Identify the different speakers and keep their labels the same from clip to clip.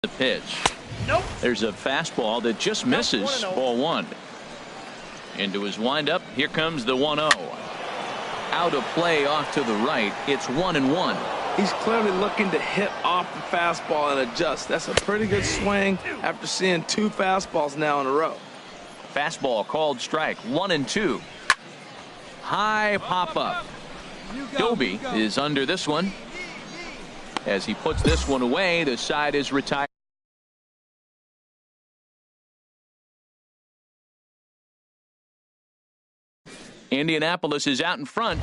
Speaker 1: The pitch. Nope. There's a fastball that just misses. Ball one. Into his windup. Here comes the 1-0. Out of play off to the right. It's 1-1.
Speaker 2: He's clearly looking to hit off the fastball and adjust. That's a pretty good swing after seeing two fastballs now in a row.
Speaker 1: Fastball called strike. 1-2. High pop up. Doby is under this one. As he puts this one away, the side is retired. Indianapolis is out in front.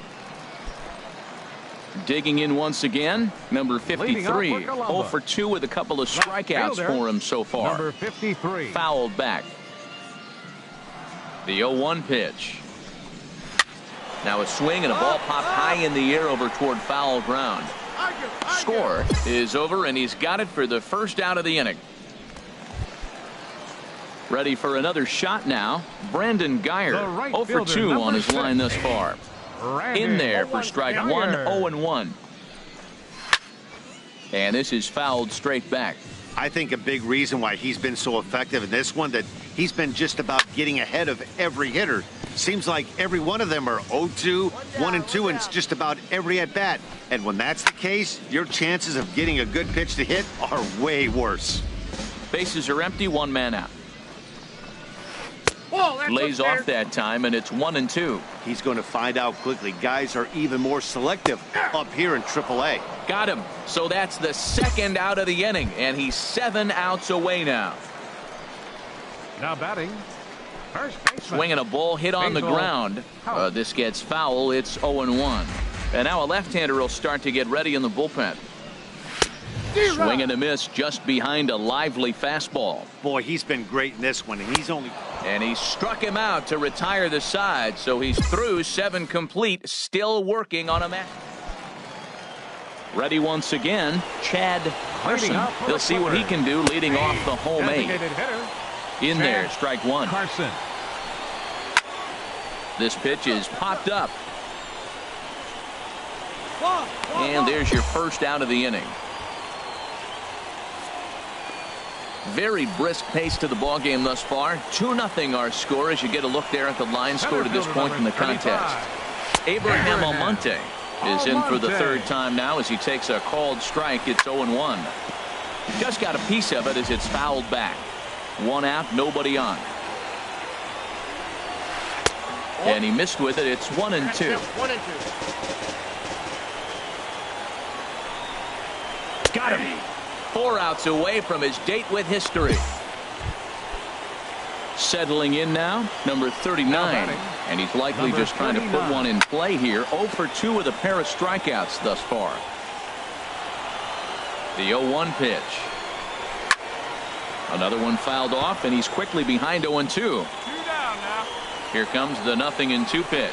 Speaker 1: Digging in once again, number 53. 0 for 2 with a couple of strikeouts for him so far.
Speaker 3: Number 53.
Speaker 1: Fouled back. The 0-1 pitch. Now a swing and a ball popped high in the air over toward foul ground. Score is over, and he's got it for the first out of the inning. Ready for another shot now. Brandon Geyer, 0 for 2 on his line thus far. In there for strike one, 0-1. And this is fouled straight back.
Speaker 4: I think a big reason why he's been so effective in this one, that he's been just about getting ahead of every hitter. Seems like every one of them are 0-2, 1-2, and it's just about every at bat. And when that's the case, your chances of getting a good pitch to hit are way worse.
Speaker 1: Bases are empty, one man out. Lays off that time, and it's 1-2.
Speaker 4: He's going to find out quickly. Guys are even more selective up here in AAA.
Speaker 1: Got him. So that's the second out of the inning, and he's 7 outs away now.
Speaker 3: Now batting, first baseman.
Speaker 1: Swinging a ball hit on the ground. This gets foul. It's 0-1. And now a left-hander will start to get ready in the bullpen. Swing and a miss just behind a lively fastball.
Speaker 4: Boy, he's been great in this one, and
Speaker 1: he struck him out to retire the side, so he's through 7 complete, still working on a match. Ready once again, Chad Carson. He'll see what he can do leading off the home 8. In there, strike one.
Speaker 3: Carson.
Speaker 1: This pitch is popped up. And there's your first out of the inning. Very brisk pace to the ball game thus far. 2-0 our score as you get a look there at the line score to this point in the contest. Abraham Almonte is in for the third time now as he takes a called strike. It's 0-1. Just got a piece of it as it's fouled back. 1 out, nobody on. And he missed with it. It's 1-2. Got him. 4 outs away from his date with history. Settling in now, number 39. And he's likely just trying to put one in play here. 0 for 2 with a pair of strikeouts thus far. The 0-1 pitch. Another one fouled off, and he's quickly behind 0-2. Here comes the 0-2 pitch.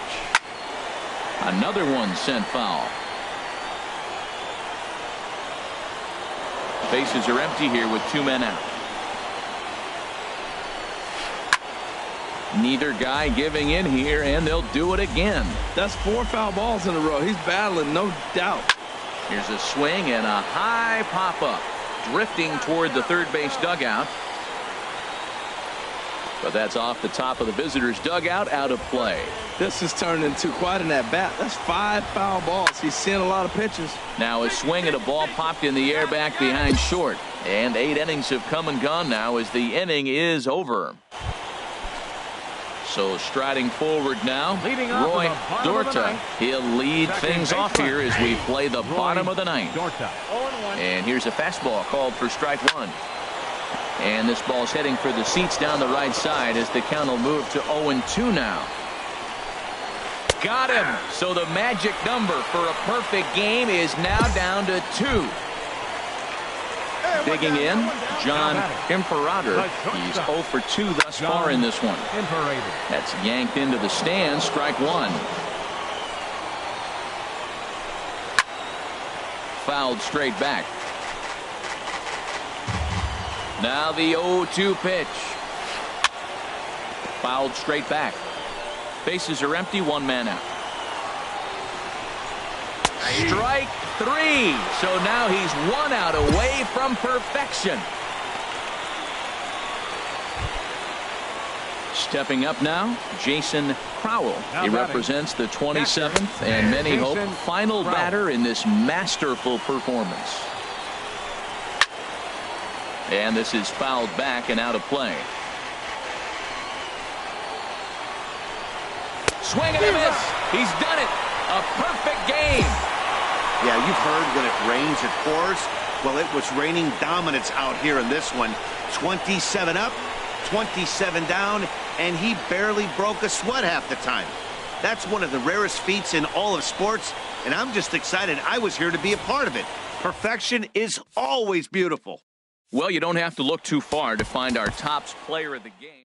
Speaker 1: Another one sent foul. Bases are empty here with 2 men out. Neither guy giving in here, and they'll do it again.
Speaker 2: That's 4 foul balls in a row. He's battling, no doubt.
Speaker 1: Here's a swing and a high pop-up. Drifting toward the third base dugout. But that's off the top of the visitor's dugout, out of play.
Speaker 2: This has turned into quite an at-bat. That's 5 foul balls. He's seeing a lot of pitches.
Speaker 1: Now a swing and a ball popped in the air back behind short. And 8 innings have come and gone now as the inning is over. So striding forward now, Roy Dorta. He'll lead things off here as we play the bottom of the 9th. And here's a fastball called for strike 1. And this ball's heading for the seats down the right side as the count will move to 0-2 now. Got him. So the magic number for a perfect game is now down to 2. Digging in, John Imperator. He's 0 for 2 thus far in this one. That's yanked into the stands, strike 1. Fouled straight back. Now the 0-2 pitch. Fouled straight back. Bases are empty, 1 man out. Strike 3. So now he's 1 out away from perfection. Stepping up now, Jason Crowell. He represents the 27th and many hope final batter in this masterful performance. And this is fouled back and out of play. Swing and a miss. He's done it. A perfect game.
Speaker 4: Yeah, you've heard when it rains, it pours. Well, it was raining dominance out here in this one. 27 up, 27 down, and he barely broke a sweat half the time. That's one of the rarest feats in all of sports, and I'm just excited I was here to be a part of it. Perfection is always beautiful.
Speaker 1: Well, you don't have to look too far to find our top player of the game.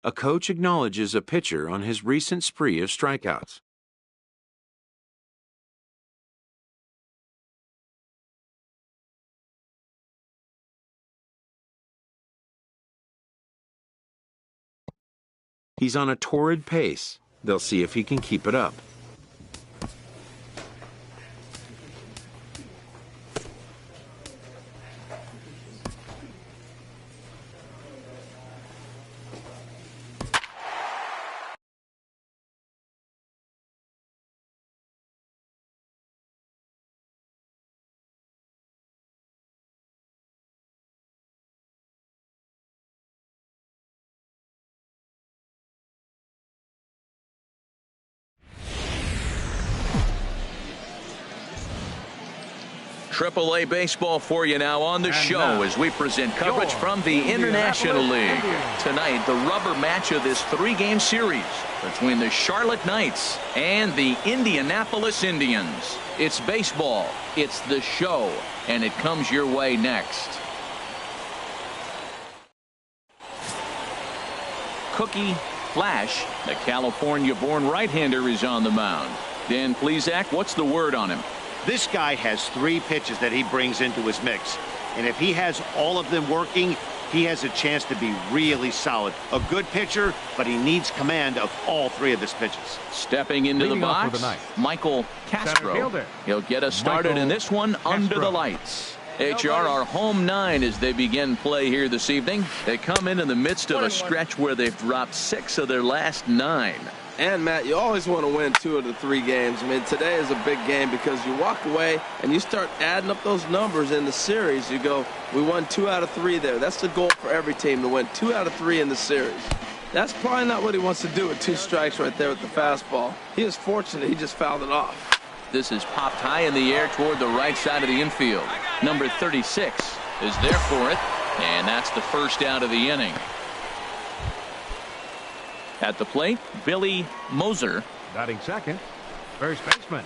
Speaker 5: A coach acknowledges a pitcher on his recent spree of strikeouts. He's on a torrid pace. They'll see if he can keep it up.
Speaker 1: AAA baseball for you now on the show as we present coverage from the International League. Tonight, the rubber match of this three-game series between the Charlotte Knights and the Indianapolis Indians. It's baseball, it's the show, and it comes your way next. Cookie Flash, the California-born right-hander, is on the mound. Dan Plesac, what's the word on him?
Speaker 4: This guy has 3 pitches that he brings into his mix. And if he has all of them working, he has a chance to be really solid. A good pitcher, but he needs command of all 3 of his pitches.
Speaker 1: Stepping into the box, Michael Castro. He'll get us started in this one under the lights. HR, our home 9 as they begin play here this evening. They come in the midst of a stretch where they've dropped 6 of their last 9.
Speaker 2: And, Matt, you always want to win 2 of the 3 games. I mean, today is a big game because you walk away and you start adding up those numbers in the series. You go, we won 2 out of 3 there. That's the goal for every team, to win 2 out of 3 in the series. That's probably not what he wants to do with 2 strikes right there with the fastball. He is fortunate he just fouled it off.
Speaker 1: This is popped high in the air toward the right side of the infield. Number 36 is there for it, and that's the first out of the inning. At the plate, Billy Moser.
Speaker 3: Batting second, first baseman.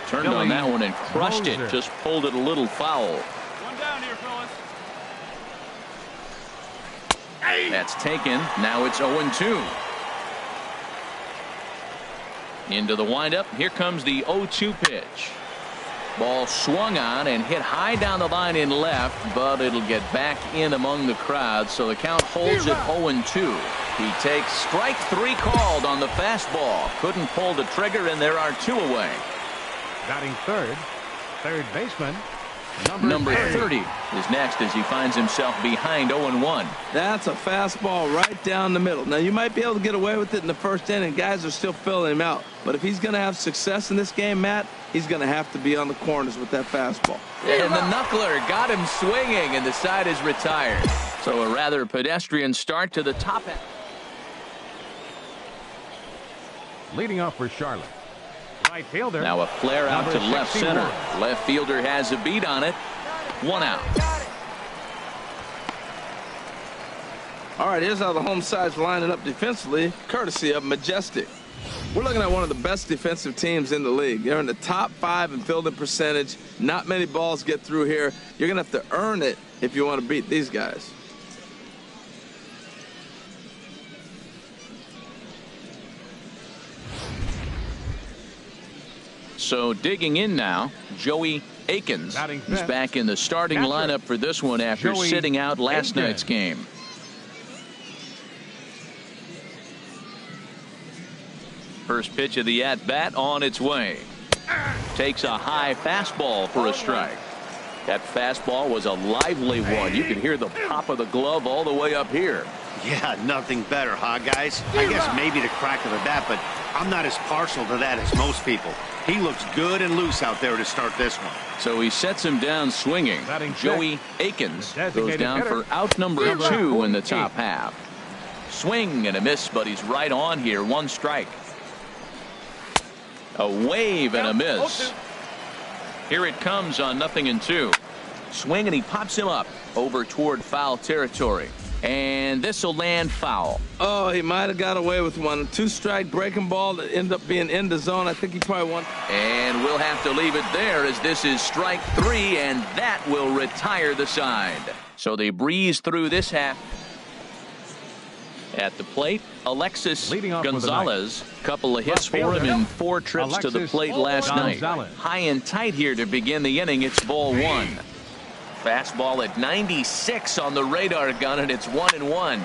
Speaker 1: Turned on that one and crushed it. Just pulled it a little foul.
Speaker 6: One down here, fellas.
Speaker 1: That's taken. Now it's 0-2. Into the windup. Here comes the 0-2 pitch. Ball swung on and hit high down the line in left, but it'll get back in among the crowd, so the count holds at 0-2. He takes strike 3 called on the fastball. Couldn't pull the trigger, and there are 2 away.
Speaker 3: Batting third baseman,
Speaker 1: Number 30 is next as he finds himself behind 0-1.
Speaker 2: That's a fastball right down the middle. Now, you might be able to get away with it in the first inning. Guys are still filling him out. But if he's going to have success in this game, Matt, he's going to have to be on the corners with that fastball.
Speaker 1: And the knuckler got him swinging, and the side is retired. So a rather pedestrian start to the top end.
Speaker 3: leading off for Charlotte. Right fielder.
Speaker 1: Now a flare out to left 61. Center. Left fielder has a beat on it. 1 out.
Speaker 2: All right, here's how the home side's lining up defensively, courtesy of Majestic. We're looking at one of the best defensive teams in the league. They're in the top 5 in fielding percentage. Not many balls get through here. You're going to have to earn it if you want to beat these guys.
Speaker 1: So digging in now, Joey Akins is back in the starting lineup for this one after sitting out last night's game. First pitch of the at-bat on its way. Takes a high fastball for a strike. That fastball was a lively one. You could hear the pop of the glove all the way up here.
Speaker 4: Yeah, nothing better, huh, guys? I guess maybe the crack of the bat, but I'm not as partial to that as most people. He looks good and loose out there to start this one.
Speaker 1: So he sets him down swinging. Joey Akins goes down for out number 2 in the top half. Swing and a miss, but he's right on here. 1 strike. A wave and a miss. Here it comes on 0-2. Swing and he pops him up over toward foul territory. And this will land foul.
Speaker 2: Oh, he might have got away with one. 2-strike breaking ball that ended up being in the zone. I think he probably won.
Speaker 1: And we'll have to leave it there as this is strike 3, and that will retire the side. So they breeze through this half. At the plate, Alexis Gonzalez. Couple of hits for him in 4 trips to the plate last night. High and tight here to begin the inning. It's ball 1. Fastball at 96 on the radar gun, and it's 1-1.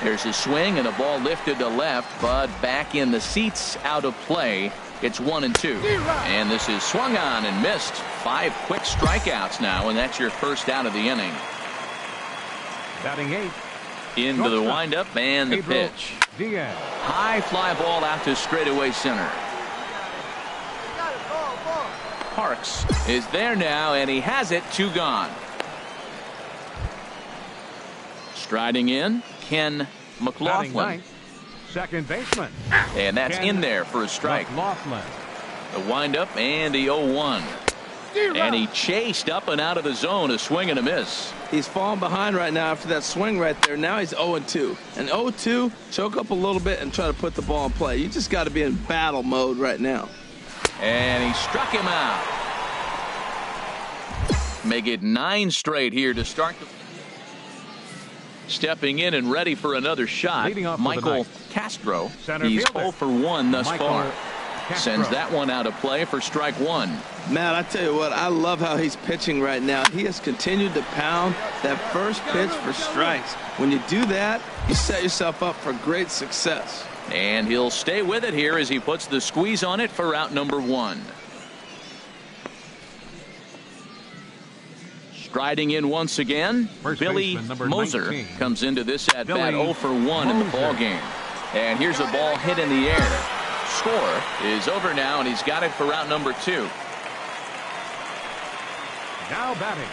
Speaker 1: There's a swing and a ball lifted to left, but back in the seats, out of play. It's 1-2. And this is swung on and missed. 5 quick strikeouts now, and that's your first out of the inning.
Speaker 3: Batting 8.
Speaker 1: Into the windup and the pitch. High fly ball out to straightaway center. Parks is there now, and he has it. 2 gone. Striding in, Ken McLaughlin.
Speaker 3: Second baseman.
Speaker 1: And that's in there for a strike.
Speaker 3: McLaughlin.
Speaker 1: The windup and the 0-1. And he chased up and out of the zone. A swing and a miss.
Speaker 2: He's falling behind right now after that swing right there. Now he's 0-2. And 0-2, choke up a little bit and try to put the ball in play. You just got to be in battle mode right now.
Speaker 1: And he struck him out. Make it 9 straight here to start the. Stepping in and ready for another shot, Michael Castro. He's 0 for 1 thus far. Sends that one out of play for strike 1.
Speaker 2: Matt, I tell you what, I love how he's pitching right now. He has continued to pound that first pitch for strikes. When you do that, you set yourself up for great success.
Speaker 1: And he'll stay with it here as he puts the squeeze on it for out number 1. Striding in once again, Billy Moser comes into this at bat 0 for 1 in the ball game. And here's a ball hit in the air. Score is over now, and he's got it for out number 2.
Speaker 3: Now batting.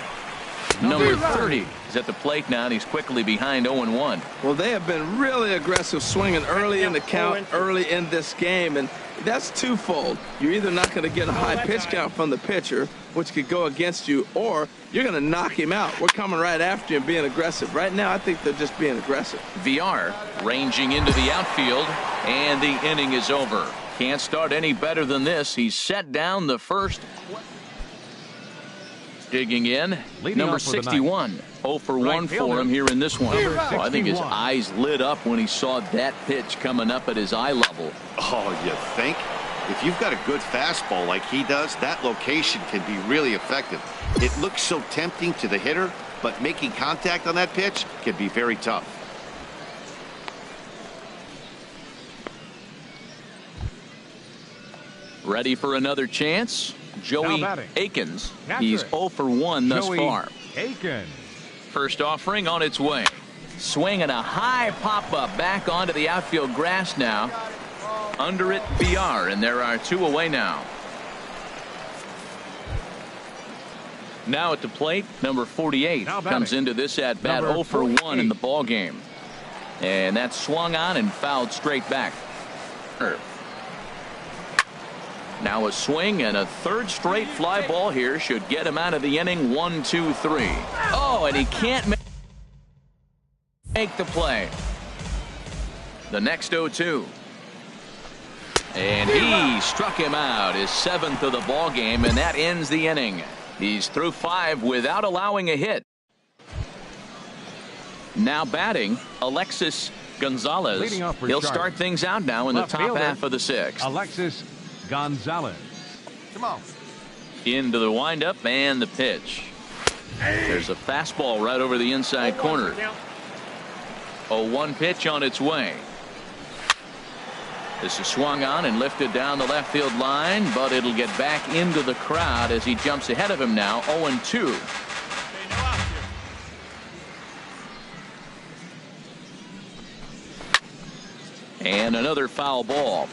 Speaker 1: Number 30 is at the plate now, and he's quickly behind 0-1.
Speaker 2: Well, they have been really aggressive swinging early in the count, early in this game, and that's twofold. You're either not going to get a high pitch count from the pitcher, which could go against you, or you're going to knock him out. We're coming right after you and being aggressive. Right now, I think they're just being aggressive.
Speaker 1: VR ranging into the outfield, and the inning is over. Can't start any better than this. He's set down the first. Digging in, number 61. 0 for 1 for him here in this one. Well, I think his eyes lit up when he saw that pitch coming up at his eye level.
Speaker 4: Oh, you think? If you've got a good fastball like he does, that location can be really effective. It looks so tempting to the hitter, but making contact on that pitch can be very tough.
Speaker 1: Ready for another chance? Joey Akins. He's 0 for 1 thus far.
Speaker 3: Akins.
Speaker 1: First offering on its way. Swing and a high pop-up back onto the outfield grass now. Under it, VR, and there are 2 away now. Now at the plate, number 48 comes into this at-bat 0 for 1 in the ball game. And that's swung on and fouled straight back. Now a swing and a third straight fly ball here should get him out of the inning. 1, 2, 3. Oh, and he can't make the play. The next 0-2. And he struck him out, his 7th of the ball game, and that ends the inning. He's through 5 without allowing a hit. Now batting, Alexis Gonzalez. He'll start things out now in the top half of the 6th.
Speaker 3: Alexis Gonzalez. Come on.
Speaker 1: Into the windup and the pitch. There's a fastball right over the inside corner. 0-1 pitch on its way. This is swung on and lifted down the left field line, but it'll get back into the crowd as he jumps ahead of him now. 0-2. And another foul ball.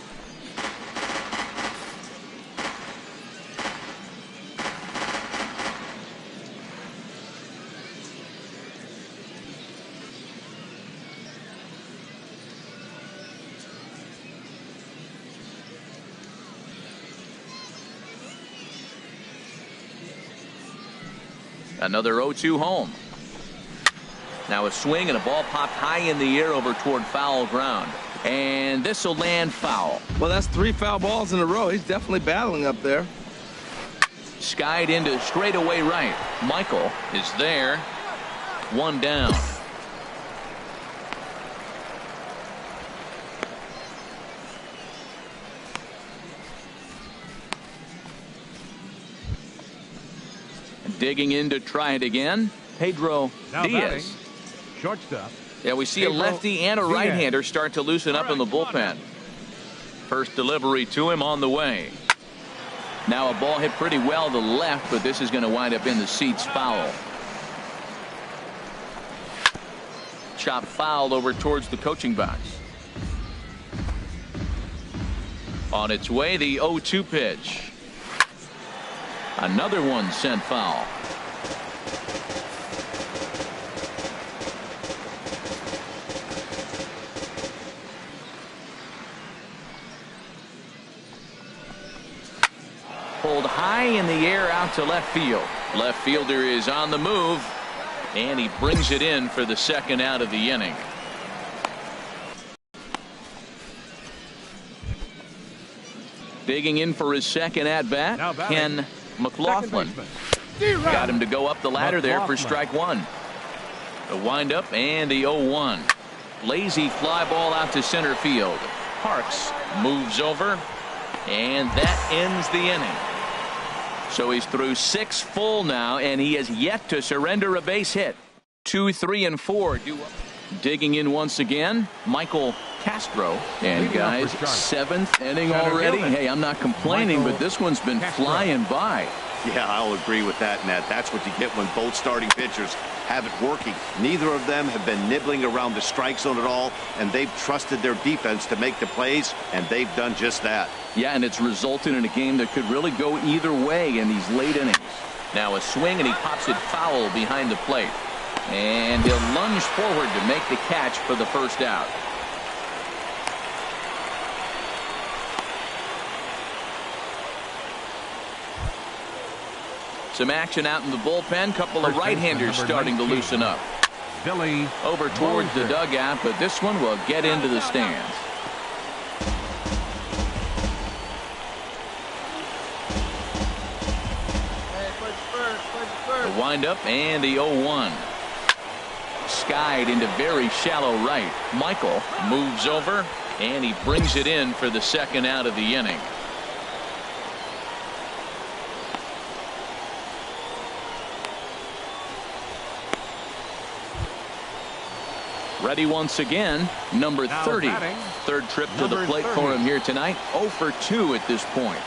Speaker 1: Another 0-2 home. Now a swing and a ball popped high in the air over toward foul ground. And this will land foul.
Speaker 2: Well, that's 3 foul balls in a row. He's definitely battling up there.
Speaker 1: Skied into straightaway right. Michael is there. 1 down. Digging in to try it again, Pedro Diaz.
Speaker 3: Shortstop.
Speaker 1: Yeah, we see a lefty and a right-hander start to loosen up in the bullpen. First delivery to him on the way. Now a ball hit pretty well to the left, but this is going to wind up in the seats foul. Chop foul over towards the coaching box. On its way, the 0-2 pitch. Another one sent foul. Pulled high in the air out to left field. Left fielder is on the move, and he brings it in for the 2nd out of the inning. Digging in for his 2nd at bat, Ken McLaughlin. Got him to go up the ladder there for strike 1. The windup and the 0-1. Lazy fly ball out to center field. Parks moves over, and that ends the inning. So he's through 6 full now, and he has yet to surrender a base hit. 2, 3, and 4 do up. Digging in once again, Michael Castro. And guys, 7th inning already. Hey, I'm not complaining, but this one's been flying by.
Speaker 4: Yeah, I'll agree with that, Matt. That's what you get when both starting pitchers have it working. Neither of them have been nibbling around the strike zone at all, and they've trusted their defense to make the plays, and they've done just that.
Speaker 1: Yeah, and it's resulted in a game that could really go either way in these late innings. Now a swing, and he pops it foul behind the plate. And he'll lunge forward to make the catch for the 1st out. Some action out in the bullpen. Couple of right-handers starting to loosen up.
Speaker 3: Billy
Speaker 1: over towards the dugout, but this one will get into the stands. The windup and the 0-1. Skied into very shallow right. Michael moves over, and he brings it in for the 2nd out of the inning. Ready once again, number 30. 3rd trip to the plate for him here tonight. 0 for 2 at this point.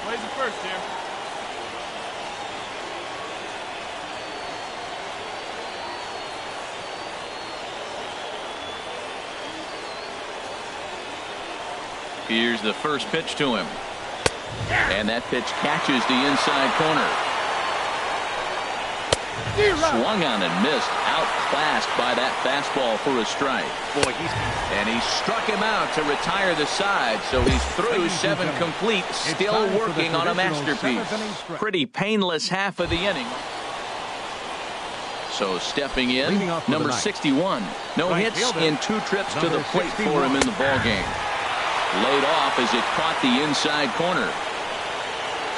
Speaker 6: Plays the first here.
Speaker 1: Here's the first pitch to him. And that pitch catches the inside corner. Swung on and missed. Outclassed by that fastball for a strike. And he struck him out to retire the side. So he's through 7 complete. Still working on a masterpiece. Pretty painless half of the inning. So stepping in, number 61. No hits in 2 trips to the plate for him in the ballgame. Laid off as it caught the inside corner.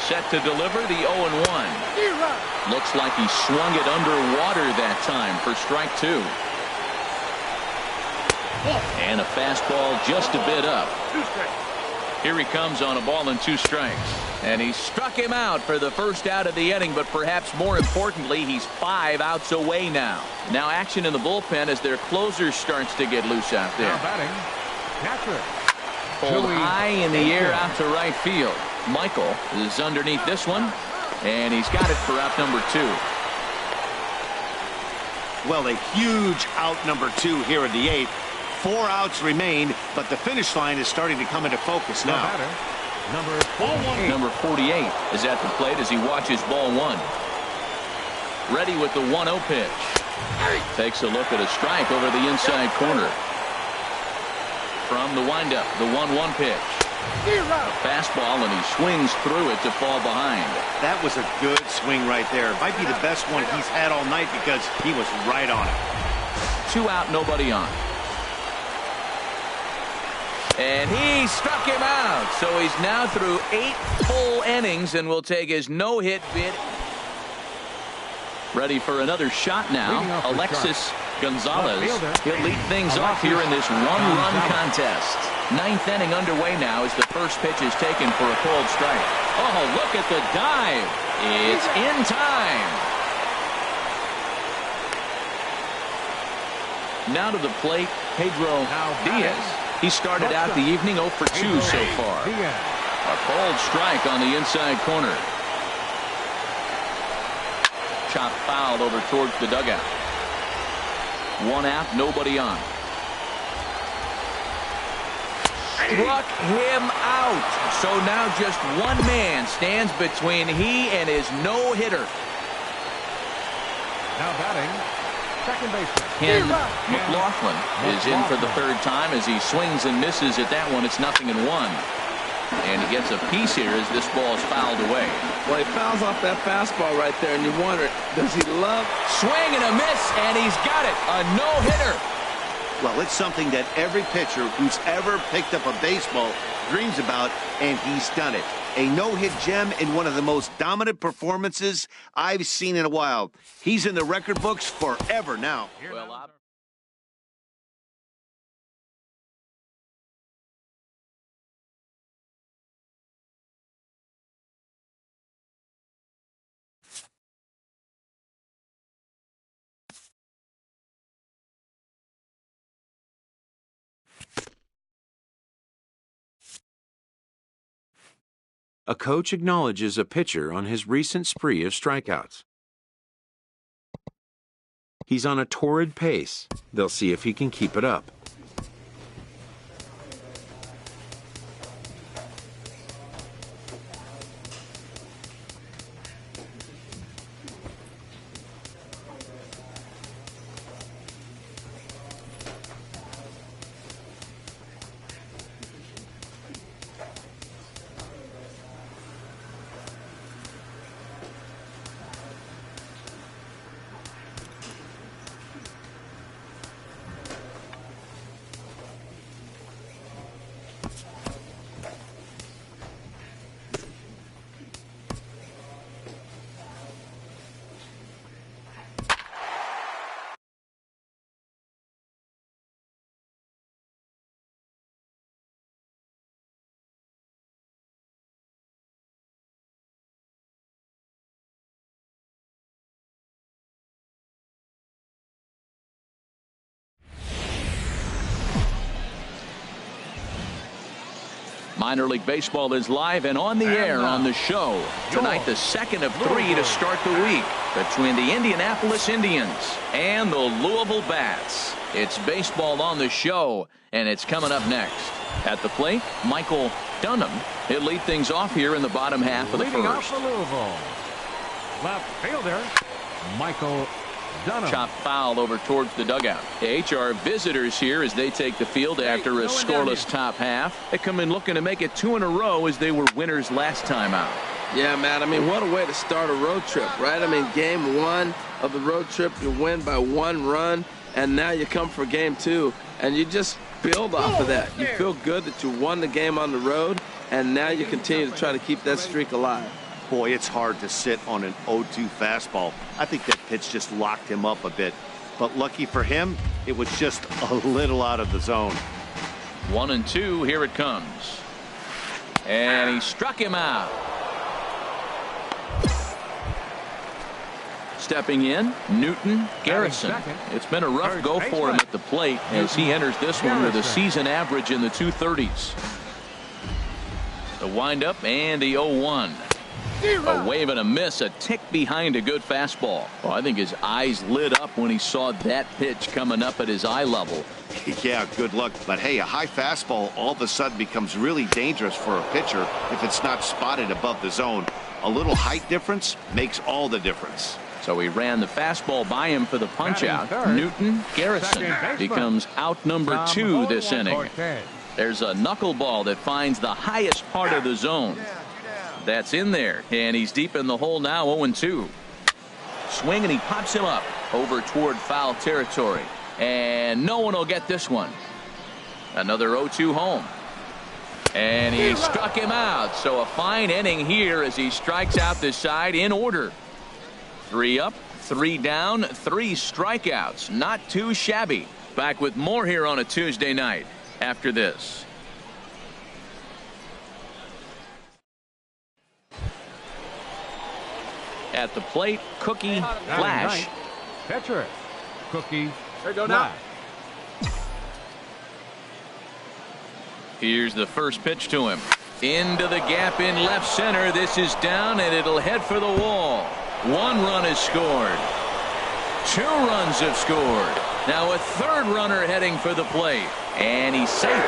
Speaker 1: Set to deliver the 0-1. Looks like he swung it underwater that time for strike 2. And a fastball just a bit up. Here he comes on a ball and 2 strikes. And he struck him out for the first out of the inning, but perhaps more importantly, he's 5 outs away now. Now action in the bullpen as their closer starts to get loose out there.
Speaker 3: Now batting, catcher.
Speaker 1: Pulled high in the air out to right field. Michael is underneath this one, and he's got it for out number 2.
Speaker 4: Well, a huge out number 2 here in the 8th. 4 outs remain, but the finish line is starting to come into focus now.
Speaker 3: Number
Speaker 1: 48 is at the plate as he watches ball 1. Ready with the 1-0 pitch. Takes a look at a strike over the inside corner. From the windup, the 1-1 pitch. A fastball, and he swings through it to fall behind.
Speaker 4: That was a good swing right there. Might be the best one he's had all night because he was right on it.
Speaker 1: 2 out, nobody on. And he struck him out. So he's now through 8 full innings and will take his no-hit bid. Ready for another shot now. Alexis Gonzalez. He'll lead things off here in this 1-run contest. 9th inning underway now as the first pitch is taken for a cold strike. Oh, look at the dive. It's in time. Now to the plate, Pedro Diaz. He started out the evening 0 for 2 so far. A cold strike on the inside corner. Chop foul over towards the dugout. 1 out, nobody on. Struck him out. So now just 1 man stands between he and his no-hitter.
Speaker 3: Now batting, second baseman.
Speaker 1: Ken McLaughlin is in for the 3rd time as he swings and misses at that one. It's 0-1. And he gets a piece here as this ball is fouled away.
Speaker 2: Well, he fouls off that fastball right there, and you wonder, does he love?
Speaker 1: Swing and a miss, and he's got it. A no-hitter.
Speaker 4: Well, it's something that every pitcher who's ever picked up a baseball dreams about, and he's done it. A no-hit gem in one of the most dominant performances I've seen in a while. He's in the record books forever now.
Speaker 1: Well,
Speaker 5: A coach acknowledges a pitcher on his recent spree of strikeouts. He's on a torrid pace. They'll see if he can keep it up.
Speaker 1: Minor League Baseball is live and on the air on the show. Tonight, the 2nd of 3 to start the week between the Indianapolis Indians and the Louisville Bats. It's baseball on the show, and it's coming up next. At the plate, Michael Dunham. He'll lead things off here in the bottom half of the
Speaker 3: Leading off
Speaker 1: first.
Speaker 3: for Louisville, left fielder Michael Dunham.
Speaker 1: Chop foul over towards the dugout. The HR visitors here as they take the field after a scoreless top half. They come in looking to make it 2 in a row as they were winners last time out.
Speaker 2: Yeah, man, I mean, what a way to start a road trip, right? I mean, game 1 of the road trip, you win by 1 run, and now you come for game 2, and you just build off of that. You feel good that you won the game on the road, and now you continue to try to keep that streak alive.
Speaker 4: Boy, it's hard to sit on an 0-2 fastball. I think that pitch just locked him up a bit. But lucky for him, it was just a little out of the zone.
Speaker 1: 1-2, here it comes. And he struck him out. Stepping in, Newton Garrison. It's been a rough go for him at the plate as he enters this one with a season average in the 230s. The windup and the 0-1. A wave and a miss, a tick behind a good fastball. Well, I think his eyes lit up when he saw that pitch coming up at his eye level.
Speaker 4: Yeah, good luck. But hey, a high fastball all of a sudden becomes really dangerous for a pitcher if it's not spotted above the zone. A little height difference makes all the difference.
Speaker 1: So he ran the fastball by him for the punch out. Newton Garrison becomes out number 2 this inning. There's a knuckleball that finds the highest part of the zone. That's in there, and he's deep in the hole now. 0-2. Swing, and he pops him up over toward foul territory, and no one will get this one. Another 0-2 home, and he struck him out. So a fine inning here as he strikes out this side in order. 3 up, 3 down, 3 strikeouts. Not too shabby. Back with more here on a Tuesday night after this. At the plate, Cookie Flash.
Speaker 3: Catcher, Cookie Flash.
Speaker 1: Here's the first pitch to him. Into the gap in left center. This is down, and it'll head for the wall. 1 run is scored. 2 runs have scored. Now a 3rd runner heading for the plate, and he's safe.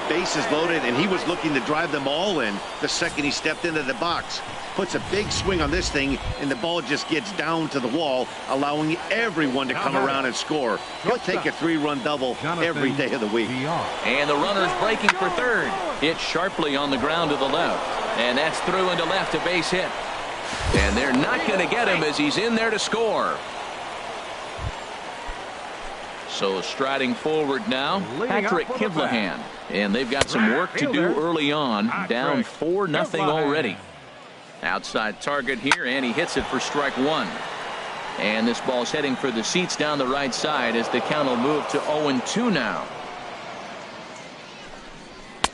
Speaker 4: Bases loaded, and he was looking to drive them all in the second he stepped into the box. Puts a big swing on this thing, and the ball just gets down to the wall, allowing everyone to come around and score. He'll take a 3-run double every day of the week.
Speaker 1: And the runner's breaking for 3rd. Hit sharply on the ground to the left, and that's through into left, a base hit. And they're not going to get him as he's in there to score. So striding forward now, Patrick Kivlahan. And they've got some work to do early on, down 4-0 already. Outside target here, and he hits it for strike 1. And this ball's heading for the seats down the right side as the count will move to 0-2 now.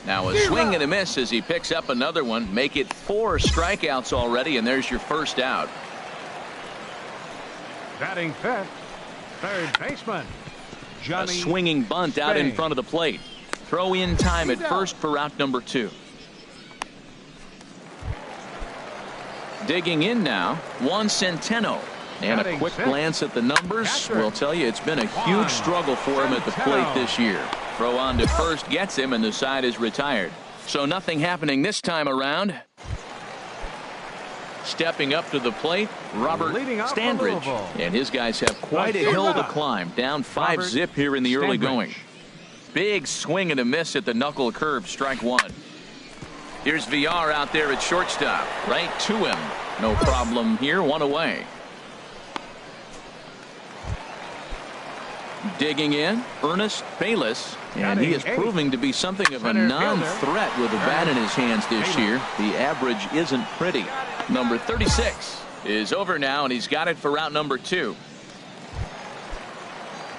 Speaker 1: Now a swing and a miss as he picks up another one. Make it 4 strikeouts already, and there's your first out.
Speaker 3: Batting 5th, 3rd baseman, Johnny.
Speaker 1: A swinging bunt out in front of the plate. Throw in time at first for out number 2. Digging in now, Juan Centeno. And a quick glance at the numbers will tell you it's been a huge struggle for him at the plate this year. Throw on to first gets him, and the side is retired. So nothing happening this time around. Stepping up to the plate, Robert Standridge. And his guys have quite a hill to climb. Down 5-zip here in the early going. Big swing and a miss at the knuckle curve, strike 1. Here's VR out there at shortstop. Right to him. No problem here, 1 away. Digging in, Ernest Bayless. And he is proving to be something of a non-threat with a bat in his hands this year. The average isn't pretty. Number 36 is over now, and he's got it for route number 2.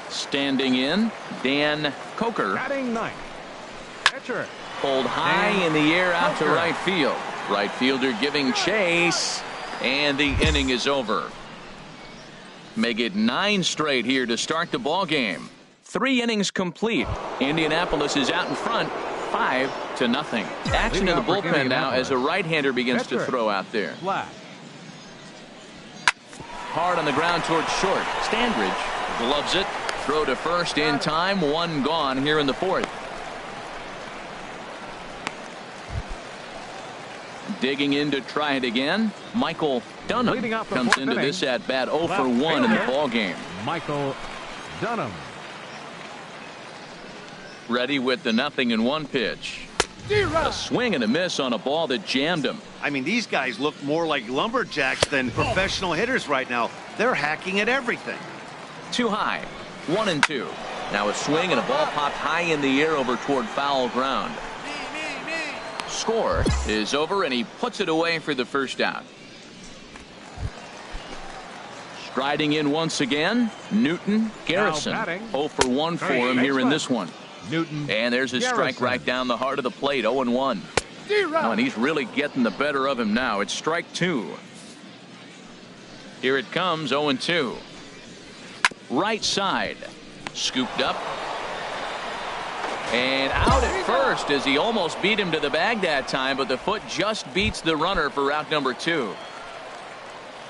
Speaker 1: Standing in, Dan Coker. Pulled high in the air out to right field. Right fielder giving chase, and the inning is over. Make it 9 straight here to start the ball game. 3 innings complete. Indianapolis is out in front, 5-0. Action in the bullpen now as a right-hander begins to throw out there. Hard on the ground towards short. Standridge gloves it. Throw to first in time. 1 gone here in the 4th. Digging in to try it again. Michael Dunham comes into this at bat 0 for 1 in the ball game.
Speaker 3: Michael Dunham.
Speaker 1: Ready with the 0-1 pitch. A swing and a miss on a ball that jammed him.
Speaker 4: I mean, these guys look more like lumberjacks than professional hitters right now. They're hacking at everything.
Speaker 1: Too high. 1-2. Now a swing and a ball popped high in the air over toward foul ground. Score is over, and he puts it away for the first out. Striding in once again, Newton Garrison. 0 for 1 for him here in this one. And there's a strike right down the heart of the plate, 0-1. Oh, and he's really getting the better of him now. It's strike 2. Here it comes, 0-2. Right side. Scooped up. And out at first as he almost beat him to the bag that time, but the foot just beats the runner for out number 2.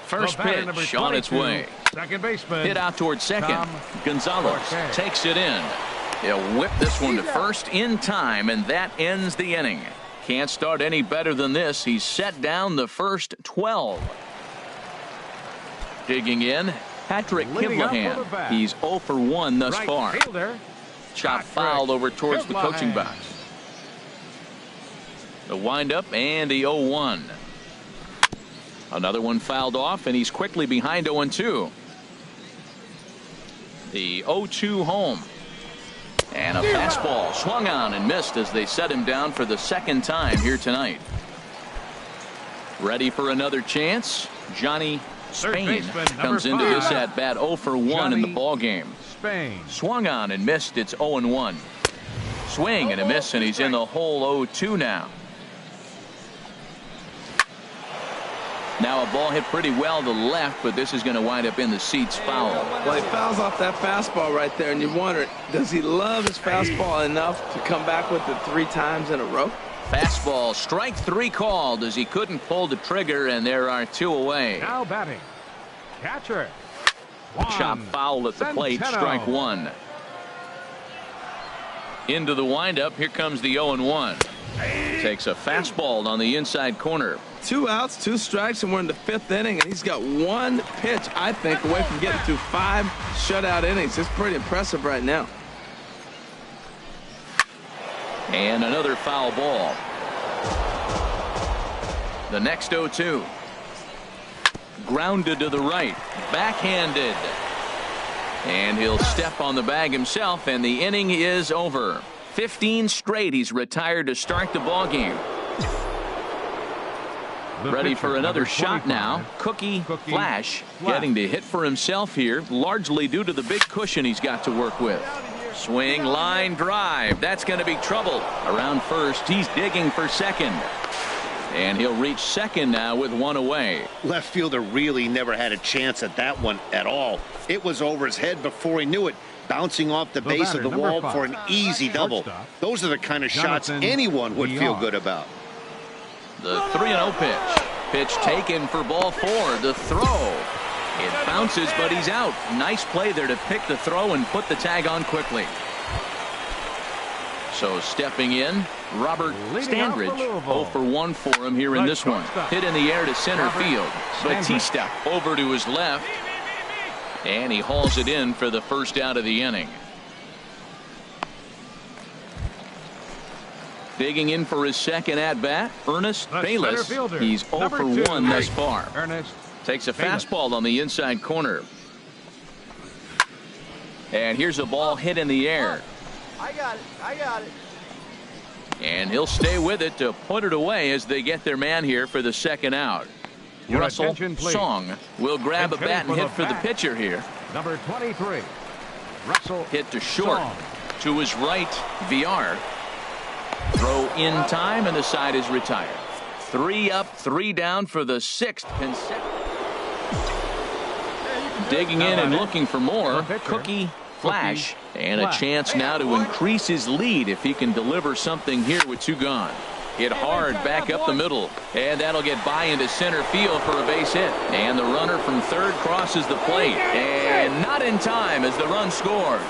Speaker 1: First pitch on its way.
Speaker 3: Second baseman.
Speaker 1: Hit out towards second. Gonzalez takes it in. He'll whip this one to first in time, and that ends the inning. Can't start any better than this. He's set down the first 12. Digging in, Patrick Kivlahan. He's 0 for 1 thus far. Chop foul over towards the coaching box. The windup and the 0-1. Another one fouled off, and he's quickly behind 0-2. The 0-2 home. And a fastball swung on and missed as they set him down for the second time here tonight. Ready for another chance. Johnny Spain comes into this at bat 0 for 1 in the ball game. Swung on and missed. It's 0-1. Swing and a miss, and he's in the hole 0-2 now. Now a ball hit pretty well to left, but this is going to wind up in the seats foul.
Speaker 2: Well, he fouls off that fastball right there, and you wonder, does he love his fastball enough to come back with it 3 times in a row?
Speaker 1: Fastball, strike 3 called as he couldn't pull the trigger, and there are 2 away.
Speaker 3: Now batting, catcher.
Speaker 1: Chop foul at the plate, strike 1. Into the windup, here comes the 0-1. Takes a fastball on the inside corner.
Speaker 2: 2 outs, 2 strikes, and we're in the 5th inning, and he's got 1 pitch, I think, away from getting to 5 shutout innings. It's pretty impressive right now.
Speaker 1: And another foul ball. The next 0-2. Grounded to the right. Backhanded. And he'll step on the bag himself, and the inning is over. 15 straight he's retired to start the ball game. Ready for another shot now. Cookie Flash getting to hit for himself here, largely due to the big cushion he's got to work with. Swing, line drive. That's going to be trouble. Around first, he's digging for second. And he'll reach second now with 1 away.
Speaker 4: Left fielder really never had a chance at that one at all. It was over his head before he knew it, bouncing off the base of the wall for an easy double. Those are the kind of shots anyone would feel good about.
Speaker 1: The 3-0 pitch. Pitch taken for ball 4. The throw. It bounces, but he's out. Nice play there to pick the throw and put the tag on quickly. So stepping in, Robert Standridge. 0 for 1 for him here in this one. Hit in the air to center field. Batista over to his left. And he hauls it in for the first out of the inning. Digging in for his second at-bat, Ernest Bayless. He's 0 for 1 thus far. Takes a fastball on the inside corner. And here's a ball hit in the air.
Speaker 6: I got it.
Speaker 1: And he'll stay with it to put it away as they get their man here for the second out. Russell Song will grab a bat and hit for the pitcher here.
Speaker 3: Number 23, Russell.
Speaker 1: Hit to short. To his right, VR. Throw in time, and the side is retired. 3 up, 3 down for the 6th consecutive. Digging in and looking for more. Cookie Flash. And a chance now to increase his lead if he can deliver something here with 2 gone. Hit hard back up the middle. And that'll get by into center field for a base hit. And the runner from third crosses the plate. And not in time as the run scores.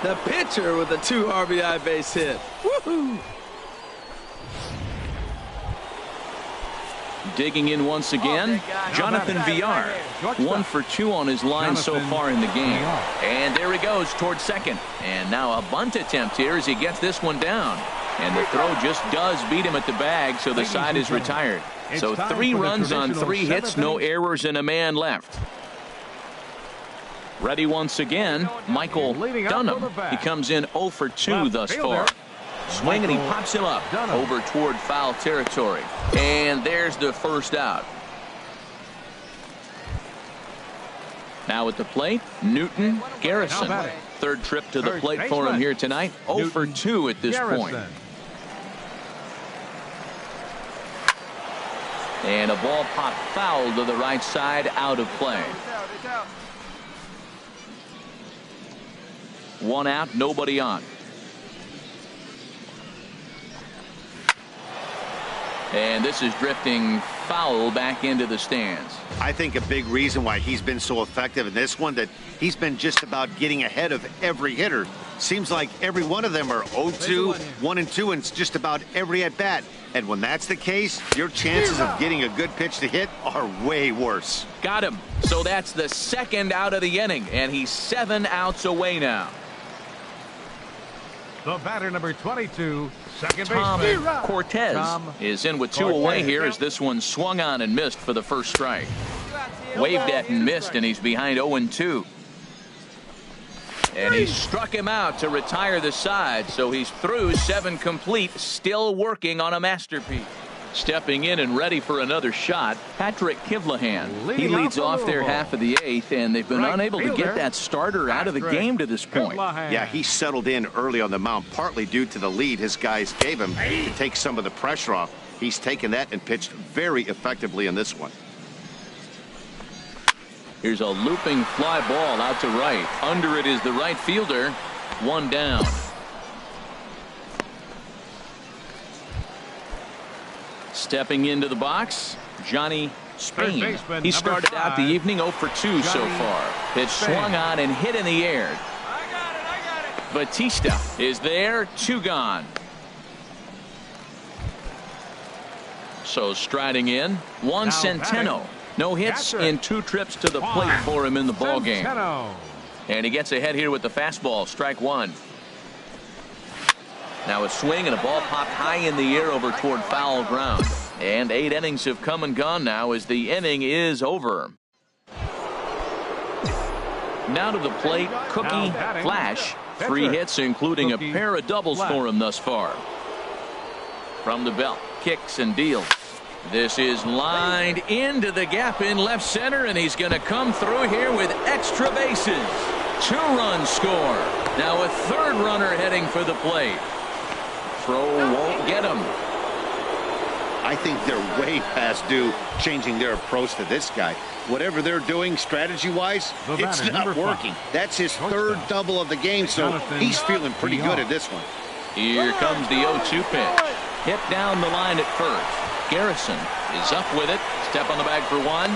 Speaker 2: The pitcher with a 2 RBI base hit. Woohoo!
Speaker 1: Digging in once again, Jonathan VR. 1 for 2 on his line so far in the game. And there he goes towards second. And now a bunt attempt here as he gets this one down. And the throw just does beat him at the bag, so the side is retired. So 3 runs on 3 hits, no errors, and a man left. Ready once again, Michael
Speaker 3: Leading up
Speaker 1: Dunham.
Speaker 3: for the bat.
Speaker 1: He comes in 0 for 2
Speaker 3: Left
Speaker 1: thus
Speaker 3: fielder,
Speaker 1: far. Swing and he
Speaker 3: Michael
Speaker 1: pops him up
Speaker 3: Dunham.
Speaker 1: over toward foul territory. And there's the first out. Now at the plate, Newton Garrison.
Speaker 3: Now batting.
Speaker 1: Third trip to the
Speaker 3: First
Speaker 1: plate for him
Speaker 3: baseman,
Speaker 1: here tonight. 0 for 2 at this point.
Speaker 3: Garrison.
Speaker 1: And a ball popped foul to the right side, out of play.
Speaker 6: It's out.
Speaker 1: One out, nobody on. And this is drifting foul back into the stands.
Speaker 4: I think a big reason why he's been so effective in this one, that he's been just about getting ahead of every hitter. Seems like every one of them are 0-2, 1-2, and just about every at bat. And when that's the case, your chances of getting a good pitch to hit are way worse.
Speaker 1: Got him. So that's the second out of the inning, and he's 7 outs away now.
Speaker 3: The batter, number 22, second
Speaker 1: Tom
Speaker 3: baseman.
Speaker 1: Cortez
Speaker 3: Tom
Speaker 1: is in with 2
Speaker 3: Cortez.
Speaker 1: away here as this one swung on and missed for the first strike. Waved at and missed, and he's behind 0-2. And he struck him out to retire the side, so he's through 7 complete, still working on a masterpiece. Stepping in and ready for another shot, Patrick Kivlahan. He
Speaker 3: Leading
Speaker 1: leads
Speaker 3: off
Speaker 1: off
Speaker 3: the
Speaker 1: their
Speaker 3: Louisville.
Speaker 1: half of the 8th, and they've been
Speaker 3: Right
Speaker 1: unable to
Speaker 3: fielder,
Speaker 1: get that starter out of the
Speaker 3: Patrick
Speaker 1: game to this point.
Speaker 3: Kivlahan.
Speaker 4: Yeah, he settled in early on the mound, partly due to the lead his guys gave him to take some of the pressure off. He's taken that and pitched very effectively in this one.
Speaker 1: Here's a looping fly ball out to right. Under it is the right fielder. 1 down. Stepping into the box, Johnny Spain.
Speaker 3: baseman,
Speaker 1: He
Speaker 3: number
Speaker 1: started out the
Speaker 3: 5,
Speaker 1: evening 0 for 2 so
Speaker 3: Johnny
Speaker 1: far. Pitch
Speaker 3: Spain.
Speaker 1: swung on and hit in the air.
Speaker 6: I got it.
Speaker 1: Batista is there, 2 gone. So striding in, Juan
Speaker 3: Now
Speaker 1: Centeno.
Speaker 3: batting.
Speaker 1: No hits
Speaker 3: Catcher.
Speaker 1: in 2 trips to the plate
Speaker 3: Juan
Speaker 1: for him in the ball game.
Speaker 3: Centeno.
Speaker 1: And he gets ahead here with the fastball, strike 1. Now a swing and a ball popped high in the air over toward foul ground. And 8 innings have come and gone now as the inning is over. Now to the plate, Cookie
Speaker 3: Now batting.
Speaker 1: Flash.
Speaker 3: Pitcher.
Speaker 1: 3 hits, including
Speaker 3: Cookie
Speaker 1: a pair of doubles
Speaker 3: Flash.
Speaker 1: for him thus far. From the belt, kicks and deals. This is lined into the gap in left center, and he's going to come through here with extra bases. 2-run score. Now a 3rd runner heading for the plate. Throw won't get him.
Speaker 4: I think they're way past due changing their approach to this guy. Whatever they're doing strategy-wise,
Speaker 3: The
Speaker 4: it's
Speaker 3: batter,
Speaker 4: not
Speaker 3: number 5.
Speaker 4: working. That's his
Speaker 3: Shortstop.
Speaker 4: 3rd double of the game, so
Speaker 3: Jonathan
Speaker 4: he's feeling pretty good
Speaker 3: Dion.
Speaker 4: at this one.
Speaker 1: Here comes the 0-2 pitch. Hit down the line at first. Garrison is up with it. Step on the bag for 1.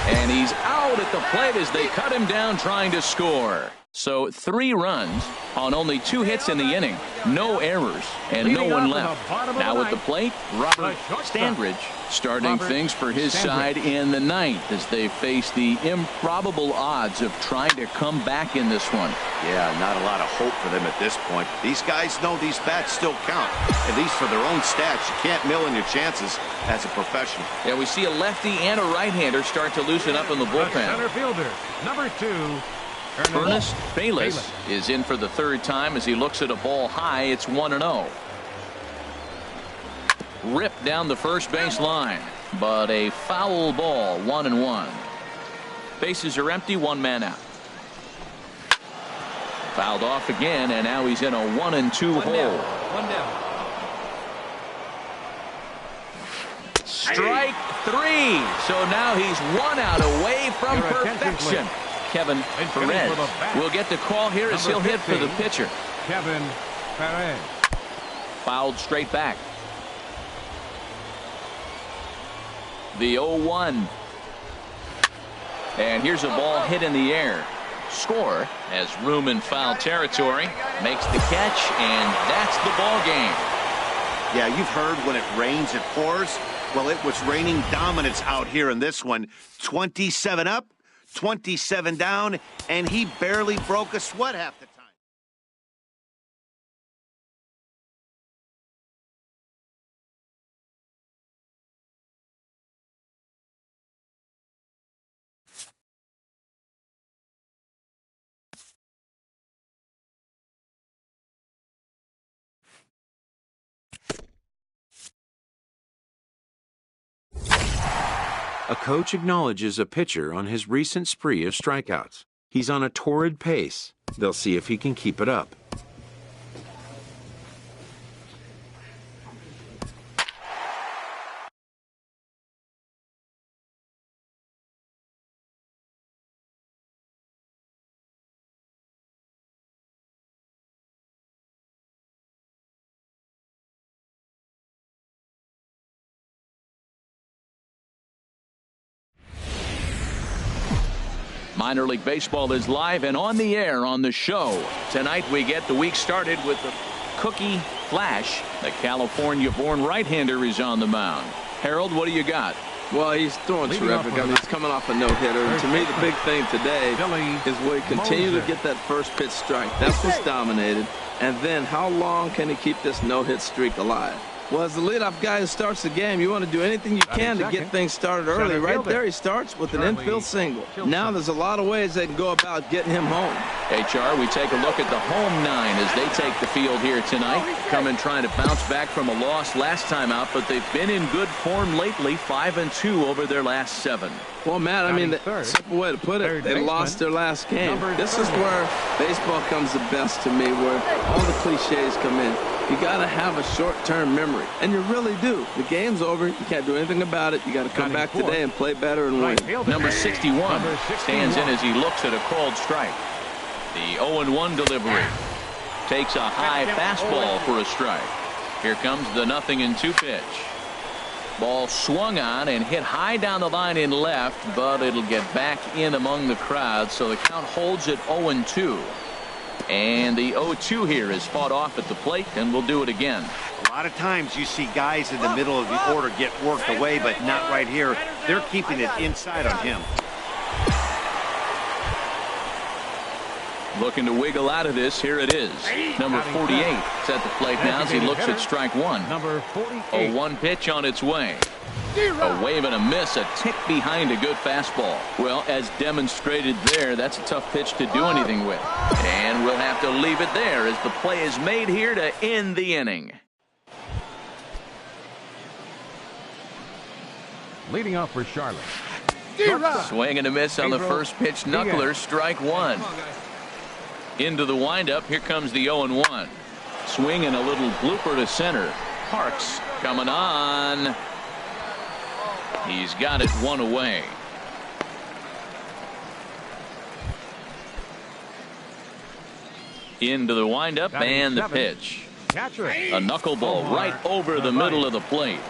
Speaker 1: And he's out at the plate as they cut him down trying to score. So 3 runs on only 2 hits in the inning. No errors and no
Speaker 3: Leading
Speaker 1: one
Speaker 3: off in
Speaker 1: left.
Speaker 3: the bottom of
Speaker 1: Now
Speaker 3: the
Speaker 1: at the
Speaker 3: ninth,
Speaker 1: plate, Robert
Speaker 3: the shortstop.
Speaker 1: Standridge starting
Speaker 3: Robert
Speaker 1: things for his
Speaker 3: Standridge.
Speaker 1: side in the 9th as they face the improbable odds of trying to come back in this one.
Speaker 4: Yeah, not a lot of hope for them at this point. These guys know these bats still count, at least for their own stats. You can't mill in your chances as a professional.
Speaker 1: Yeah, we see a lefty and a right-hander start to loosen up in the
Speaker 3: The
Speaker 1: bullpen.
Speaker 3: center fielder, number 2,
Speaker 1: Ernest Bayless is in for the 3rd time as he looks at a ball high. It's 1-0. Ripped down the first base line, but a foul ball, 1-1. Bases are empty, 1 man out. Fouled off again, and now he's in a 1-2 hole.
Speaker 6: 1 down.
Speaker 1: Strike 3. So now he's 1 out away from
Speaker 3: Your attention,
Speaker 1: perfection.
Speaker 3: please.
Speaker 1: Kevin
Speaker 3: And hitting
Speaker 1: Perez
Speaker 3: for the bat.
Speaker 1: will get the call here as he'll
Speaker 3: Number
Speaker 1: hit for the
Speaker 3: 15.
Speaker 1: pitcher.
Speaker 3: Kevin Perez.
Speaker 1: Fouled straight back. The 0-1. And here's a ball hit in the air. Score as room in foul territory. Makes the catch, and that's the ball game.
Speaker 4: Yeah, you've heard when it rains, it pours. Well, it was raining dominance out here in this one. 27 up, 27 down, and he barely broke a sweat half the time.
Speaker 5: A coach acknowledges a pitcher on his recent spree of strikeouts. He's on a torrid pace. They'll see if he can keep it up.
Speaker 1: Minor League Baseball is live and on the air on the show. Tonight we get the week started with the Cookie Flash. The California-born right-hander is on the mound. Harold, what do you got?
Speaker 2: Well, he's throwing terrific. I mean, he's coming off a no-hitter. And to me, the big thing today is will he continue to get that first pitch strike? That's what's dominated. And then how long can he keep this no-hit streak alive? Well, as the leadoff guy who starts the game, you want to do anything you can to get things started early. Right there, he starts with an infield single. Now there's a lot of ways they can go about getting him home.
Speaker 1: HR, we take a look at the home nine as they take the field here tonight. Coming trying to bounce back from a loss last time out, but they've been in good form lately, 5-2 over their last 7.
Speaker 2: Well, Matt, I mean, the simple way to put it, they lost their last game. This is where baseball comes the best to me, where all the cliches come in. You got to have a short-term memory, and you really do. The game's over. You can't do anything about it. You got to come back today and play better and win.
Speaker 1: Number 61 stands in as he looks at a called strike. The 0-1 delivery takes a high fastball for a strike. Here comes the 0-2 pitch. Ball swung on and hit high down the line in left, but it'll get back in among the crowd, so the count holds at 0-2. And the 0-2 here is fought off at the plate, and we'll do it again.
Speaker 4: A lot of times you see guys in the middle of the order get worked away, but not right here. They're keeping it inside on him.
Speaker 1: Looking to wiggle out of this. Here it is. Number 48 is at the plate now as he looks at strike one.
Speaker 3: Number 48.
Speaker 1: A 1 pitch on its way. A wave and a miss, a tick behind a good fastball. Well, as demonstrated there, that's a tough pitch to do anything with. And we'll have to leave it there as the play is made here to end the inning.
Speaker 3: Leading off for Charlotte.
Speaker 1: Swing and a miss on the first pitch. Knuckler, strike one. Into the windup. Here comes the 0-1. Swing and a little blooper to center. Parks coming on. He's got it one away. Into the windup and the pitch. A knuckleball right over the middle of the plate.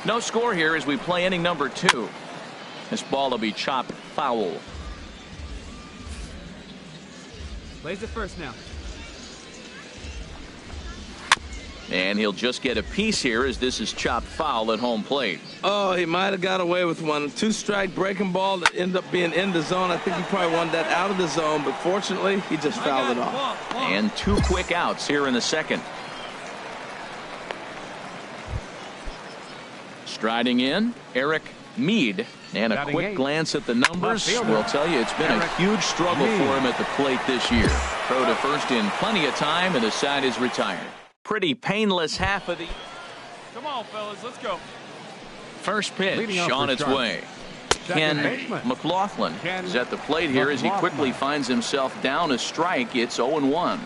Speaker 1: No score here as we play inning number 2. This ball will be chopped foul.
Speaker 7: Plays it first now.
Speaker 1: And he'll just get a piece here as this is chopped foul at home plate.
Speaker 2: Oh, he might have got away with one. 2-strike breaking ball that ended up being in the zone. I think he probably wanted that out of the zone, but fortunately, he just fouled it off.
Speaker 1: And 2 quick outs here in the second. Striding in, Eric Mead. And a quick glance at the numbers will tell you it's been a huge struggle for him at the plate this year. Throw to first in plenty of time, and the side is retired. Pretty painless half of the.
Speaker 6: Come on, fellas, let's go.
Speaker 1: First pitch on its way. Ken McLaughlin is at the plate here as he quickly finds himself down a strike. It's 0-1.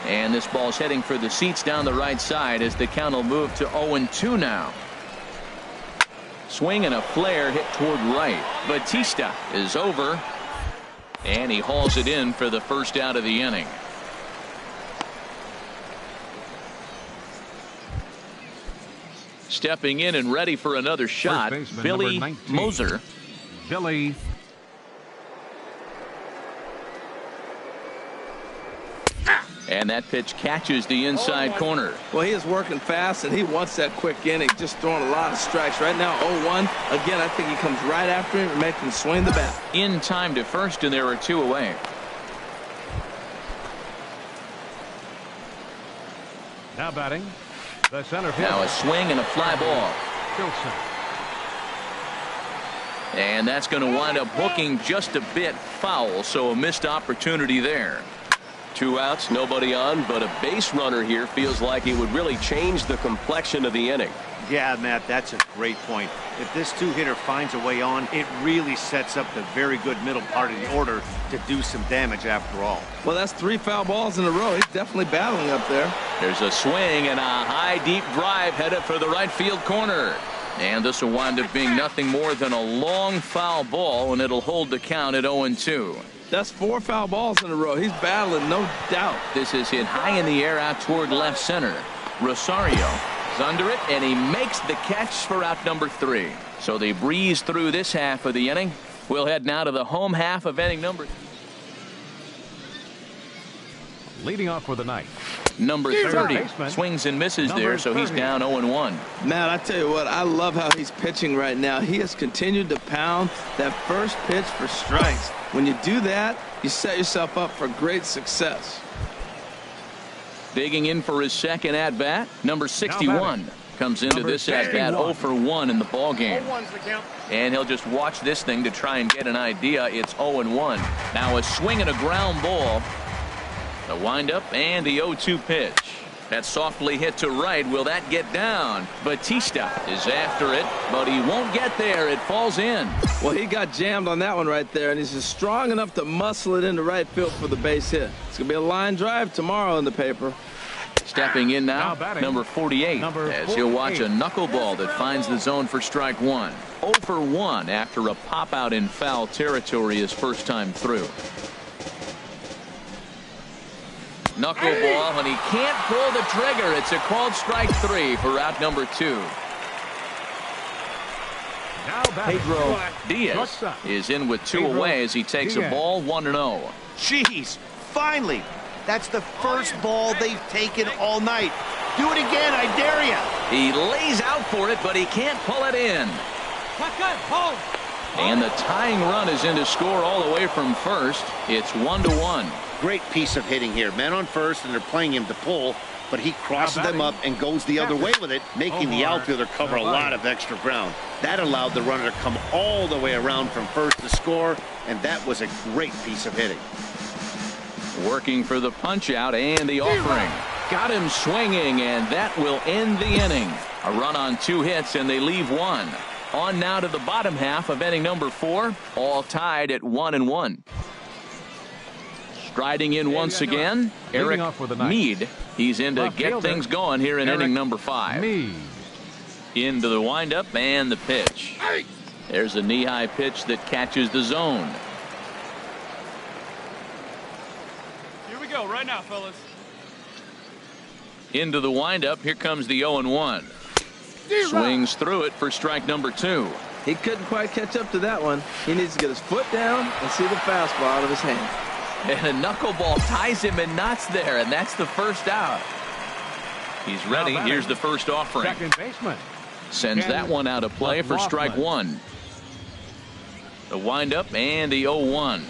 Speaker 1: And this ball's heading for the seats down the right side as the count will move to 0-2 now. Swing and a flare hit toward right. Batista is over. And he hauls it in for the first out of the inning. Stepping in and ready for another shot, Billy Moser.
Speaker 3: Billy.
Speaker 1: And that pitch catches the inside corner.
Speaker 2: Well, he is working fast, and he wants that quick inning, just throwing a lot of strikes. Right now, 0-1. Again, I think he comes right after him and makes him swing the bat.
Speaker 1: In time to first, and there are 2 away.
Speaker 3: Now batting, the center field.
Speaker 1: Now a swing and a fly ball.
Speaker 3: Wilson.
Speaker 1: And that's going to wind up hooking just a bit foul, so a missed opportunity there. 2 outs, nobody on, but a base runner here feels like it would really change the complexion of the inning.
Speaker 4: Yeah, Matt, that's a great point. If this two-hitter finds a way on, it really sets up the very good middle part of the order to do some damage after all.
Speaker 2: Well, that's 3 foul balls in a row. He's definitely battling up there.
Speaker 1: There's a swing and a high, deep drive headed for the right field corner. And this will wind up being nothing more than a long foul ball, and it'll hold the count at 0-2.
Speaker 2: That's 4 foul balls in a row. He's battling, no doubt.
Speaker 1: This is hit high in the air out toward left center. Rosario is under it, and he makes the catch for out number 3. So they breeze through this half of the inning. We'll head now to the home half of inning number.
Speaker 3: Leading off for the night,
Speaker 1: Number 30 swings and misses there, so he's down 0-1.
Speaker 2: Matt, I tell you what, I love how he's pitching right now. He has continued to pound that first pitch for strikes. When you do that, you set yourself up for great success.
Speaker 1: Digging in for his second at-bat, number 61 comes into this at-bat 0-for-1 in the ballgame. And he'll just watch this thing to try and get an idea. It's 0-1. Now a swing and a ground ball. The windup and the 0-2 pitch. That softly hit to right. Will that get down? Batista is after it, but he won't get there. It falls in.
Speaker 2: Well, he got jammed on that one right there, and he's just strong enough to muscle it into right field for the base hit. It's going to be a line drive tomorrow in the paper.
Speaker 1: Stepping in now number 48, as he'll watch a knuckleball that finds the zone for strike 1. 0-for-1 after a pop-out in foul territory his first time through. Knuckleball, and he can't pull the trigger. It's a called strike 3 for out number 2. Pedro Diaz is in with 2 away as he takes a ball 1-0.
Speaker 4: Jeez, finally. That's the first ball they've taken all night. Do it again, I dare you.
Speaker 1: He lays out for it, but he can't pull it in. And the tying run is in to score all the way from first. It's 1-1.
Speaker 4: Great piece of hitting here. Men on first, and they're playing him to pull, but he crosses them up and goes the other way with it, making the outfielder cover a lot of extra ground. That allowed the runner to come all the way around from first to score, and that was a great piece of hitting.
Speaker 1: Working for the punch out and the offering. Got him swinging, and that will end the inning. A run on 2 hits, and they leave 1. On now to the bottom half of inning number 4, all tied at 1-1. Striding in once again, Eric Mead. He's in to get things going here in inning number 5. Into the windup and the pitch. There's a knee-high pitch that catches the zone.
Speaker 6: Here we go, right now, fellas.
Speaker 1: Into the windup. Here comes the 0-1. Swings through it for strike number 2.
Speaker 2: He couldn't quite catch up to that one. He needs to get his foot down and see the fastball out of his hand.
Speaker 1: And a knuckleball ties him in knots there, and that's the first out. He's ready. Here's the first offering.
Speaker 3: Second baseman.
Speaker 1: Sends that one out of play for strike 1. The windup and the 0-1.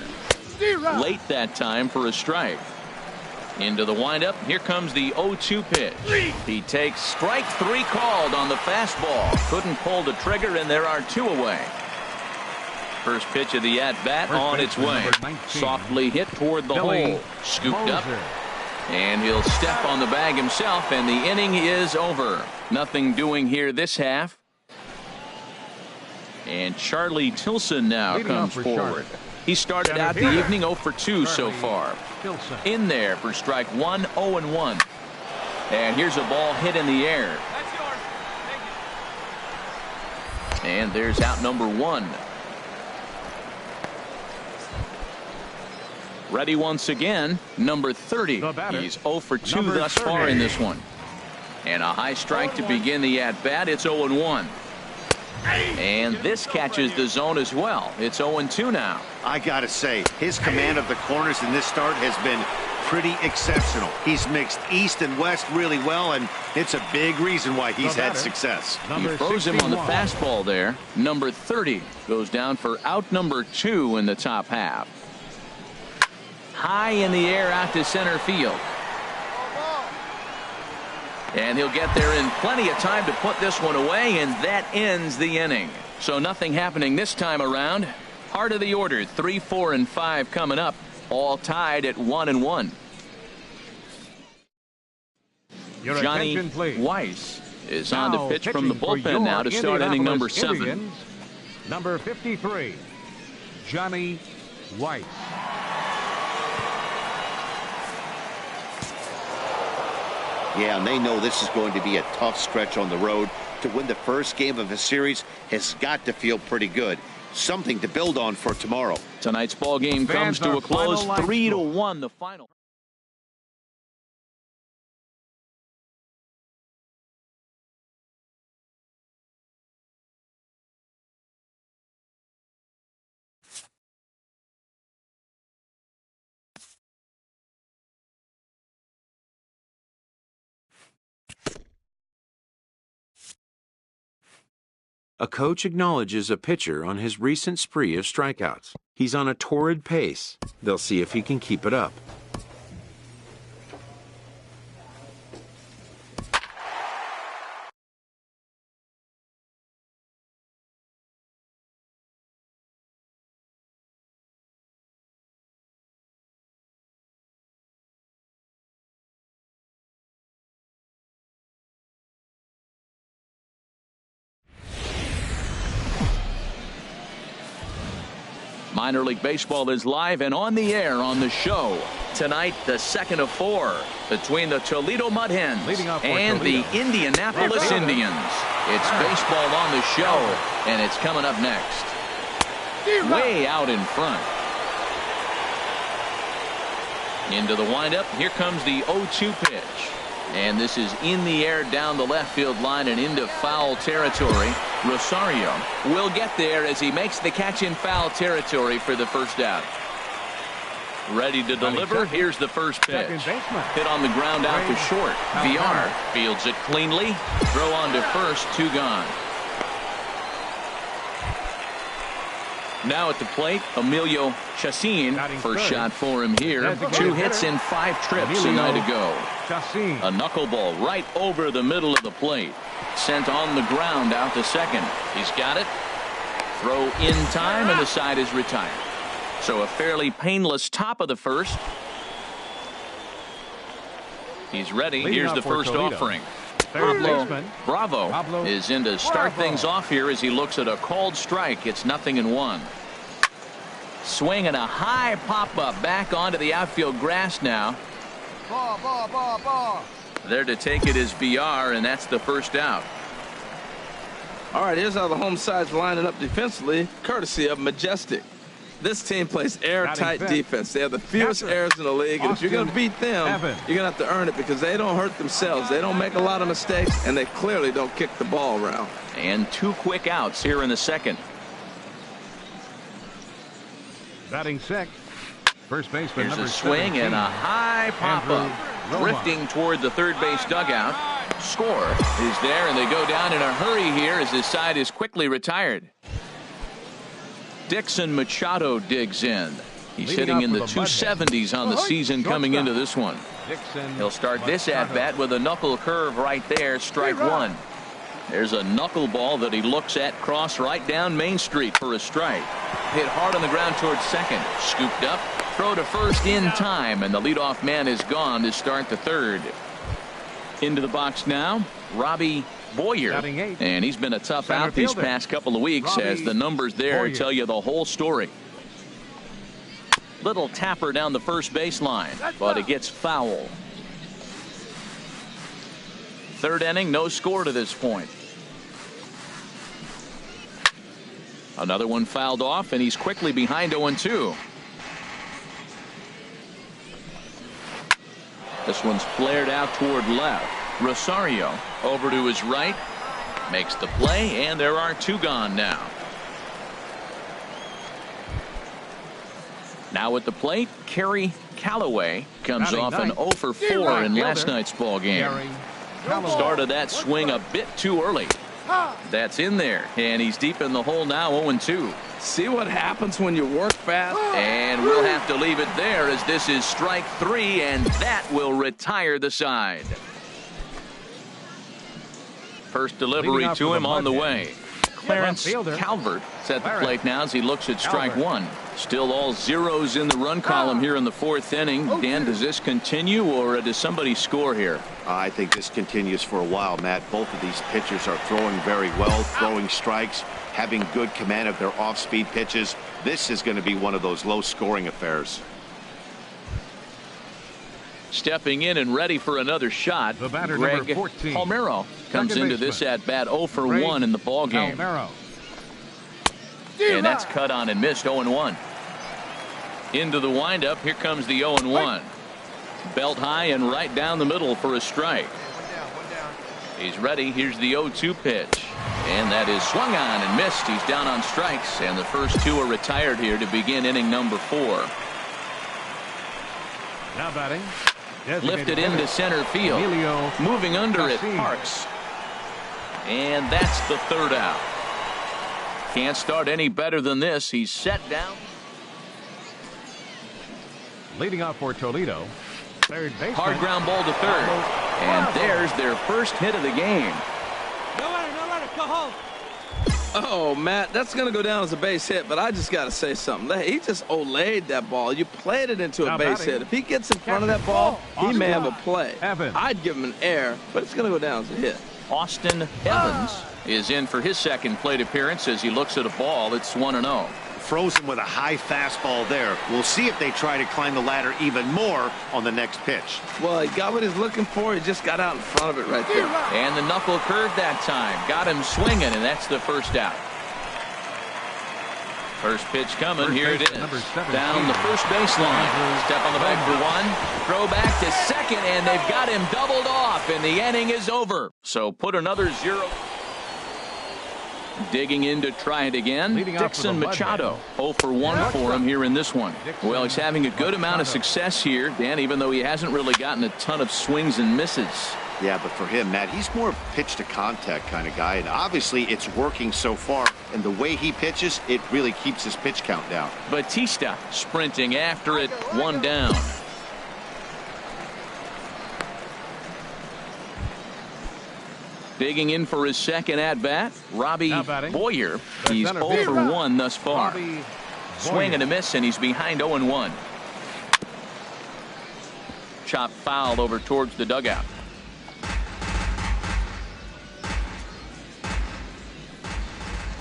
Speaker 1: Late that time for a strike. Into the windup. Here comes the 0-2 pitch. He takes strike 3 called on the fastball. Couldn't pull the trigger, and there are 2 away. First pitch of the at-bat on its way. Softly hit toward the hole. Scooped up. And he'll step on the bag himself, and the inning is over. Nothing doing here this half. And Charlie Tilson now comes forward. He started out the evening 0-for-2 so far. In there for strike 1, 0-1. And here's a ball hit in the air. And there's out number 1. Ready once again, number 30. He's 0-for-2 thus far in this one. And a high strike to begin the at-bat. It's 0-1. And this catches the zone as well. It's 0-2 now.
Speaker 4: I gotta say, his command of the corners in this start has been pretty exceptional. He's mixed east and west really well, and it's a big reason why he's had success.
Speaker 1: He froze him on the fastball there. Number 30 goes down for out number 2 in the top half. High in the air out to center field. And he'll get there in plenty of time to put this one away, and that ends the inning. So nothing happening this time around. Heart of the order, 3, 4, and 5 coming up, all tied at 1-1. Johnny Weiss is on to pitch from the bullpen now to start inning number 7.
Speaker 3: Indians, number 53, Johnny White.
Speaker 4: Yeah, and they know this is going to be a tough stretch on the road. To win the first game of a series has got to feel pretty good. Something to build on for tomorrow.
Speaker 1: Tonight's ball game comes to a close, 3-1 the final.
Speaker 5: A coach acknowledges a pitcher on his recent spree of strikeouts. He's on a torrid pace. They'll see if he can keep it up.
Speaker 1: Minor League Baseball is live and on the air on the show. Tonight, the second of 4 between the Toledo Mud Hens and the Indianapolis Indians. It's baseball on the show, and it's coming up next. Way out in front. Into the windup. Here comes the 0-2 pitch. And this is in the air down the left field line and into foul territory. Rosario will get there as he makes the catch in foul territory for the first out. Ready to deliver. Here's the first pitch. Hit on the ground out to short. VR fields it cleanly. Throw on to first. 2 gone. Now at the plate, Emilio Chacin. First shot for him here. 2 hits in 5 trips a night ago. A knuckleball right over the middle of the plate. Sent on the ground out to second. He's got it. Throw in time, and the side is retired. So a fairly painless top of the first. He's ready. Here's the first offering. Bravo is in to start things off here as he looks at a called strike. It's 0-1. Swing and a high pop-up back onto the outfield grass now. There to take it is VR, and that's the first out.
Speaker 2: All right, here's how the home side's lining up defensively, courtesy of Majestic. This team plays airtight defense. They have the fewest errors in the league, and if you're going to beat them, you're going to have to earn it because they don't hurt themselves. They don't make a lot of mistakes, and they clearly don't kick the ball around.
Speaker 1: And 2 quick outs here in the second.
Speaker 3: Batting sixth, first baseman.
Speaker 1: Here's a swing and a high pop-up. Drifting toward the third base dugout. Score is there, and they go down in a hurry here as this side is quickly retired. Dixon Machado digs in. He's hitting in the 270s on the season coming into this one. He'll start this at-bat with a knuckle curve right there, strike 1. There's a knuckleball that he looks at cross right down Main Street for a strike. Hit hard on the ground towards second. Scooped up. Throw to first in time, and the leadoff man is gone to start the third. Into the box now, Robbie Boyer, and he's been a tough out these past couple of weeks as the numbers there tell you the whole story. Little tapper down the first baseline, but it gets foul. Third inning, no score to this point. Another one fouled off, and he's quickly behind 0-2. This one's flared out toward left. Rosario over to his right. Makes the play, and there are 2 gone now. Now at the plate, Kerry Callaway comes off an 0 for 4 in last night's ball game. Started that swing a bit too early. That's in there, and he's deep in the hole now, 0-2.
Speaker 2: See what happens when you work fast?
Speaker 1: And we'll have to leave it there as this is strike 3, and that will retire the side. First delivery to him on the way. Clarence Calvert is at the plate now as he looks at strike one. Still all zeros in the run column here in the fourth inning. Dan, does this continue or does somebody score here?
Speaker 4: I think this continues for a while, Matt. Both of these pitchers are throwing very well, throwing strikes, having good command of their off-speed pitches. This is going to be one of those low-scoring affairs.
Speaker 1: Stepping in and ready for another shot, Greg Palmero comes into this at-bat 0 for 1 in the ballgame. And that's cut on and missed. 0-1. Into the windup. Here comes the 0-1. Belt high and right down the middle for a strike. He's ready. Here's the 0-2 pitch. And that is swung on and missed. He's down on strikes. And the first two are retired here to begin inning number 4.
Speaker 3: Now batting.
Speaker 1: Lifted into center field. Moving under it, Parks. And that's the third out. Can't start any better than this. He's set down.
Speaker 3: Leading off for Toledo, third baseman.
Speaker 1: Hard ground ball to third. And there's their first hit of the game.
Speaker 7: No runner, go home.
Speaker 2: Oh, Matt, that's going to go down as a base hit, but I just got to say something. He just olayed that ball. You played it into a base hit. If he gets in front of that ball, he may have a play. I'd give him an error, but it's going to go down as a hit.
Speaker 1: Austin Evans is in for his second plate appearance as he looks at a ball that's 1-0.
Speaker 4: Frozen with a high fastball there. We'll see if they try to climb the ladder even more on the next pitch.
Speaker 2: Well, he got what he's looking for. He just got out in front of it right there.
Speaker 1: And the knuckle curve that time. Got him swinging, and that's the first out. First pitch coming. Here it is. Down the first baseline. Step on the bag for one. Throw back to second, and they've got him doubled off, and the inning is over. So put another 0. Digging in to try it again. Dixon Machado 0 for 1 for him here in this one. Well, he's having a good amount of success here, Dan, even though he hasn't really gotten a ton of swings and misses.
Speaker 4: Yeah, but for him, Matt, he's more of a pitch to contact kind of guy, and obviously it's working so far, and the way he pitches, it really keeps his pitch count down.
Speaker 1: Batista sprinting after it, one down. Digging in for his second at-bat, Robbie Boyer. He's 0 for 1 thus far. Swing and a miss, and he's behind 0-1. Chop foul over towards the dugout.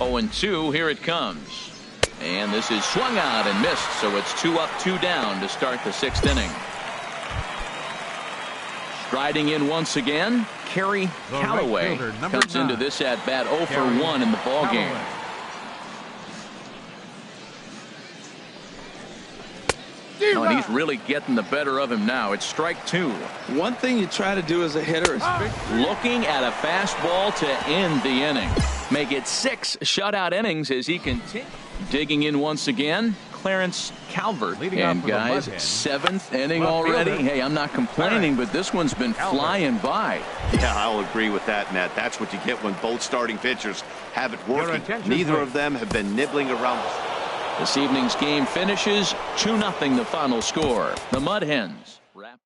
Speaker 1: Oh, 0-2, here it comes. And this is swung out and missed, so it's 2 up, 2 down to start the 6th inning. Striding in once again, Kerry Callaway comes into this at-bat 0 for 1 in the ballgame. Oh, and he's really getting the better of him now. It's strike 2.
Speaker 2: One thing you try to do as a hitter is
Speaker 1: looking at a fastball to end the inning. Make it 6 shutout innings as he continues. Digging in once again, Clarence Calvert. And guys, 7th inning already. Hey, I'm not complaining, but this one's been flying by.
Speaker 4: Yeah, I'll agree with that, Matt. That's what you get when both starting pitchers have it working. Neither of them have been nibbling around.
Speaker 1: This evening's game finishes 2-0 the final score. The Mud Hens wrap.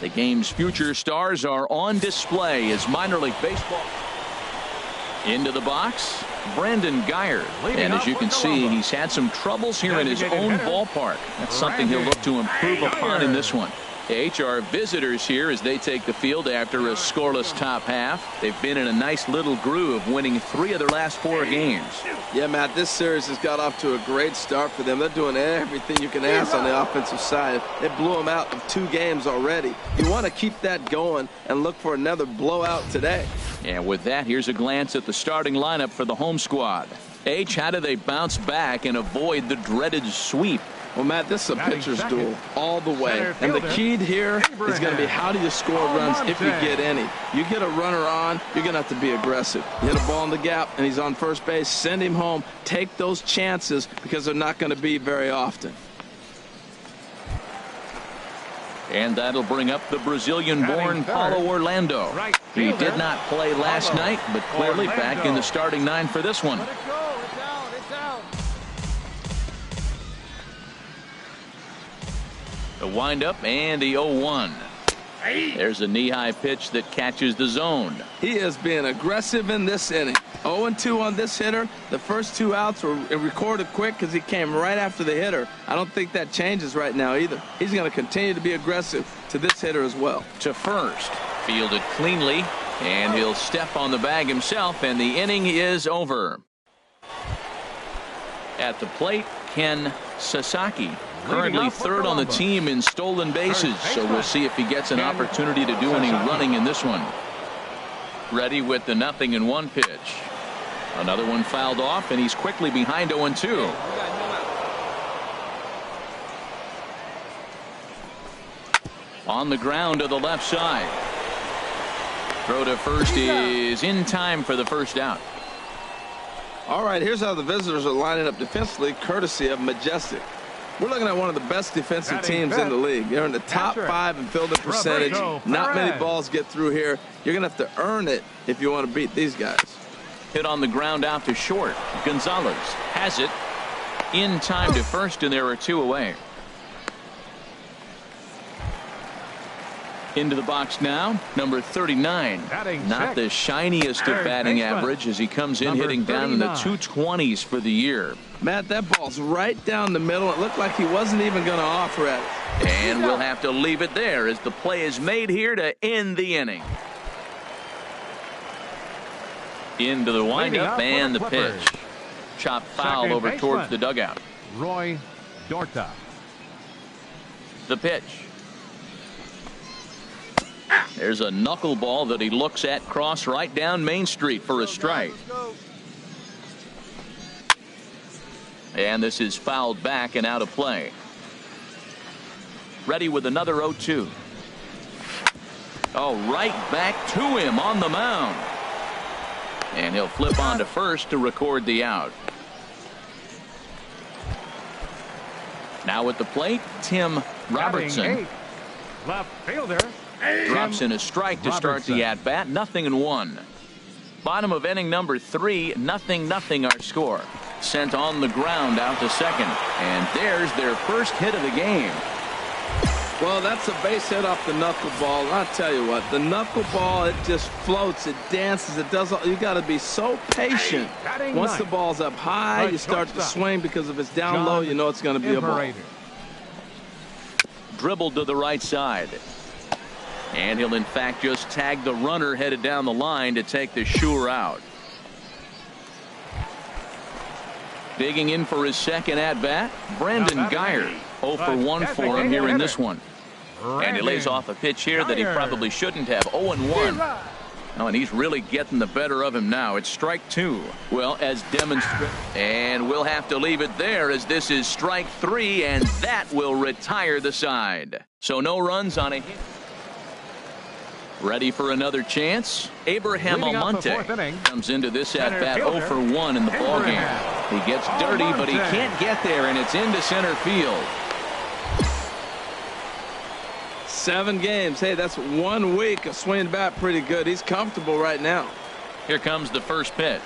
Speaker 1: The game's future stars are on display as minor league baseball. Into the box, Brandon Geyer. And as you can see, he's had some troubles here in his own ballpark. That's something he'll look to improve upon in this one. H are visitors here as they take the field after a scoreless top half. They've been in a nice little groove, winning 3 of their last 4 games.
Speaker 2: Yeah, Matt, this series has got off to a great start for them. They're doing everything you can ask on the offensive side. They blew them out of 2 games already. You want to keep that going and look for another blowout today.
Speaker 1: And with that, here's a glance at the starting lineup for the home squad. H, how do they bounce back and avoid the dreaded sweep?
Speaker 2: Well, Matt, this is a pitcher's duel all the way. And the key here is going to be how do you score runs if you get any. You get a runner on, you're going to have to be aggressive. You hit a ball in the gap, and he's on first base. Send him home. Take those chances because they're not going to be very often.
Speaker 1: And that'll bring up the Brazilian-born Paulo Orlando. He did not play last night, but clearly back in the starting 9 for this one.
Speaker 7: Let it go. It's out. It's out.
Speaker 1: The windup and the 0-1. There's a knee-high pitch that catches the zone.
Speaker 2: He is being aggressive in this inning. 0-2 on this hitter. The first 2 outs were recorded quick because he came right after the hitter. I don't think that changes right now either. He's going to continue to be aggressive to this hitter as well.
Speaker 1: To first. Fielded cleanly. And he'll step on the bag himself, and the inning is over. At the plate, Ken Sasaki. Currently 3rd on the team in stolen bases, so we'll see if he gets an opportunity to do any running in this one. Ready with the 0-1 pitch. Another one fouled off, and he's quickly behind 0-2. On the ground to the left side. Throw to first is in time for the first out.
Speaker 2: All right, here's how the visitors are lining up defensively, courtesy of Majestic. We're looking at one of the best defensive teams in the league. They're in the top 5 in fielding percentage. Not many balls get through here. You're going to have to earn it if you want to beat these guys.
Speaker 1: Hit on the ground out to short. Gonzalez has it in time to first, and there are 2 away. Into the box now, number 39. Not the shiniest of batting average as he comes in hitting down in the 220s for the year.
Speaker 2: Matt, that ball's right down the middle. It looked like he wasn't even going to offer at it.
Speaker 1: And we'll have to leave it there as the play is made here to end the inning. Into the windup and the pitch. Chopped foul over towards the dugout.
Speaker 3: Roy Dorta.
Speaker 1: The pitch. There's a knuckleball that he looks at cross right down Main Street for a strike. And this is fouled back and out of play. Ready with another 0-2. Oh, right back to him on the mound. And he'll flip on to first to record the out. Now at the plate, Tim Robertson.
Speaker 3: Left fielder.
Speaker 1: Drops in a strike to start the at-bat. 0-1. Bottom of inning number 3. 0-0 our score. Sent on the ground out to second. And there's their first hit of the game.
Speaker 2: Well, that's a base hit off the knuckleball. I'll tell you what, the knuckleball, it just floats, it dances, it does. You got to be so patient. Once the ball's up high, you start to swing because if it's down low, you know it's going to be a ball.
Speaker 1: Dribbled to the right side. And he'll in fact just tag the runner headed down the line to take the sure out. Digging in for his second at-bat, Brandon Geyer. 0 for 1 for him here in this one. And he lays off a pitch here that he probably shouldn't have. 0-1. Oh, and he's really getting the better of him now. It's strike 2. Well, as demonstrated. And we'll have to leave it there as this is strike 3, and that will retire the side. So no runs on a hit. Ready for another chance? Abraham Almonte comes into this at-bat 0 for 1 in the ballgame. He gets dirty, but he can't get there, and it's into center field.
Speaker 2: 7 games. Hey, that's 1 week of swinging bat pretty good. He's comfortable right now.
Speaker 1: Here comes the first pitch.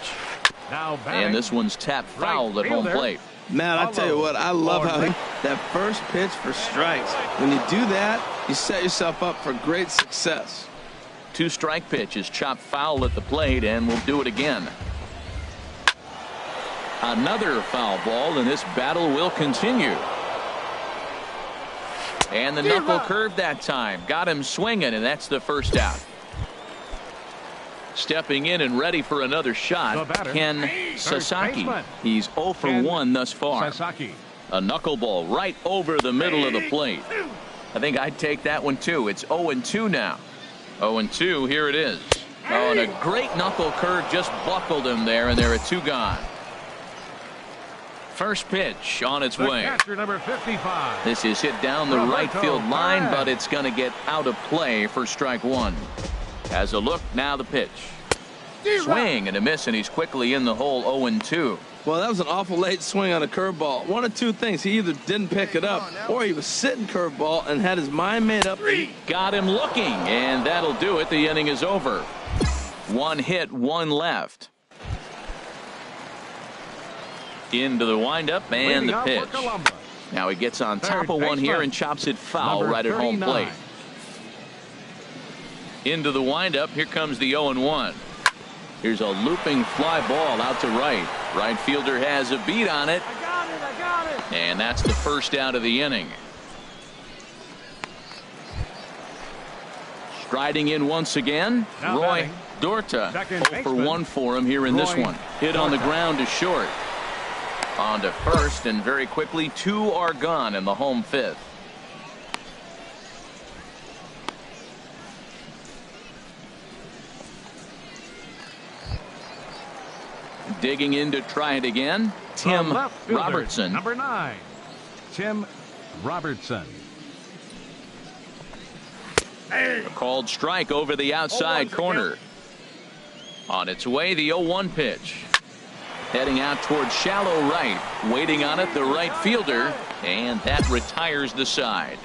Speaker 1: And this one's tapped foul at home plate.
Speaker 2: Man, I tell you what, I love how that first pitch for strikes. When you do that, you set yourself up for great success.
Speaker 1: 2 strike pitches chopped foul at the plate, and we'll do it again. Another foul ball, and this battle will continue. And the knuckle curve that time. Got him swinging, and that's the first out. Stepping in and ready for another shot, Ken Sasaki. He's 0 for 1 thus far. A knuckleball right over the middle of the plate. I think I'd take that one too. It's 0-2 now. 0-2, here it is. Oh, and a great knuckle curve just buckled him there, and there are 2 gone. First pitch on its way.
Speaker 3: Catcher number 55.
Speaker 1: This is hit down the right field line, but it's going to get out of play for strike 1. As a look, now the pitch. Swing and a miss, and he's quickly in the hole. 0-2.
Speaker 2: Well, that was an awful late swing on a curveball. One of 2 things. He either didn't pick it up or he was sitting curveball and had his mind made up.
Speaker 1: Got him looking, and that'll do it. The inning is over. 1 hit, 1 left. Into the windup and the pitch. Now he gets on top of one here and chops it foul right at home plate. Into the windup. Here comes the 0-1. Here's a looping fly ball out to right. Right fielder has a beat on it.
Speaker 7: I got it.
Speaker 1: And that's the first out of the inning. Striding in once again, Roy Dorta. 0 for 1 for him here in this one. Hit on the ground to short. On to first, and very quickly 2 are gone in the home 5th. Digging in to try it again, Tim Robertson.
Speaker 3: Number 9, Tim Robertson.
Speaker 1: A called strike over the outside corner. On its way, the 0-1 pitch. Heading out towards shallow right. Waiting on it, the right fielder. And that retires the side.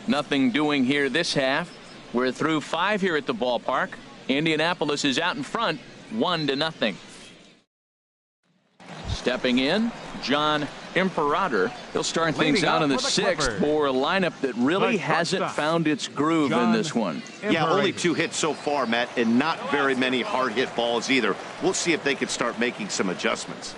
Speaker 1: Nothing doing here this half. We're through 5 here at the ballpark. Indianapolis is out in front, 1-0. Stepping in, John Imperator. He'll start things out in the 6th for a lineup that really hasn't found its groove in this one.
Speaker 4: Yeah, only 2 hits so far, Matt, and not very many hard hit balls either. We'll see if they can start making some adjustments.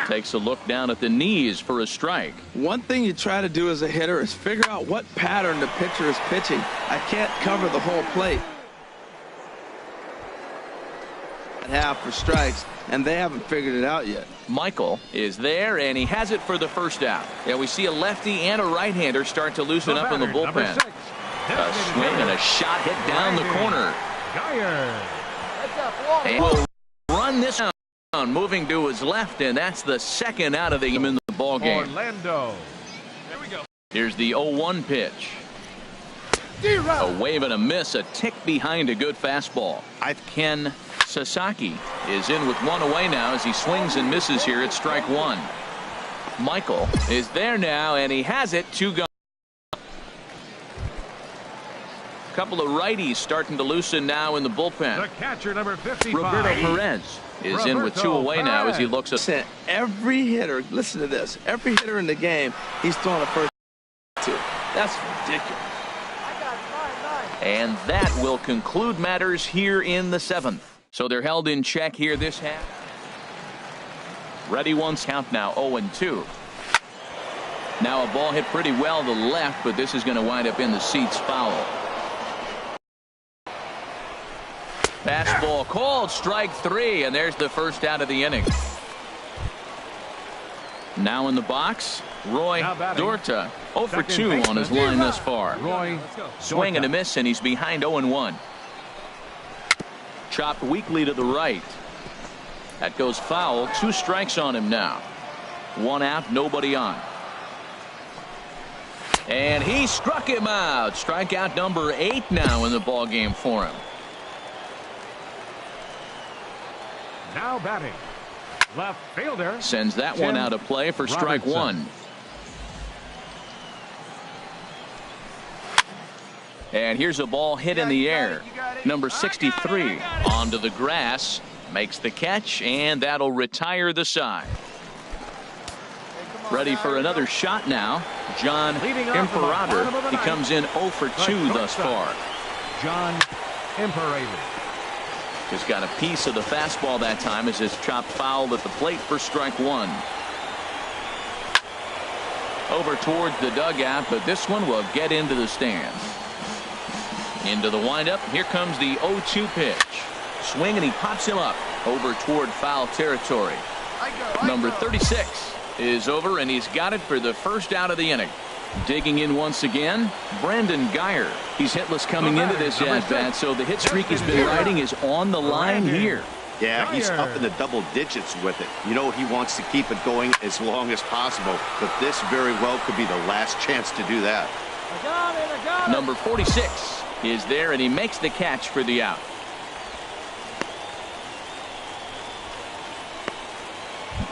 Speaker 1: Takes a look down at the knees for a strike.
Speaker 2: One thing you try to do as a hitter is figure out what pattern the pitcher is pitching. I can't cover the whole plate. Half for strikes, and they haven't figured it out yet.
Speaker 1: Michael is there, and he has it for the first out. Yeah, we see a lefty and a right-hander start to loosen up in the bullpen. A swing and a shot hit down the corner. And will run this down, moving to his left, and that's the 2nd out of the game in the ball game.
Speaker 3: Orlando.
Speaker 6: There we go.
Speaker 1: Here's the 0-1 pitch. A wave and a miss, a tick behind a good fastball. Ken Sasaki is in with 1 away now as he swings and misses here at strike 1. Michael is there now, and he has it. 2 gone. Couple of righties starting to loosen now in the bullpen.
Speaker 3: The catcher number 55.
Speaker 1: Roberto Perez is in with 2 away now as he looks at
Speaker 2: every hitter. Listen to this. Every hitter in the game, he's throwing a first 2. That's ridiculous.
Speaker 1: And that will conclude matters here in the 7th. So they're held in check here this half. Ready once, count now 0-2. Now a ball hit pretty well to the left, but this is going to wind up in the seats foul. Fastball called, strike 3, and there's the first out of the inning. Now in the box, Roy Dorta. 0 for 2 on his line thus far. Swing and a miss, and he's behind 0-1. Chopped weakly to the right. That goes foul. 2 strikes on him now. 1 out, nobody on. And he struck him out. Strikeout number 8 now in the ball game for him.
Speaker 3: Now batting, left fielder.
Speaker 1: Sends that one out of play for strike 1. And here's a ball hit in the air. Number 63 onto the grass, makes the catch, and that'll retire the side. Ready for another shot now. John Imperator. He comes in 0 for 2 thus far.
Speaker 3: John Imperator.
Speaker 1: Just got a piece of the fastball that time as his chopped foul at the plate for strike 1. over towards the dugout, but this one will get into the stands. Into the windup. Here comes the 0-2 pitch. Swing, and he pops him up over toward foul territory. Number 36 is over, and he's got it for the first out of the inning. Digging in once again, Brandon Geyer. He's hitless coming into this at-bat, so the hit streak he's been riding is on the line here.
Speaker 4: Yeah, he's up in the double digits with it. You know, he wants to keep it going as long as possible, but this very well could be the last chance to do that.
Speaker 7: I got it.
Speaker 1: Number 46 is there, and he makes the catch for the out.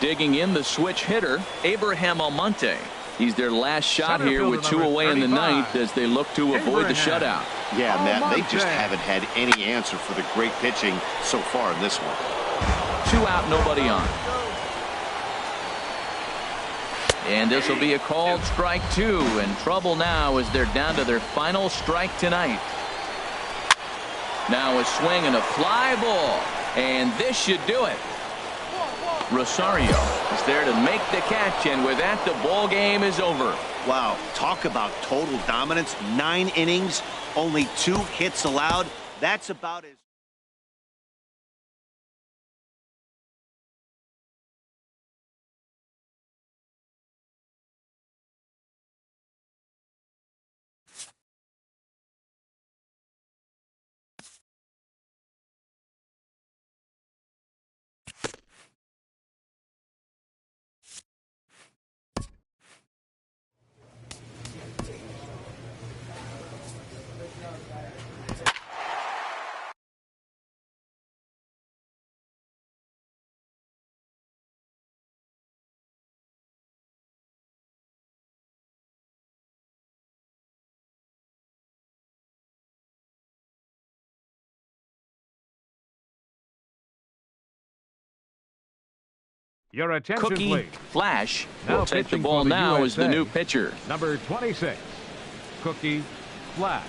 Speaker 1: Digging in, the switch hitter, Abraham Almonte. He's their last shot here with 2 away in the ninth as they look to avoid the shutout.
Speaker 4: Yeah, Matt, they just haven't had any answer for the great pitching so far in this one.
Speaker 1: 2 out, nobody on. And this will be a called strike 2, and trouble now as they're down to their final strike tonight. Now a swing and a fly ball, and this should do it. Rosario is there to make the catch, and with that, the ball game is over.
Speaker 4: Wow, talk about total dominance. 9 innings, only 2 hits allowed. That's about as...
Speaker 3: Your attention,
Speaker 1: Cookie
Speaker 3: please.
Speaker 1: Flash
Speaker 3: Now
Speaker 1: will take the
Speaker 3: pitching
Speaker 1: ball
Speaker 3: for the
Speaker 1: now as
Speaker 3: USA.
Speaker 1: the new pitcher.
Speaker 3: Number 26, Cookie Flash.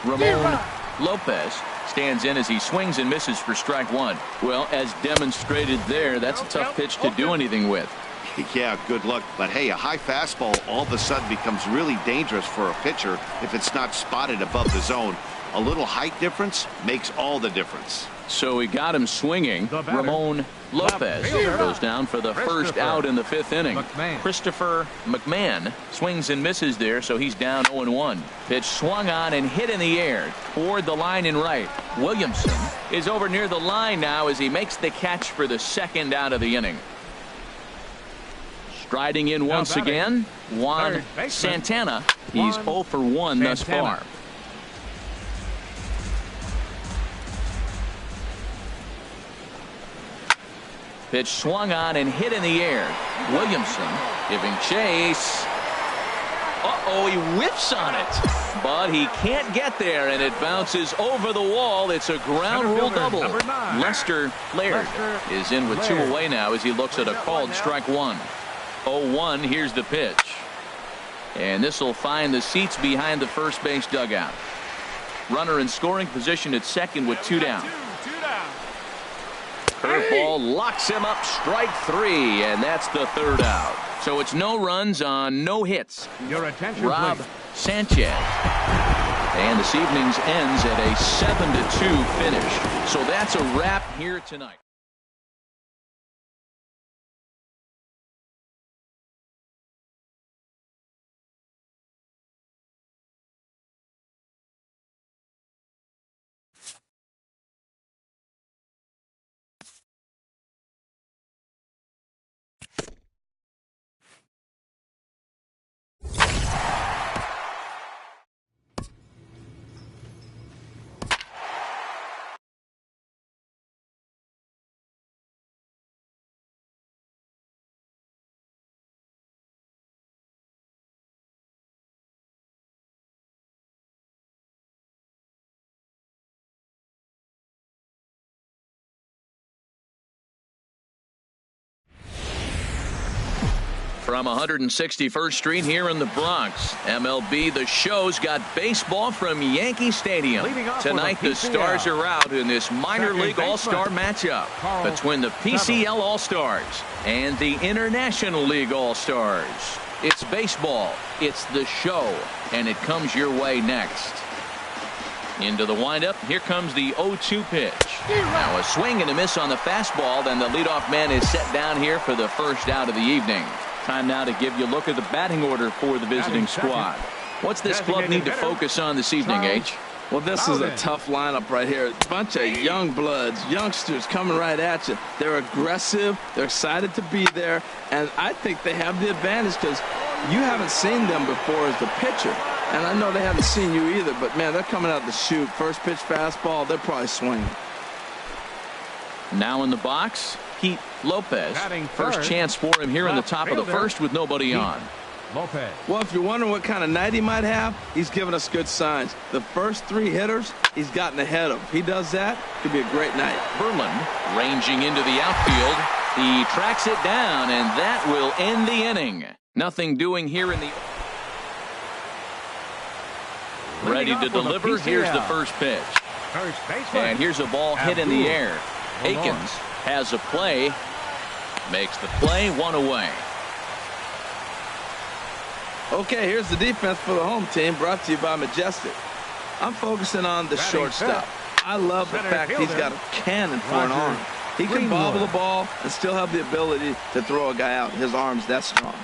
Speaker 1: Ramon Lopez stands in as he swings and misses for strike 1. Well, as demonstrated there, that's a tough pitch to do anything with.
Speaker 4: Yeah, good luck. But hey, a high fastball all of a sudden becomes really dangerous for a pitcher if it's not spotted above the zone. A little height difference makes all the difference.
Speaker 1: So he got him swinging. Ramon Lopez goes down for the first out in the 5th inning. Christopher McMahon swings and misses there, so he's down 0-1. Pitch swung on and hit in the air toward the line in right. Williamson is over near the line now as he makes the catch for the 2nd out of the inning. Striding in once again, Juan Santana. He's 0 for 1 thus far. Pitch swung on and hit in the air. Williamson giving chase. Uh-oh, he whiffs on it. But he can't get there, and it bounces over the wall. It's a ground rule double. Lester Laird is in with 2 away now as he looks at a called strike 1. 0-1, here's the pitch. And this will find the seats behind the first base dugout. Runner in scoring position at second with 2 down. Curveball locks him up, strike 3, and that's the 3rd out. So it's no runs on no hits.
Speaker 3: Your attention,
Speaker 1: Rob
Speaker 3: please.
Speaker 1: Sanchez. And this evening's ends at a 7-2 finish. So that's a wrap here tonight. From 161st Street here in the Bronx, MLB The Show's got baseball from Yankee Stadium. Tonight the Stars are out in this minor league all-star matchup between the PCL All-Stars and the International League All-Stars. It's baseball. It's the show. And it comes your way next. Into the windup. Here comes the 0-2 pitch. Now a swing and a miss on the fastball. Then the leadoff man is set down here for the first out of the evening. Time now to give you a look at the batting order for the visiting squad. What's this club need to focus on this evening, H?
Speaker 2: Well, this is a tough lineup right here. A bunch of young bloods, youngsters coming right at you. They're aggressive. They're excited to be there. And I think they have the advantage because you haven't seen them before as the pitcher. And I know they haven't seen you either, but, man, they're coming out to shoot. First pitch fastball, they're probably swinging.
Speaker 1: Now in the box, Pete Lopez. First chance for him here in the top of the first with nobody on.
Speaker 3: Lopez.
Speaker 2: Well, if you're wondering what kind of night he might have, he's giving us good signs. The first three hitters, he's gotten ahead of. If he does that, it could be a great night.
Speaker 1: Berlin ranging into the outfield. He tracks it down, and that will end the inning. Nothing doing here in the... Ready to deliver. Here's the first pitch. And here's a ball hit in the air. Akins has a play. Makes the play, one away.
Speaker 2: Okay, here's the defense for the home team, brought to you by Majestic. I'm focusing on the shortstop. I love the fact he's got a cannon for an arm. He can bobble the ball and still have the ability to throw a guy out. His arm's that strong.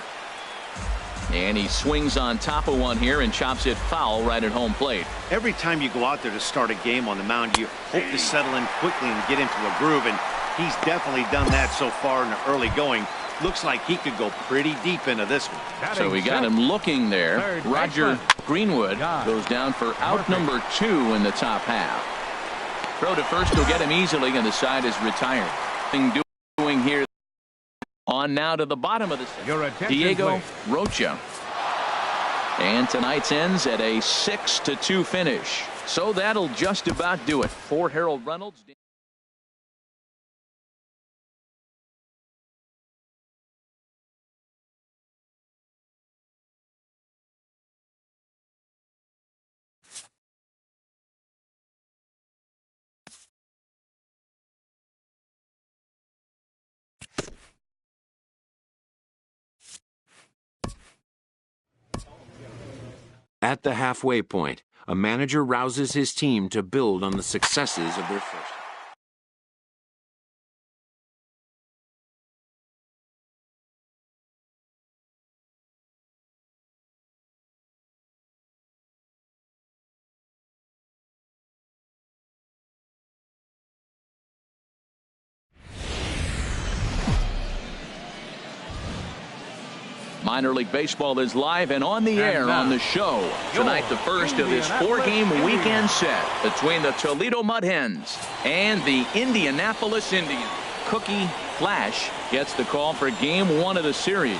Speaker 1: And he swings on top of one here and chops it foul right at home plate.
Speaker 4: Every time you go out there to start a game on the mound, you hope to settle in quickly and get into a groove, and he's definitely done that so far in the early going. Looks like he could go pretty deep into this one.
Speaker 1: So we got him looking there. Roger Greenwood goes down for out number 2 in the top half. Throw to first will get him easily, and the side is retired. Thing doing here. On now to the bottom of the second. Diego Rocha. And tonight's ends at a 6-2 finish. So that'll just about do it for Harold Reynolds.
Speaker 5: At the halfway point, a manager rouses his team to build on the successes of their first.
Speaker 1: Minor League Baseball is live and on the air on the show. Tonight, the first of this 4-game weekend set between the Toledo Mud Hens and the Indianapolis Indians. Cookie Flash gets the call for Game 1 of the series.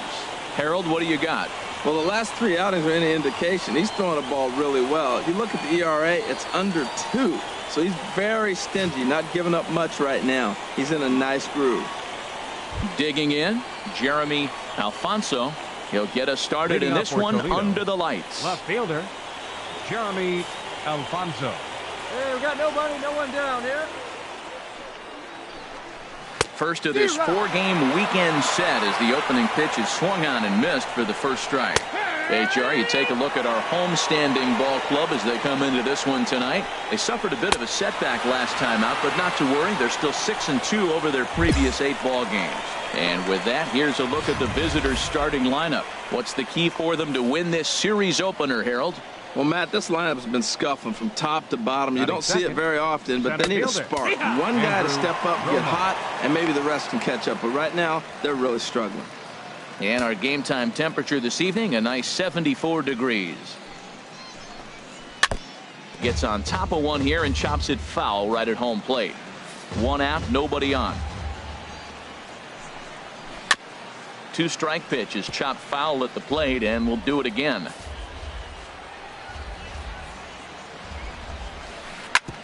Speaker 1: Harold, what do you got?
Speaker 2: Well, the last 3 outings are any indication. He's throwing the ball really well. If you look at the ERA, it's under 2. So he's very stingy, not giving up much right now. He's in a nice groove.
Speaker 1: Digging in, Jeremy Alfonso. He'll get us started in this one under the lights.
Speaker 3: Left fielder, Jeremy Alfonso.
Speaker 7: Hey, we got nobody, no one down here.
Speaker 1: First of this 4-game weekend set as the opening pitch is swung on and missed for the first strike. HR, you take a look at our homestanding ball club as they come into this one tonight. They suffered a bit of a setback last time out, but not to worry. They're still 6-2 over their previous 8 ball games. And with that, here's a look at the visitors' starting lineup. What's the key for them to win this series opener, Harold?
Speaker 2: Well, Matt, this lineup's been scuffling from top to bottom. You don't see it very often, but they need a spark. One guy to step up, get hot, and maybe the rest can catch up. But right now, they're really struggling.
Speaker 1: And our game time temperature this evening, a nice 74 degrees. Gets on top of one here and chops it foul right at home plate. 1 out, nobody on. 2-strike pitch is chopped foul at the plate, and we'll do it again.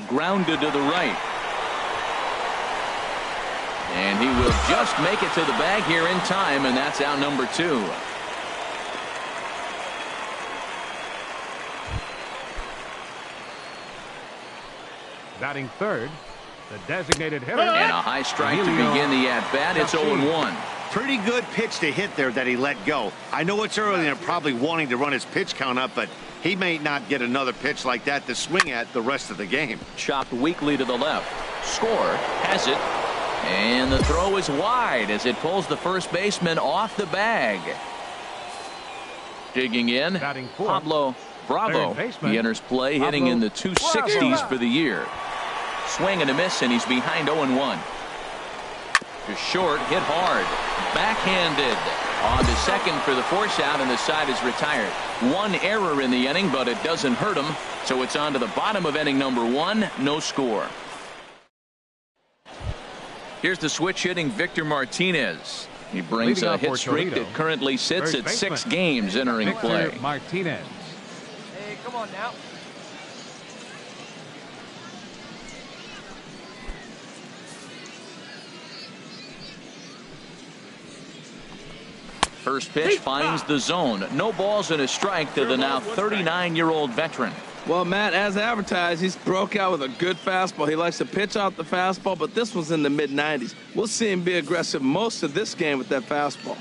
Speaker 1: Grounded to the right. And he will just make it to the bag here in time, and that's out number 2.
Speaker 3: Batting third, the designated hitter.
Speaker 1: And a high strike to begin the at-bat. It's 0-1.
Speaker 4: Pretty good pitch to hit there that he let go. I know it's early and probably wanting to run his pitch count up, but he may not get another pitch like that to swing at the rest of the game.
Speaker 1: Chopped weakly to the left. Score has it. And the throw is wide as it pulls the first baseman off the bag. Digging in, Pablo Bravo. He enters play, hitting in the 260s for the year. Swing and a miss, and he's behind 0-1. To short, hit hard. Backhanded. On to second for the force out, and the side is retired. One error in the inning, but it doesn't hurt him. So it's on to the bottom of inning number 1. No score. Here's the switch hitting Victor Martinez. He brings a hit streak that currently sits at 6 games entering play.
Speaker 3: Martinez.
Speaker 7: Hey, come on now.
Speaker 1: First pitch finds the zone. No balls and a strike to the now 39-year-old veteran.
Speaker 2: Well, Matt, as advertised, he's broke out with a good fastball. He likes to pitch out the fastball, but this one's in the mid-90s. We'll see him be aggressive most of this game with that fastball.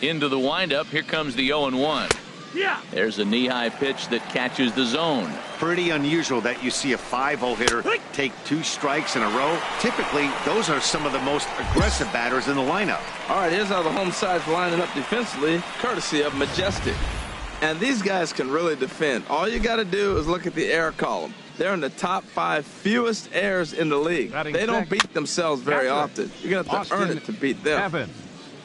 Speaker 1: Into the windup. Here comes the 0-1.
Speaker 7: Yeah.
Speaker 1: There's a knee-high pitch that catches the zone.
Speaker 4: Pretty unusual that you see a 5-0 hitter take 2 strikes in a row. Typically, those are some of the most aggressive batters in the lineup.
Speaker 2: All right, here's how the home side's lining up defensively, courtesy of Majestic. And these guys can really defend. All you got to do is look at the error column. They're in the top 5 fewest errors in the league. They don't beat themselves very often. You're going to have to earn it to beat them.
Speaker 3: Evans.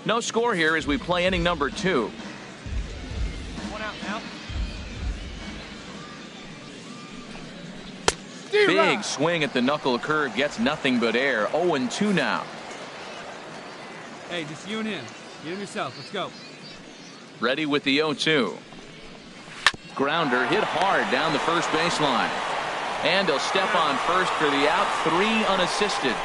Speaker 1: No score here as we play inning number 2.
Speaker 7: One out now.
Speaker 1: Big swing at the knuckle curve gets nothing but air. 0-2 now.
Speaker 7: Hey, just you and him. You and yourself. Let's go.
Speaker 1: Ready with the 0-2. Grounder hit hard down the first baseline. And he'll step on first for the out. 3 unassisted.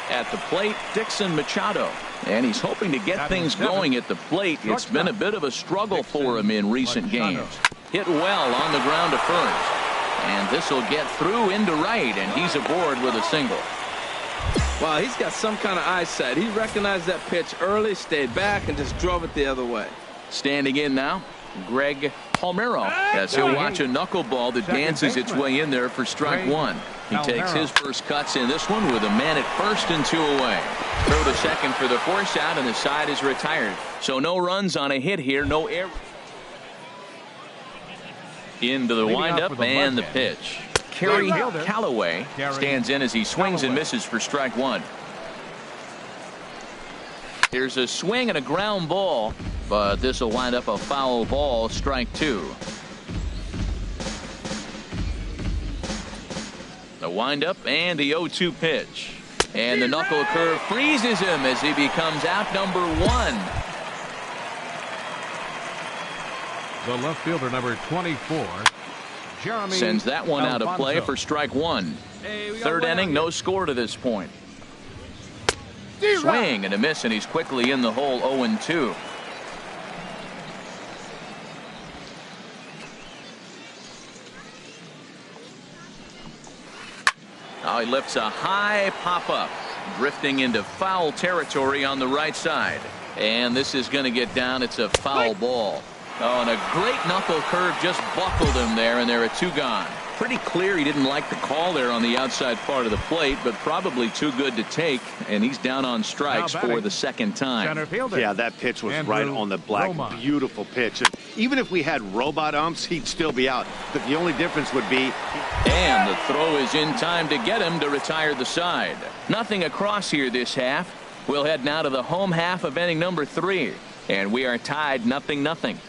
Speaker 1: At the plate, Dixon Machado. And he's hoping to get things going at the plate. It's been a bit of a struggle for him in recent games. Hit well on the ground to first. And this will get through into right, and he's aboard with a single.
Speaker 2: Wow, he's got some kind of eyesight. He recognized that pitch early, stayed back, and just drove it the other way.
Speaker 1: Standing in now, Greg Palmero, as he'll watch a knuckleball that dances its way in there for strike 1. He takes his first cuts in this one with a man at first and 2 away. Throw to second for the force out, and the side is retired. So no runs on a hit here, no error. Into the windup and the pitch. Kerry Callaway stands in as he swings and misses for strike 1. Here's a swing and a ground ball, but this will wind up a foul ball, strike 2. The windup and the 0-2 pitch. And the knuckle curve freezes him as he becomes out number 1.
Speaker 3: The left fielder, number 24, Jeremy
Speaker 1: sends that one out of play
Speaker 3: Alfonso.
Speaker 1: for strike 1.
Speaker 7: Hey, we got
Speaker 1: Third
Speaker 7: one out
Speaker 1: inning,
Speaker 7: here.
Speaker 1: no score to this point. Swing and a miss, and he's quickly in the hole. 0-2. Now he lifts a high pop-up, drifting into foul territory on the right side. And this is going to get down. It's a foul ball. Oh, and a great knuckle curve just buckled him there, and there are 2 gone. Pretty clear he didn't like the call there on the outside part of the plate, but probably too good to take, and he's down on strikes for the second time.
Speaker 3: Center fielder.
Speaker 4: Yeah, that pitch was
Speaker 3: Andrew
Speaker 4: right on the black.
Speaker 3: Romine.
Speaker 4: Beautiful pitch. And even if we had robot umps, he'd still be out. But the only difference would be...
Speaker 1: And the throw is in time to get him to retire the side. Nothing across here this half. We'll head now to the home half of inning number 3, and we are tied 0-0.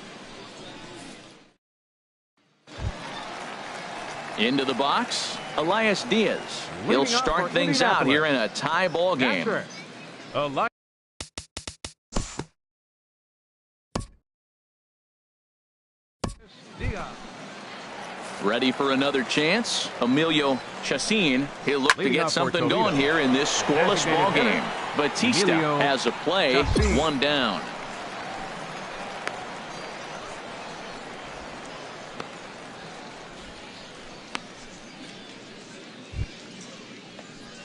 Speaker 1: Into the box, Elias Diaz. He'll start things out here in a tie ball game. Ready for another chance? Emilio Chacin. He'll look to get something going here in this scoreless ball game. Batista has a play, 1 down.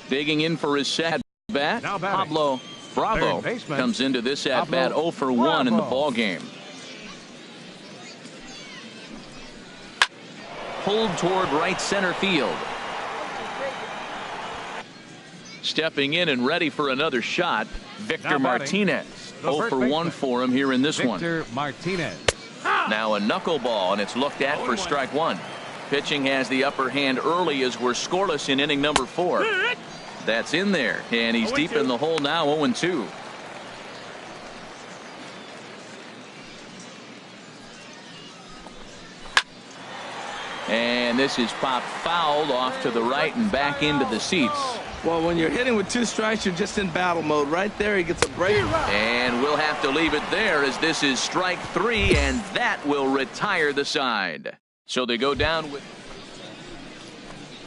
Speaker 1: Digging in for his set. Bat,
Speaker 3: Now batting.
Speaker 1: Pablo Bravo
Speaker 3: Third baseman,
Speaker 1: comes into this at bat
Speaker 3: Pablo
Speaker 1: 0 for 1 in the
Speaker 3: Bravo.
Speaker 1: ball game. Pulled toward right center field. Stepping in and ready for another shot, Victor
Speaker 3: Now batting,
Speaker 1: Martinez.
Speaker 3: the
Speaker 1: 0
Speaker 3: first
Speaker 1: for 1
Speaker 3: baseman,
Speaker 1: for him here in this one.
Speaker 7: Victor Martinez.
Speaker 1: Now a knuckleball, and it's looked at for strike one. Pitching has the upper hand early as we're scoreless in inning number 4. That's in there, and he's deep in the hole now, 0-2. And this is popped fouled off to the right and back into the seats.
Speaker 2: Well, when you're hitting with 2 strikes, you're just in battle mode. Right there, he gets a break.
Speaker 1: And we'll have to leave it there as this is strike 3, and that will retire the side. So they go down with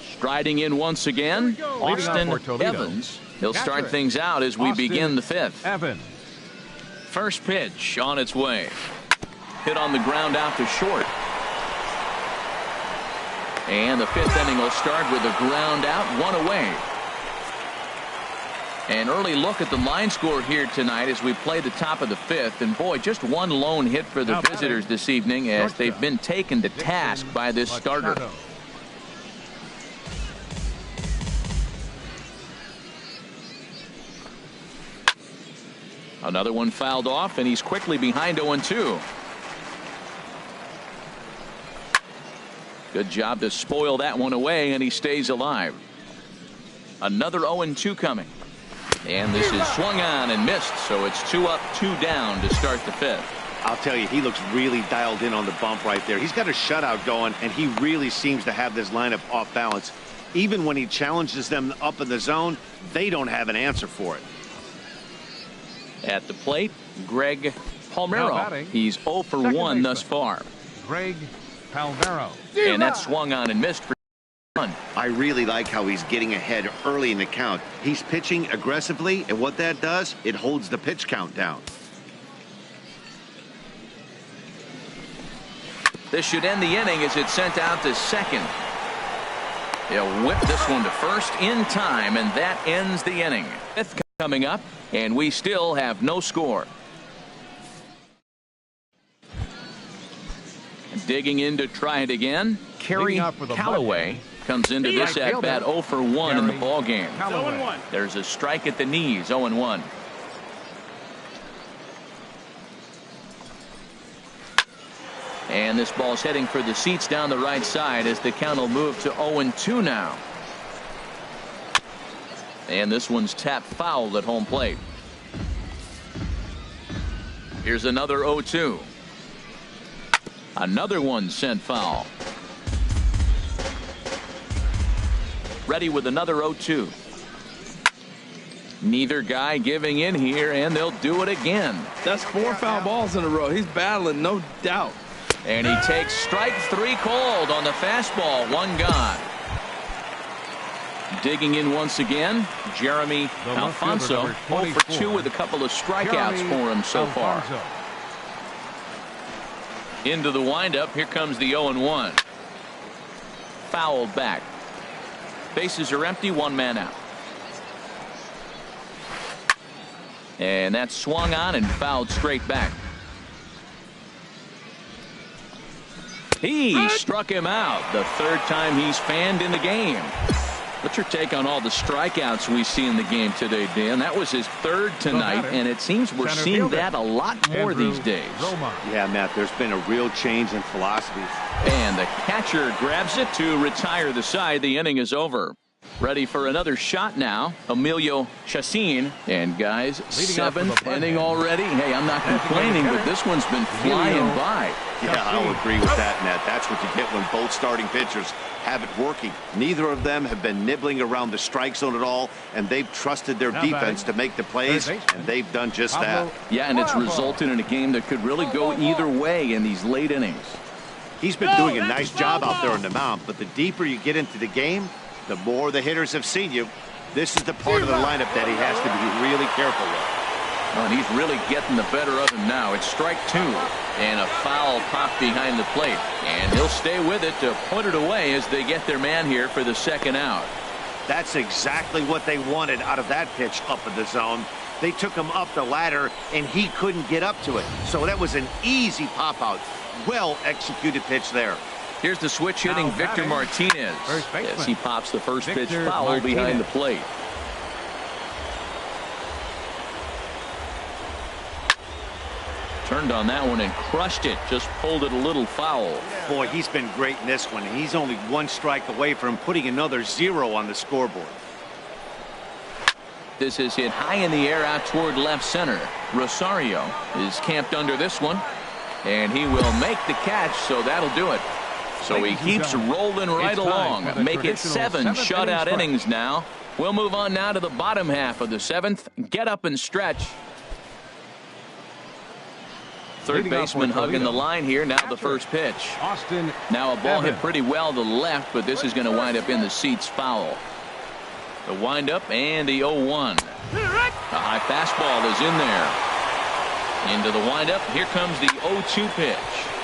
Speaker 1: striding in once again, Austin Evans. He'll start things out as we begin the 5th.
Speaker 3: Evans.
Speaker 1: First pitch on its way. Hit on the ground out to short. And the 5th inning will start with a ground out, 1 away. An early look at the line score here tonight as we play the top of the 5th. And boy, just 1 lone hit for the visitors this evening as they've been taken to task by this starter. Another one fouled off, and he's quickly behind 0-2. Good job to spoil that one away, and he stays alive. Another 0-2 coming. And this is swung on and missed, so it's 2 up, 2 down to start the 5th.
Speaker 4: I'll tell you, he looks really dialed in on the bump right there. He's got a shutout going, and he really seems to have this lineup off balance. Even when he challenges them up in the zone, they don't have an answer for it.
Speaker 1: At the plate, Greg Palmero.
Speaker 3: batting,
Speaker 1: He's 0 for 1
Speaker 3: baseman,
Speaker 1: thus far.
Speaker 3: Greg Palmero.
Speaker 1: And that's swung on and missed for 1.
Speaker 4: I really like how he's getting ahead early in the count. He's pitching aggressively, and what that does, it holds the pitch count down.
Speaker 1: This should end the inning as it's sent out to second. He'll whip this one to first in time, and that ends the inning. 5th coming up, and we still have no score. Digging in to try it again, Kerry Callaway comes into this at bat 0 for 1 in the ball game. There's a strike at the knees, 0-1. And this ball's heading for the seats down the right side as the count will move to 0-2 now. And this one's tapped foul at home plate. Here's another 0-2. Another one sent foul. Ready with another 0-2. Neither guy giving in here, and they'll do it again.
Speaker 2: That's 4 foul balls in a row. He's battling, no doubt.
Speaker 1: And he takes strike 3 called on the fastball. 1 gone. Digging in once again, Jeremy Alfonso, 0 for 2 with a couple of strikeouts for him so far. Into the windup, here comes the 0-1. Fouled back. Bases are empty, 1 man out. And that's swung on and fouled straight back. He struck him out the 3rd time he's fanned in the game. What's your take on all the strikeouts we see in the game today, Dan? That was his 3rd tonight, and it seems we're seeing that a lot more these days.
Speaker 4: Yeah, Matt, there's been a real change in philosophy.
Speaker 1: And the catcher grabs it to retire the side. The inning is over. Ready for another shot now, Emilio Chacin. And guys, 7th inning already. Hey, I'm not complaining, but this one's been flying by.
Speaker 4: Yeah, I'll agree with that, Matt. That's what you get when both starting pitchers have it working. Neither of them have been nibbling around the strike zone at all, and they've trusted their defense to make the plays, and they've done just that.
Speaker 1: Yeah, and it's resulted in a game that could really go either way in these late innings.
Speaker 4: He's been doing a nice job out there on the mound, but the deeper you get into the game, the more the hitters have seen you. This is the part of the lineup that he has to be really careful with.
Speaker 1: Oh, and he's really getting the better of him now. It's strike 2 and a foul popped behind the plate, and he'll stay with it to put it away as they get their man here for the 2nd out.
Speaker 4: That's exactly what they wanted out of that pitch up in the zone. They took him up the ladder, and he couldn't get up to it. So that was an easy pop-out. Well-executed pitch there.
Speaker 1: Here's the switch hitting Victor Martinez as he pops the first pitch foul behind the plate. Turned on that one and crushed it. Just pulled it a little foul.
Speaker 4: Boy, he's been great in this one. He's only one strike away from putting another 0 on the scoreboard.
Speaker 1: This is hit high in the air out toward left center. Rosario is camped under this one, and he will make the catch, so that'll do it. So he keeps rolling right along. Make it 7 shutout innings now. We'll move on now to the bottom half of the 7th. Get up and stretch. Third baseman hugging the line here. Now the first pitch. Now a ball hit pretty well to the left, but this is going to wind up in the seats foul. The windup and the 0-1. The high fastball is in there. Into the windup. Here comes the 0-2 pitch.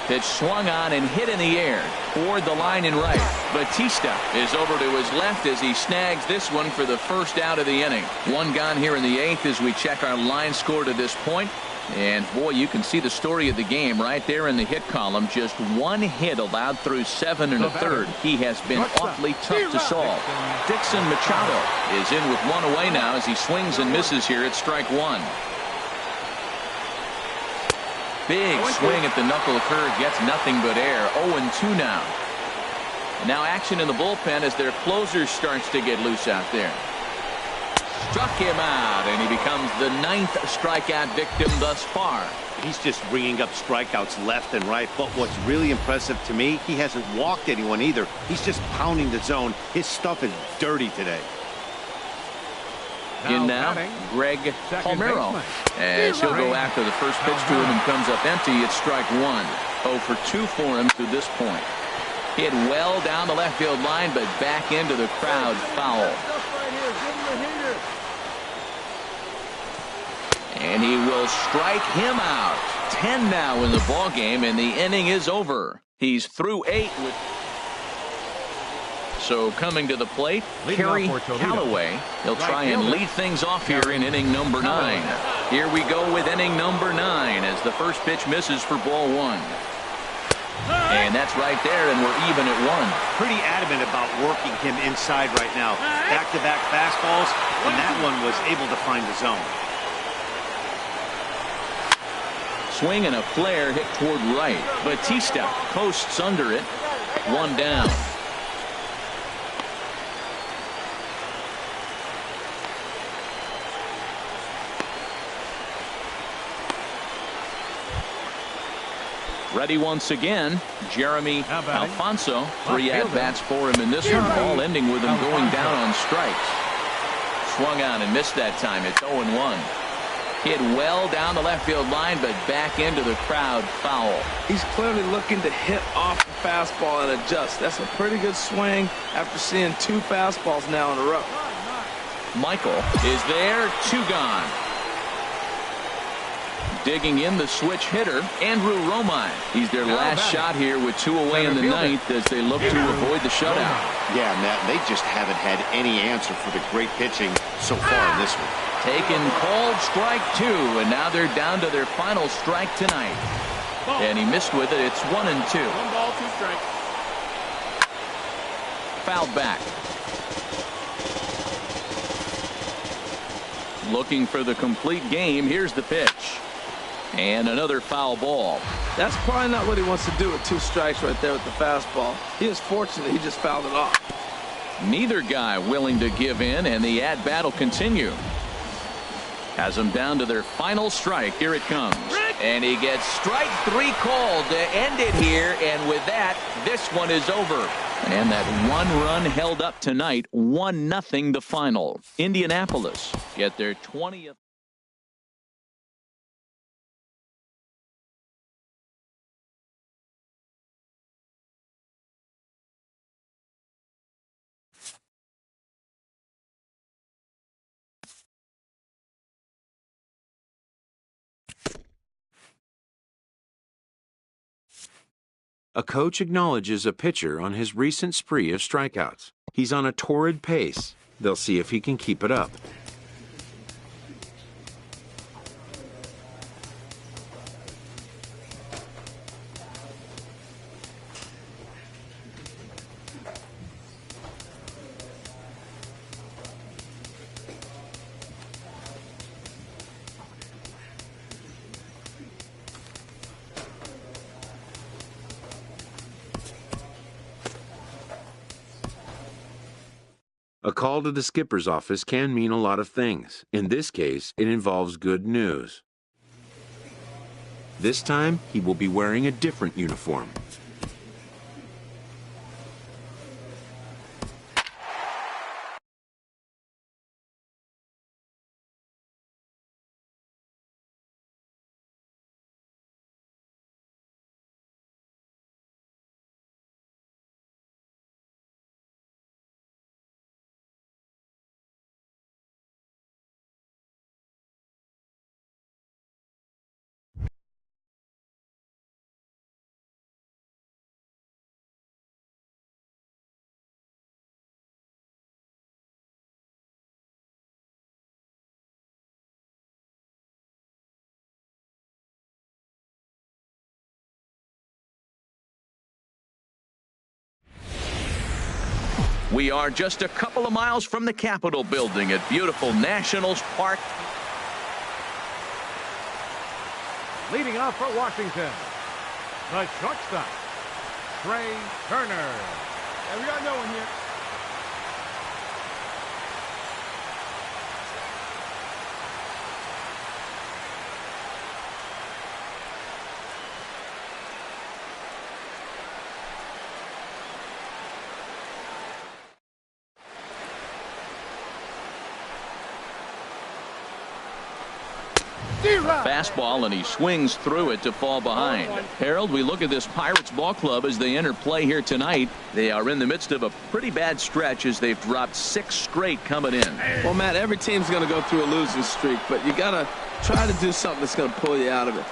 Speaker 1: Pitch swung on and hit in the air toward the line and right. Batista is over to his left as he snags this one for the first out of the inning. One gone here in the 8th as we check our line score to this point. And boy, you can see the story of the game right there in the hit column. Just one hit allowed through 7 1/3. He has been awfully tough to solve. Dixon Machado is in with 1 away now as he swings and misses here at strike 1. Big swing at the knuckle curve, gets nothing but air. 0-2 now. And now action in the bullpen as their closer starts to get loose out there. Struck him out, and he becomes the 9th strikeout victim thus far.
Speaker 4: He's just bringing up strikeouts left and right, but what's really impressive to me, he hasn't walked anyone either. He's just pounding the zone. His stuff is dirty today.
Speaker 1: In now, Greg Palmero, as he'll go after the first pitch to him and comes up empty. It's strike 1. 0 for 2 for him to this point. Hit well down the left field line, but back into the crowd, foul. And he will strike him out. 10 now in the ball game, and the inning is over. He's through 8 with. So coming to the plate, Kerry Callaway. He'll try and lead things off here in inning number 9. Here we go with inning number 9 as the first pitch misses for ball 1. And that's right there, and we're even at 1.
Speaker 4: Pretty adamant about working him inside right now. Back-to-back fastballs, and that one was able to find the zone.
Speaker 1: Swing and a flare hit toward right. Batista posts under it. 1 down. Ready once again, Jeremy Alfonso. 3 at-bats for him in this one. Ball ending with him going down on strikes. Swung on and missed that time. It's 0-1. Hit well down the left field line, but back into the crowd, foul.
Speaker 2: He's clearly looking to hit off the fastball and adjust. That's a pretty good swing after seeing 2 fastballs now in a row.
Speaker 1: Michael is there, 2 gone. Digging in the switch hitter, Andrew Romine. He's their last shot here with 2 away in the 9th as they look to avoid the shutout.
Speaker 4: Yeah, Matt, they just haven't had any answer for the great pitching so far in this one.
Speaker 1: Taken called strike 2, and now they're down to their final strike tonight. And he missed with it. It's 1-2.
Speaker 6: 1 ball, 2 strikes.
Speaker 1: Fouled back. Looking for the complete game. Here's the pitch. And another foul ball.
Speaker 2: That's probably not what he wants to do with 2 strikes right there with the fastball. He is fortunate he just fouled it off.
Speaker 1: Neither guy willing to give in, and the at-bat will continue. Has them down to their final strike. Here it comes. And he gets strike 3 called to end it here. And with that, this one is over. And that 1 run held up tonight. 1-0 the final. Indianapolis get their 20th.
Speaker 5: A coach acknowledges a pitcher on his recent spree of strikeouts. He's on a torrid pace. They'll see if he can keep it up. A call to the skipper's office can mean a lot of things. In this case, it involves good news. This time, he will be wearing a different uniform.
Speaker 1: We are just a couple of miles from the Capitol building at beautiful Nationals Park.
Speaker 3: Leading off for Washington, the shortstop, Trey Turner.
Speaker 6: Yeah, we got no one here.
Speaker 1: Fastball, and he swings through it to fall behind. Harold, we look at this Pirates ball club as they enter play here tonight. They are in the midst of a pretty bad stretch as they've dropped 6 straight coming in.
Speaker 2: Well, Matt, every team's going to go through a losing streak, but you got to try to do something that's going to pull you out of it.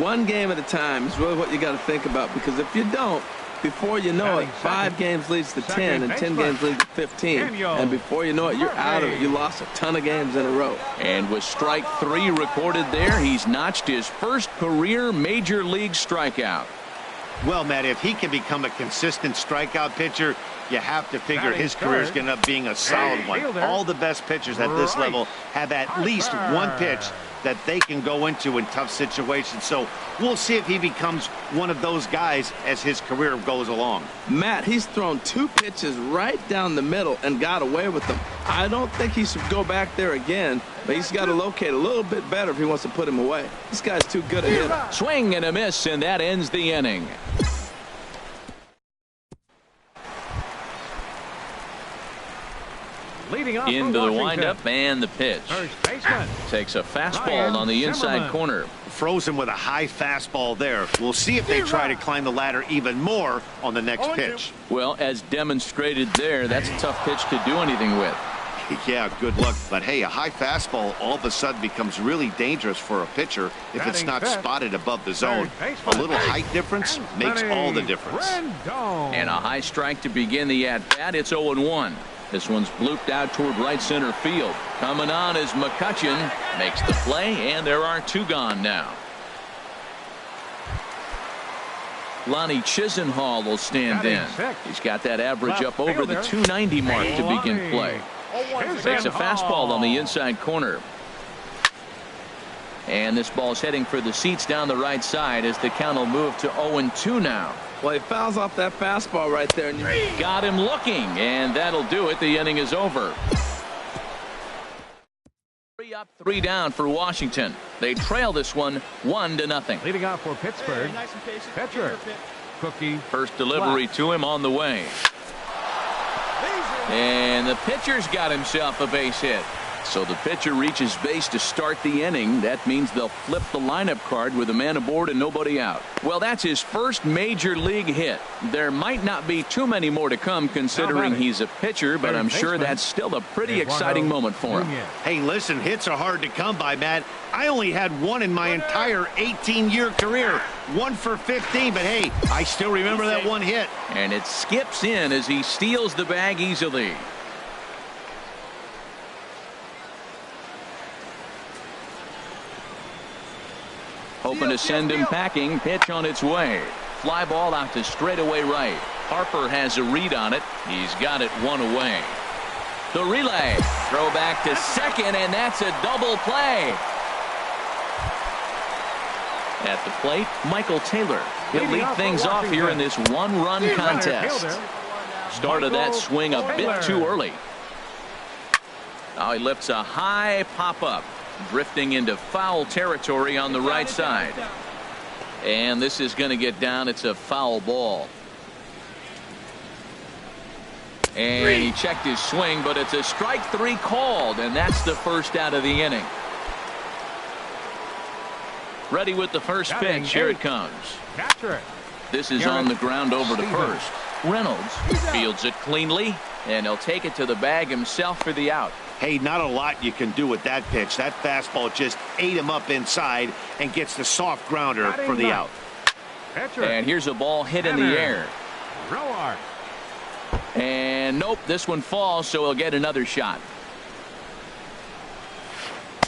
Speaker 2: One game at a time is really what you got to think about, because if you don't, before you know it, 5 games leads to 10, and 10 games leads to 15. And before you know it, you're out of it. You lost a ton of games in a row.
Speaker 1: And with strike 3 recorded there, he's notched his first career major league strikeout.
Speaker 4: Well, Matt, if he can become a consistent strikeout pitcher, you have to figure his career is going to end up being a solid one. All the best pitchers at this level have at least one pitch that they can go into in tough situations. So we'll see if he becomes one of those guys as his career goes along.
Speaker 2: Matt, he's thrown 2 pitches right down the middle and got away with them. I don't think he should go back there again, but he's got to locate a little bit better if he wants to put him away. This guy's too good a hitter.
Speaker 1: Swing and a miss, and that ends the inning. Into the windup and the pitch. Takes a fastball on the inside corner.
Speaker 4: Frozen with a high fastball there. We'll see if they try to climb the ladder even more on the next pitch.
Speaker 1: Well, as demonstrated there, that's a tough pitch to do anything with.
Speaker 4: Yeah, good luck. But hey, a high fastball all of a sudden becomes really dangerous for a pitcher if it's not spotted above the zone. A little height difference makes all the difference.
Speaker 1: And a high strike to begin the at-bat. It's 0-1. This one's blooped out toward right center field. Coming on is McCutcheon. Makes the play, and there are 2 gone now. Lonnie Chisenhall will stand in. He's got that average up over the 290 mark to begin play. Takes a fastball on the inside corner. And this ball's heading for the seats down the right side as the count will move to 0-2 now.
Speaker 2: Well, he fouls off that fastball right there. And
Speaker 1: got him looking, and that'll do it. The inning is over. 3 up, 3 down for Washington. They trail this one 1-0.
Speaker 3: Leading off for Pittsburgh, pitcher, Cookie.
Speaker 1: First delivery to him on the way. And the pitcher's got himself a base hit. So the pitcher reaches base to start the inning. That means they'll flip the lineup card with a man aboard and nobody out. Well, that's his first major league hit. There might not be too many more to come considering he's a pitcher, but I'm sure that's still a pretty exciting moment for him.
Speaker 4: Hey, listen, hits are hard to come by, Matt. I only had 1 in my entire 18-year career. 1 for 15, but hey, I still remember that 1 hit.
Speaker 1: And it skips in as he steals the bag easily. Hoping to send him packing. Pitch on its way. Fly ball out to straightaway right. Harper has a read on it. He's got it one away. The relay. Throw back to second, and that's a double play. At the plate, Michael Taylor. He'll lead things off here in this one-run contest. Started that swing a bit too early. Now he lifts a high pop-up, drifting into foul territory on the right side. And this is going to get down. It's a foul ball. And he checked his swing, but it's a strike three called, and that's the first out of the inning. Ready with the first pitch. Here it comes. This is on the ground over to first. Reynolds fields it cleanly, and he'll take it to the bag himself for the out.
Speaker 4: Hey, not a lot you can do with that pitch. That fastball just ate him up inside and gets the soft grounder for the out.
Speaker 1: And here's a ball hit in the air. And nope, this one falls, so he'll get another shot.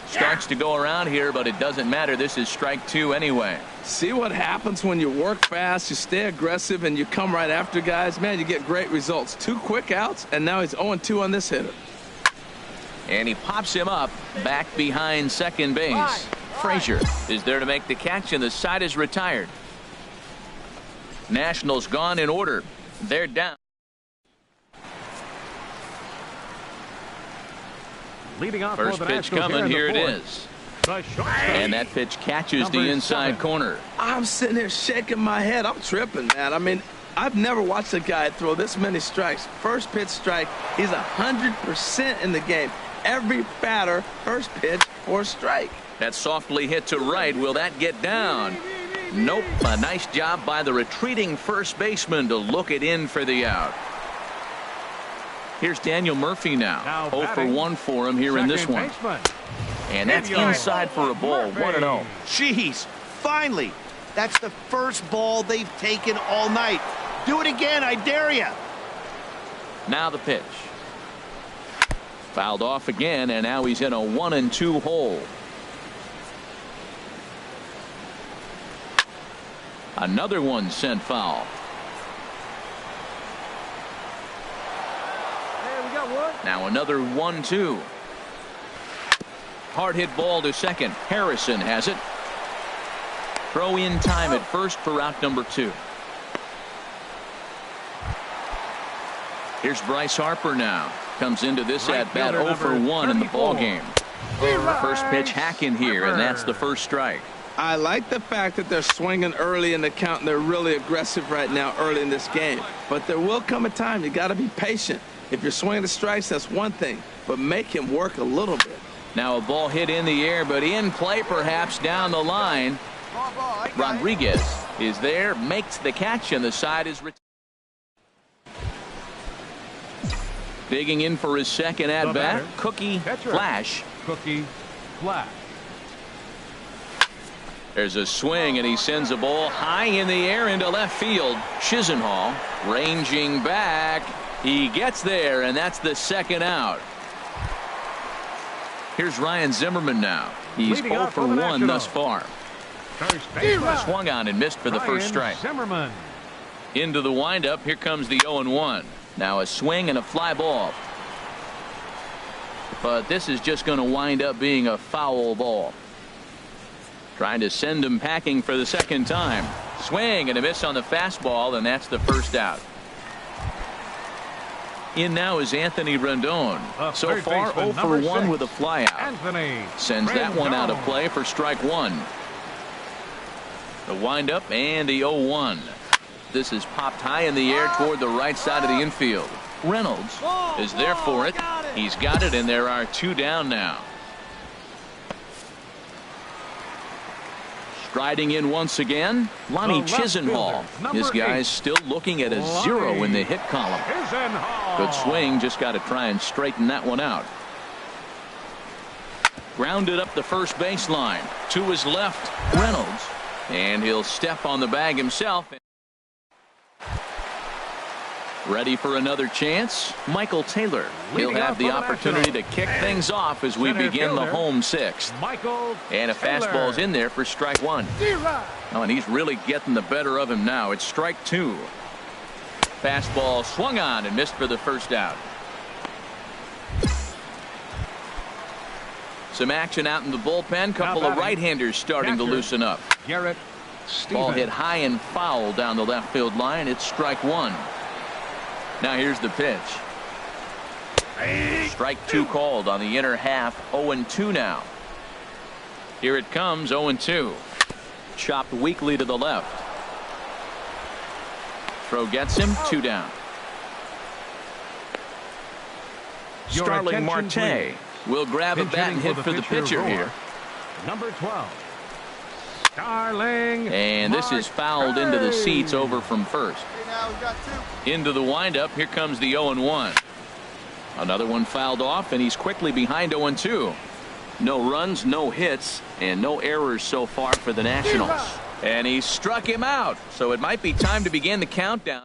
Speaker 1: Starts to go around here, but it doesn't matter. This is strike two anyway.
Speaker 2: See what happens when you work fast, you stay aggressive, and you come right after guys? Man, you get great results. 2 quick outs, and now he's 0-2 on this hitter.
Speaker 1: And he pops him up back behind second base. Frazier is there to make the catch, and the side is retired. Nationals gone in order. They're down. First pitch coming. Here it is. And that pitch catches the inside corner.
Speaker 2: I'm sitting here shaking my head. I'm tripping, man. I mean, I've never watched a guy throw this many strikes. First pitch strike. He's 100% in the game. Every batter, first pitch for a strike.
Speaker 1: That's softly hit to right. Will that get down? Nope. A nice job by the retreating first baseman to look it in for the out. Here's Daniel Murphy now. 0 for 1 for him here in this one. And that's inside for a ball. 1-0.
Speaker 4: Jeez, finally. That's the first ball they've taken all night. Do it again, I dare you.
Speaker 1: Now the pitch. Fouled off again, and now he's in a 1-2 hole. Another one sent foul. Now another 1-2. Hard hit ball to second. Harrison has it. Throw in time at first for out number 2. Here's Bryce Harper now. Comes into this at bat 0 for 1 in the ball game. First pitch hacking here, and that's the first strike.
Speaker 2: I like the fact that they're swinging early in the count, and they're really aggressive right now early in this game. But there will come a time you got to be patient. If you're swinging the strikes, that's one thing, but make him work a little bit.
Speaker 1: Now a ball hit in the air, but in play perhaps down the line. Rodriguez is there, makes the catch, and the side is retired. Digging in for his second at bat, Cookie Flash. There's a swing, and he sends a ball high in the air into left field. Chisenhall ranging back. He gets there, and that's the second out. Here's Ryan Zimmerman now. He's 0 for 1 thus far. Swung on and missed for the first strike. Into the windup. Here comes the 0-1. Now a swing and a fly ball. But this is just going to wind up being a foul ball. Trying to send him packing for the second time. Swing and a miss on the fastball, and that's the first out. In now is Anthony Rendon. So far 0 for 1 with a flyout. Sends that one out of play for strike 1. The windup and the 0-1. This is popped high in the air toward the right side of the infield. Reynolds is there for it. He's got it, and there are 2 down now. Striding in once again, Lonnie Chisenhall. This guy's still looking at a 0 in the hit column. Good swing, just got to try and straighten that one out. Grounded up the first baseline. To his left, Reynolds. And he'll step on the bag himself. Ready for another chance? Michael Taylor. He'll have the opportunity to kick things off as we begin the home sixth. And a fastball's in there for strike one. Oh, and he's really getting the better of him now. It's strike two. Fastball swung on and missed for the first out. Some action out in the bullpen. Couple of right-handers starting to loosen up. Ball hit high and foul down the left field line. It's strike one. Now here's the pitch. Strike two called on the inner half. 0-2 now. Here it comes. 0-2. Chopped weakly to the left. Throw gets him. 2 down. Starling Marte will grab a bat and hit for the pitcher here.
Speaker 3: Number 12. Starling.
Speaker 1: And this is fouled into the seats over from first. Into the windup. Here comes the 0-1. Another one fouled off, and he's quickly behind 0-2. No runs, no hits, and no errors so far for the Nationals. And he struck him out, so it might be time to begin the countdown.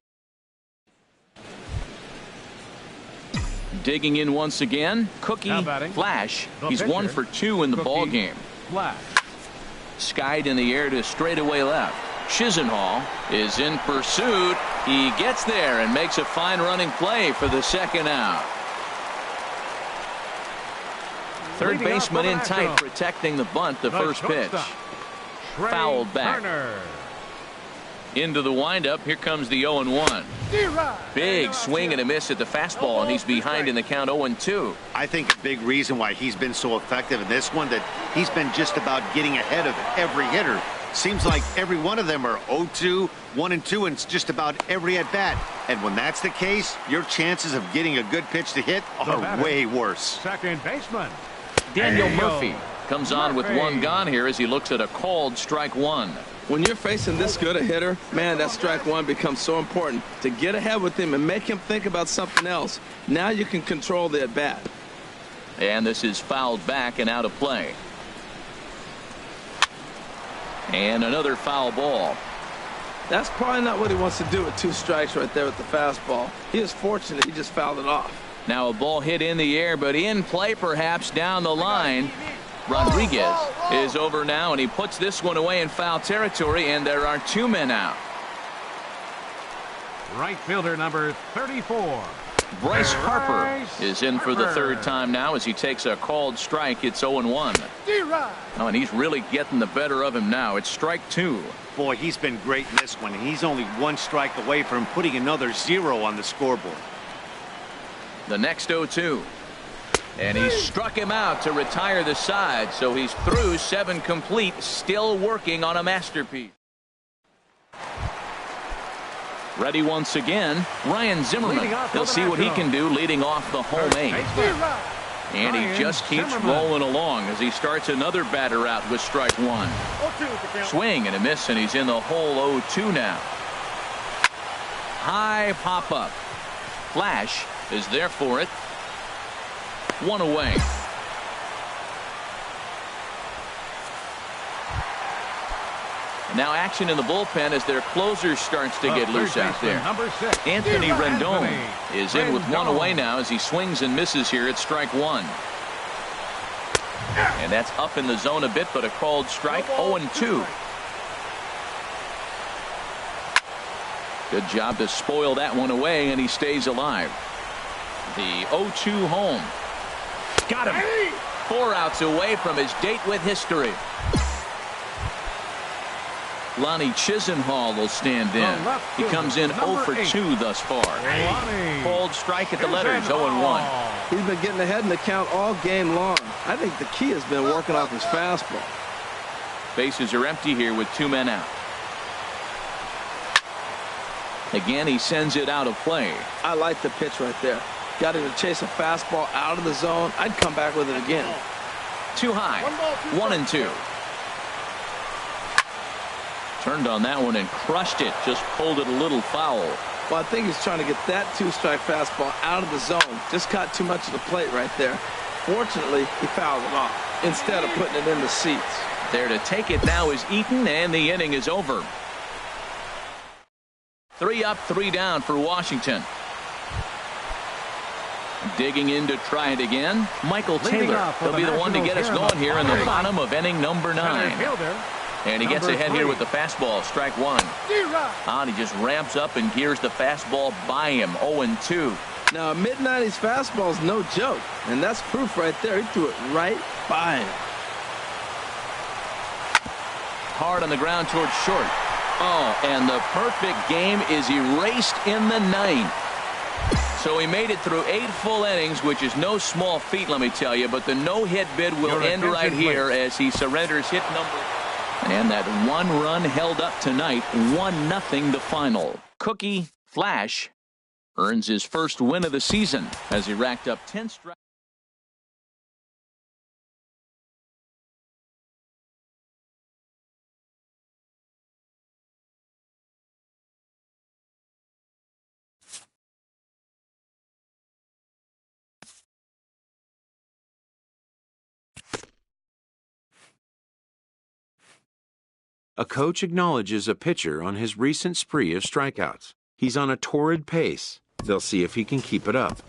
Speaker 1: Digging in once again, Cookie Flash. He's 1 for 2 in the ball game. Skied in the air to straightaway left. Chisenhall is in pursuit. He gets there and makes a fine running play for the second out. Third baseman in tight, protecting the bunt. The first pitch. Fouled back. Into the windup. Here comes the 0-1. Big swing and a miss at the fastball, and he's behind in the count. 0-2.
Speaker 4: I think a big reason why he's been so effective in this one, that he's been just about getting ahead of every hitter. Seems like every one of them are 0-2, 1-2, and just about every at bat. And when that's the case, your chances of getting a good pitch to hit are way worse.
Speaker 3: Second baseman
Speaker 1: Daniel Murphy comes on with one gone here as he looks at a called strike one.
Speaker 2: When you're facing this good a hitter, man, that strike one becomes so important to get ahead with him and make him think about something else. Now you can control the at bat.
Speaker 1: And this is fouled back and out of play. And another foul ball.
Speaker 2: That's probably not what he wants to do with 2 strikes right there with the fastball. He is fortunate he just fouled it off.
Speaker 1: Now a ball hit in the air, but in play perhaps down the line. Rodriguez is over now, and he puts this one away in foul territory, and there are 2 men out.
Speaker 3: Right fielder number 34.
Speaker 1: Bryce Harper is in for the third time now as he takes a called strike. It's 0-1. Oh, and he's really getting the better of him now. It's strike 2.
Speaker 4: Boy, he's been great in this one, and he's only 1 strike away from putting another 0 on the scoreboard.
Speaker 1: The next 0-2. And he struck him out to retire the side, so he's through 7 complete, still working on a masterpiece. Ready once again, Ryan Zimmerman. He'll see what he can do leading off the home 8. And he just keeps rolling along as he starts another batter out with strike 1. Swing and a miss, and he's in the hole. 0-2 now. High pop up. Flash is there for it. 1 away. Now action in the bullpen as their closer starts to get loose out there. Anthony Rendon is in with 1 away now as he swings and misses here at strike 1. And that's up in the zone a bit, but a called strike. 0-2. Good job to spoil that one away, and he stays alive. The 0-2 home. Got him. 4 outs away from his date with history. Lonnie Chisenhall will stand in. He comes in 0 for 2 thus far. Called strike at the letters. 0-1.
Speaker 2: He's been getting ahead in the count all game long. I think the key has been working off his fastball.
Speaker 1: Bases are empty here with 2 men out. Again, he sends it out of play.
Speaker 2: I like the pitch right there. Got him to chase a fastball out of the zone. I'd come back with it again.
Speaker 1: Too high. 1-2. Turned on that one and crushed it. Just pulled it a little foul.
Speaker 2: Well, I think he's trying to get that 2-strike fastball out of the zone. Just caught too much of the plate right there. Fortunately, he fouled it off instead of putting it in the seats.
Speaker 1: There to take it now is Eaton, and the inning is over. 3 up, 3 down for Washington. Digging in to try it again, Michael Taylor. He'll be the one to get us going here in the bottom of inning number 9. And he gets ahead here with the fastball, strike 1. And he just ramps up and gears the fastball by him, 0-2.
Speaker 2: Now, a mid-90s fastball is no joke, and that's proof right there. He threw it right by him.
Speaker 1: Hard on the ground towards short. Oh, and the perfect game is erased in the 9th. So he made it through 8 full innings, which is no small feat, let me tell you. But the no-hit bid will end right here as he surrenders hit number. And that 1 run held up tonight, 1-0 the final. Cookie Flash earns his first win of the season as he racked up 10 strikes.
Speaker 5: A coach acknowledges a pitcher on his recent spree of strikeouts. He's on a torrid pace. They'll see if he can keep it up.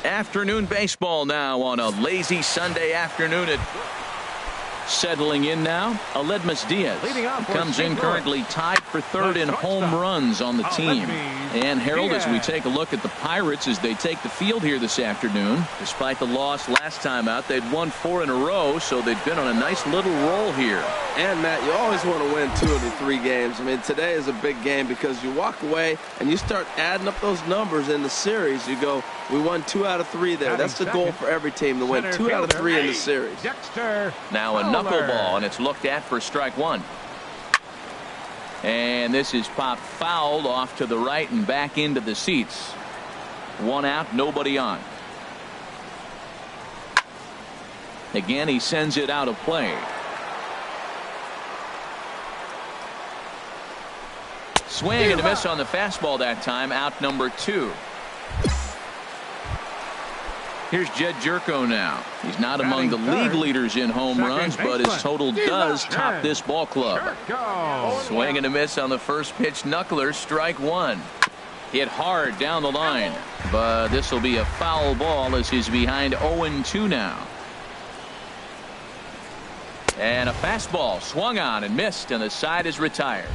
Speaker 1: Afternoon baseball now on a lazy Sunday afternoon. Settling in now, Aledmus Diaz comes in currently tied for 3rd in home runs on the team. And Harold, as we take a look at the Pirates as they take the field here this afternoon, despite the loss last time out, they'd won 4 in a row, so they've been on a nice little roll here.
Speaker 2: And Matt, you always want to win 2 of the 3 games. I mean, today is a big game because you walk away and you start adding up those numbers in the series. You go, we won 2 out of 3 there. That's the goal for every team, to win 2 out of 3 in the series.
Speaker 1: Now a knuckleball, and it's looked at for strike 1. And this is popped fouled off to the right and back into the seats. 1 out, nobody on. Again, he sends it out of play. Swing and a miss on the fastball that time, out number 2. Here's Jed Jerko now. He's not among the league leaders in home runs, but his total does top this ball club. Swing and a miss on the first pitch knuckler, strike 1. Hit hard down the line, but this will be a foul ball as he's behind 0-2 now. And a fastball swung on and missed, and the side is retired.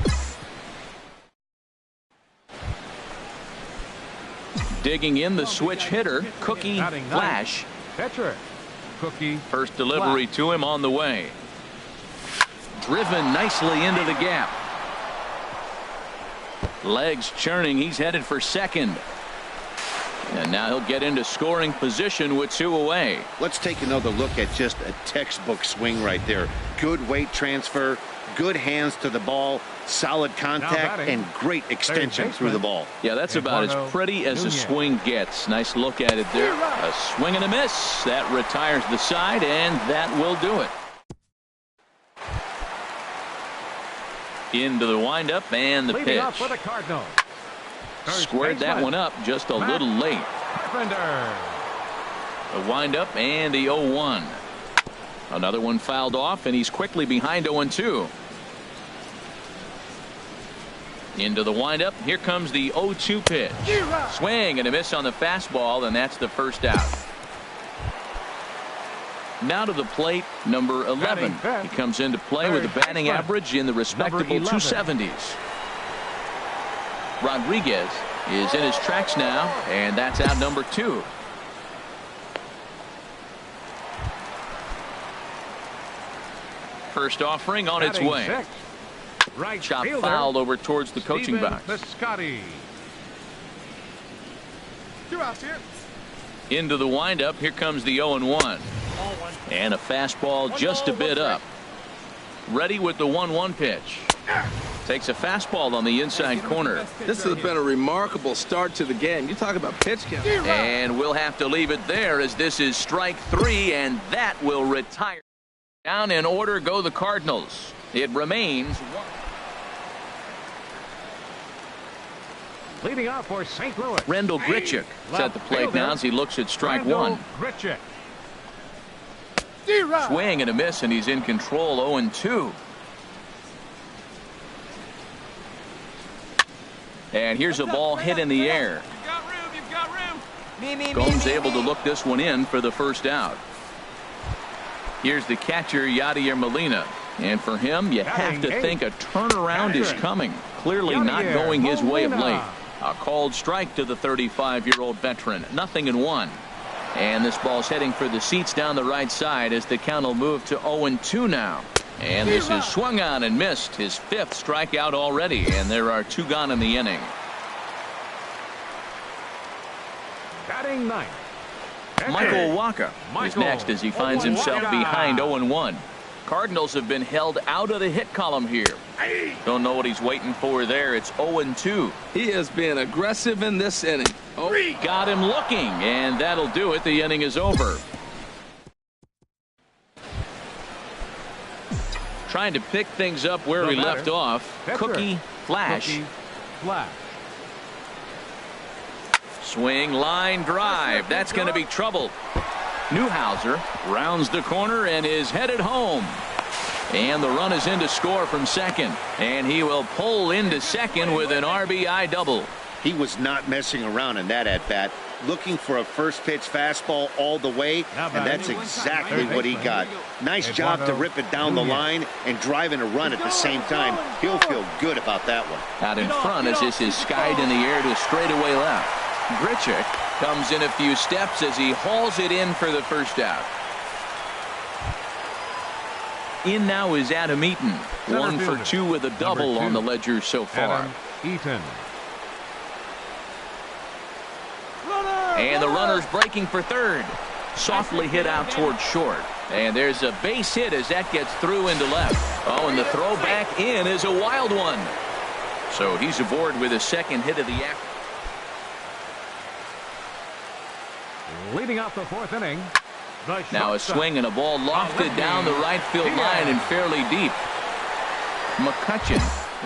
Speaker 1: Digging in the switch hitter, Cookie Flash. First delivery to him on the way. Driven nicely into the gap. Legs churning. He's headed for second. And now he'll get into scoring position with 2 away.
Speaker 4: Let's take another look at just a textbook swing right there. Good weight transfer, good hands to the ball, solid contact, and great extension through the ball.
Speaker 1: Yeah, that's about as pretty as a swing gets. Nice look at it there. A swing and a miss. That retires the side, and that will do it. Into the windup and the pitch. Squared that one up just a little late. The windup and the 0-1. Another one fouled off, and he's quickly behind 0-2. Into the windup. Here comes the 0-2 pitch. Swing and a miss on the fastball, and that's the first out. Now to the plate, number 11. He comes into play with a batting average in the respectable 270s. Rodriguez is in his tracks now, and that's out number 2. First offering on its way. Chop fouled over towards the coaching box. Into the windup. Here comes the 0-1. And a fastball just a bit up. Ready with the 1-1 pitch. Takes a fastball on the inside corner.
Speaker 2: This has been a remarkable start to the game. You talk about pitch count.
Speaker 1: And we'll have to leave it there as this is strike 3, and that will retire. Down in order go the Cardinals. It remains 1.
Speaker 3: Leading off for St. Louis.
Speaker 1: Rendell Grichuk at the plate now as he looks at strike 1.
Speaker 3: Grichuk.
Speaker 1: Swing and a miss, and he's in control. 0-2. And here's a ball hit in the air.
Speaker 6: You've got room.
Speaker 1: Gomes able to look this one in for the first out. Here's the catcher, Yadier Molina. And for him, you have to think a turnaround is coming. Clearly not going his way of late. A called strike to the 35-year-old veteran. 0-1. And this ball's heading for the seats down the right side as the count will move to 0-2 now. And this is swung on and missed. His 5th strikeout already, and there are 2 gone in the inning.
Speaker 3: Batting 9th.
Speaker 1: Michael Wacha is next as he finds himself behind 0-1. Cardinals have been held out of the hit column here. Don't know what he's waiting for there. It's 0-2.
Speaker 2: He has been aggressive in this inning.
Speaker 1: Got him looking, and that'll do it. The inning is over. Trying to pick things up where we left off. Cookie Flash. Swing, line, drive. That's going to be trouble. Newhouser rounds the corner and is headed home. And the run is in to score from second. And he will pull into second with an RBI double.
Speaker 4: He was not messing around in that at-bat. Looking for a first pitch fastball all the way, and that's exactly what he got. Nice job to rip it down the line and drive in a run at the same time. He'll feel good about that one.
Speaker 1: Out in front as this is skied in the air to straightaway left. Grichuk comes in a few steps as he hauls it in for the first out. In now is Adam Eaton. 1 for 2 with a double on the ledger so far.
Speaker 3: Eaton.
Speaker 1: And the runner's breaking for third. Softly hit out toward short. And there's a base hit as that gets through into left. Oh, and the throw back in is a wild one. So he's aboard with his 2nd hit of the afternoon.
Speaker 3: Leading off the 4th inning.
Speaker 1: Now a swing and a ball lofted down the right field line and fairly deep. McCutchen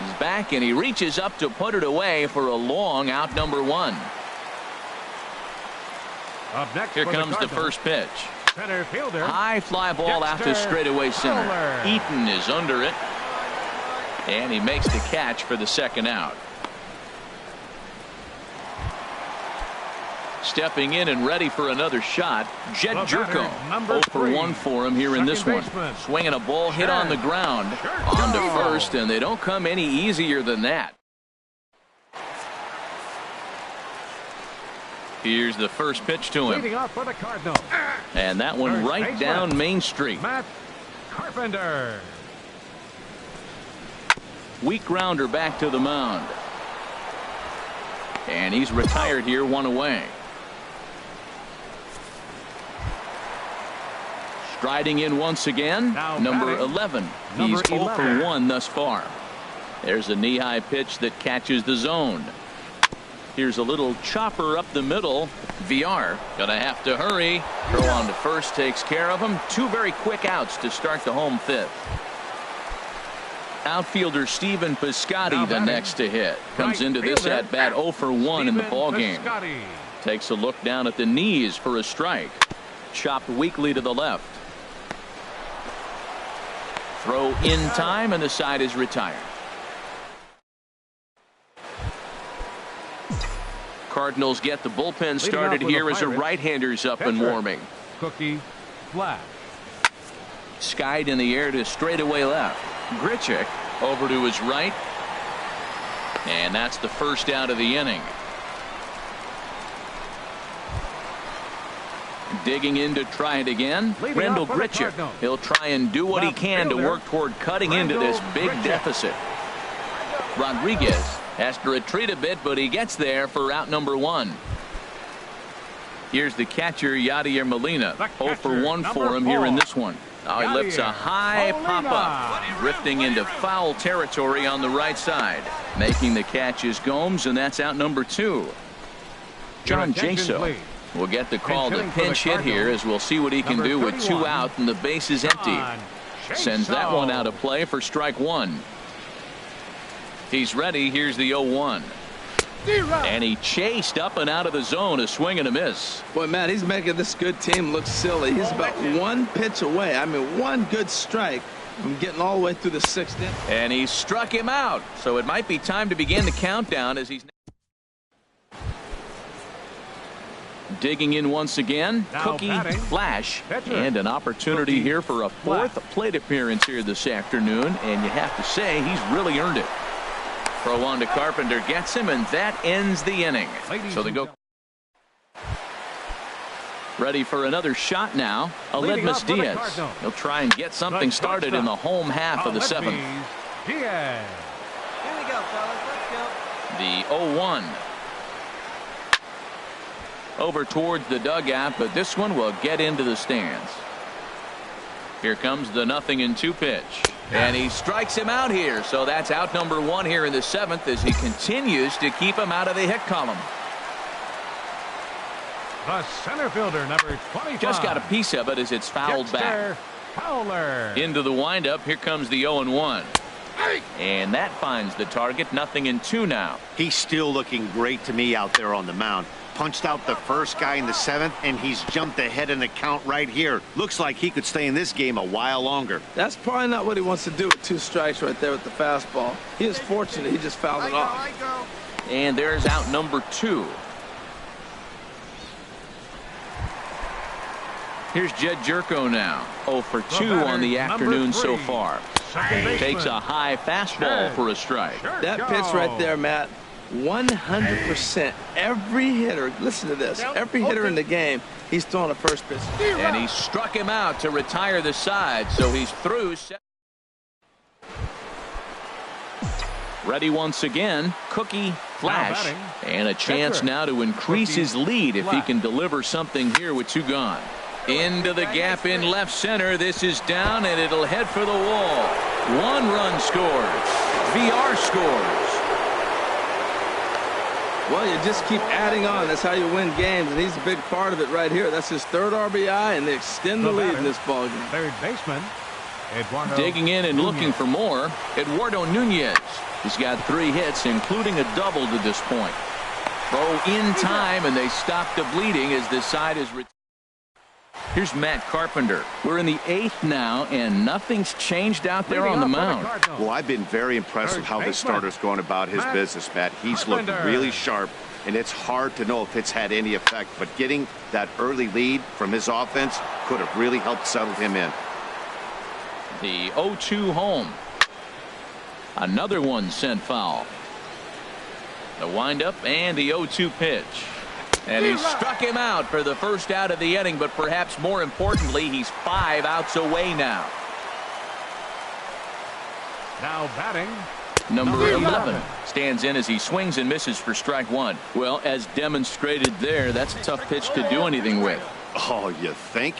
Speaker 1: is back and he reaches up to put it away for a long out number 1.
Speaker 3: Up next
Speaker 1: Here comes the first pitch.
Speaker 3: Center fielder.
Speaker 1: High fly ball out to straightaway center. Eaton is under it. And he makes the catch for the 2nd out. Stepping in and ready for another shot, Jed Jerko. 0 for 1 for him here in this one. Swinging a ball hit on the ground. On to first, and they don't come any easier than that. Here's the first pitch to him.
Speaker 3: Leading off for the Cardinals.
Speaker 1: And that one right down Main Street.
Speaker 3: Matt Carpenter.
Speaker 1: Weak grounder back to the mound. And he's retired here, 1 away. Striding in once again, number 11. He's 0 for 1 thus far. There's a knee-high pitch that catches the zone. Here's a little chopper up the middle. VR gonna have to hurry. Throw on to first takes care of him. 2 very quick outs to start the home 5th. Outfielder Stephen Piscotty the next to hit. Comes into this at bat 0 for 1 in the ballgame. Takes a look down at the knees for a strike. Chopped weakly to the left. Throw in time and the side is retired. Cardinals get the bullpen started here as a right-hander's up and warming.
Speaker 3: Cookie Flash.
Speaker 1: Skied in the air to straightaway left. Grichuk over to his right. And that's the first out of the inning. Digging in to try it again. Rendell Grichuk. He'll try and do what he can to work toward cutting into this big deficit. Rodriguez has to retreat a bit, but he gets there for out number 1. Here's the catcher, Yadier Molina. 0 for 1 for him here in this one. Oh, he lifts a high pop-up, drifting into foul territory on the right side. Making the catch is Gomes, and that's out number 2. John Jaso will get the call to pinch hit here, as we'll see what he can do with 2 out and the base is empty. Sends that one out of play for strike 1. He's ready. Here's the 0-1. And he chased up and out of the zone, a swing and a miss.
Speaker 2: Boy, Matt, he's making this good team look silly. He's about 1 pitch away. I mean, 1 good strike from getting all the way through the 6th inning.
Speaker 1: And he struck him out. So it might be time to begin the countdown as he's digging in once again. Cookie, Flash, and an opportunity here for a 4th plate appearance here this afternoon. And you have to say he's really earned it. Throw on to Carpenter, gets him, and that ends the inning. So they go. Ready for another shot now. Aledmus Diaz. He'll try and get something started in the home half of the 7th.
Speaker 6: Here we go, fellas. Let's go.
Speaker 1: The 0-1. Over towards the dugout, but this one will get into the stands. Here comes the 0-2 pitch. And he strikes him out here. So that's out number 1 here in the 7th as he continues to keep him out of the hit column.
Speaker 3: The center fielder, number 25.
Speaker 1: Just got a piece of it as it's fouled back.
Speaker 3: Fowler.
Speaker 1: Into the windup. Here comes the 0-1. And that finds the target. 0-2 now.
Speaker 4: He's still looking great to me out there on the mound. Punched out the first guy in the 7th, and he's jumped ahead in the count right here. Looks like he could stay in this game a while longer.
Speaker 2: That's probably not what he wants to do with 2 strikes right there with the fastball. He is fortunate he just fouled it off.
Speaker 1: And there's out number 2. Here's Jed Jerko now. 0 for 2 on the afternoon so far. Takes a high fastball for a strike.
Speaker 2: That pitch right there, Matt, 100%. Every hitter, listen to this, every hitter in the game, he's throwing a first pitch.
Speaker 1: And he struck him out to retire the side, so he's through. Ready once again. Cookie, Flash, and a chance now to increase his lead if he can deliver something here with 2 gone. Into the gap in left center. This is down, and it'll head for the wall. 1 run scores. VR scores.
Speaker 2: Well, you just keep adding on. That's how you win games, and he's a big part of it right here. That's his 3rd RBI, and they extend the lead in this ballgame.
Speaker 3: 3rd baseman, Eduardo.
Speaker 1: Digging in and looking for more, Eduardo Nunez. He's got 3 hits, including a double to this point. Throw in time, and they stop the bleeding as this side is. Here's Matt Carpenter. We're in the 8th now, and nothing's changed out there on the mound.
Speaker 4: Well, I've been very impressed with how this starter's going about his business, Matt. He's looked really sharp, and it's hard to know if it's had any effect. But getting that early lead from his offense could have really helped settle him in.
Speaker 1: The 0-2 home. Another one sent foul. The windup and the 0-2 pitch. And he struck him out for the first out of the inning, but perhaps more importantly, he's 5 outs away now.
Speaker 3: Now batting,
Speaker 1: number 11 stands in as he swings and misses for strike 1. Well, as demonstrated there, that's a tough pitch to do anything with.
Speaker 4: Oh, you think?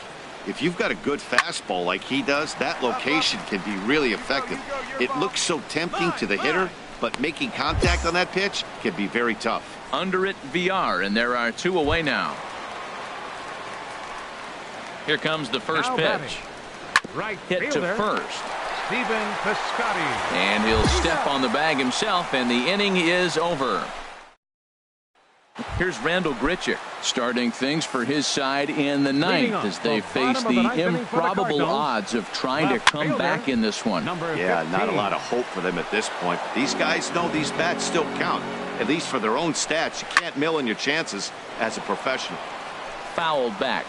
Speaker 4: If you've got a good fastball like he does, that location can be really effective. It looks so tempting to the hitter, but making contact on that pitch can be very tough.
Speaker 1: Under it, VR, and there are 2 away now. Here comes the first pitch.
Speaker 3: Right
Speaker 1: hit to first.
Speaker 3: Stephen Piscotty.
Speaker 1: And he'll step on the bag himself, and the inning is over. Here's Randall Grichuk starting things for his side in the 9th as they face the improbable odds of trying to come back in this one.
Speaker 4: Yeah, not a lot of hope for them at this point. These guys know these bats still count. At least for their own stats, you can't mill in your chances as a professional.
Speaker 1: Fouled back.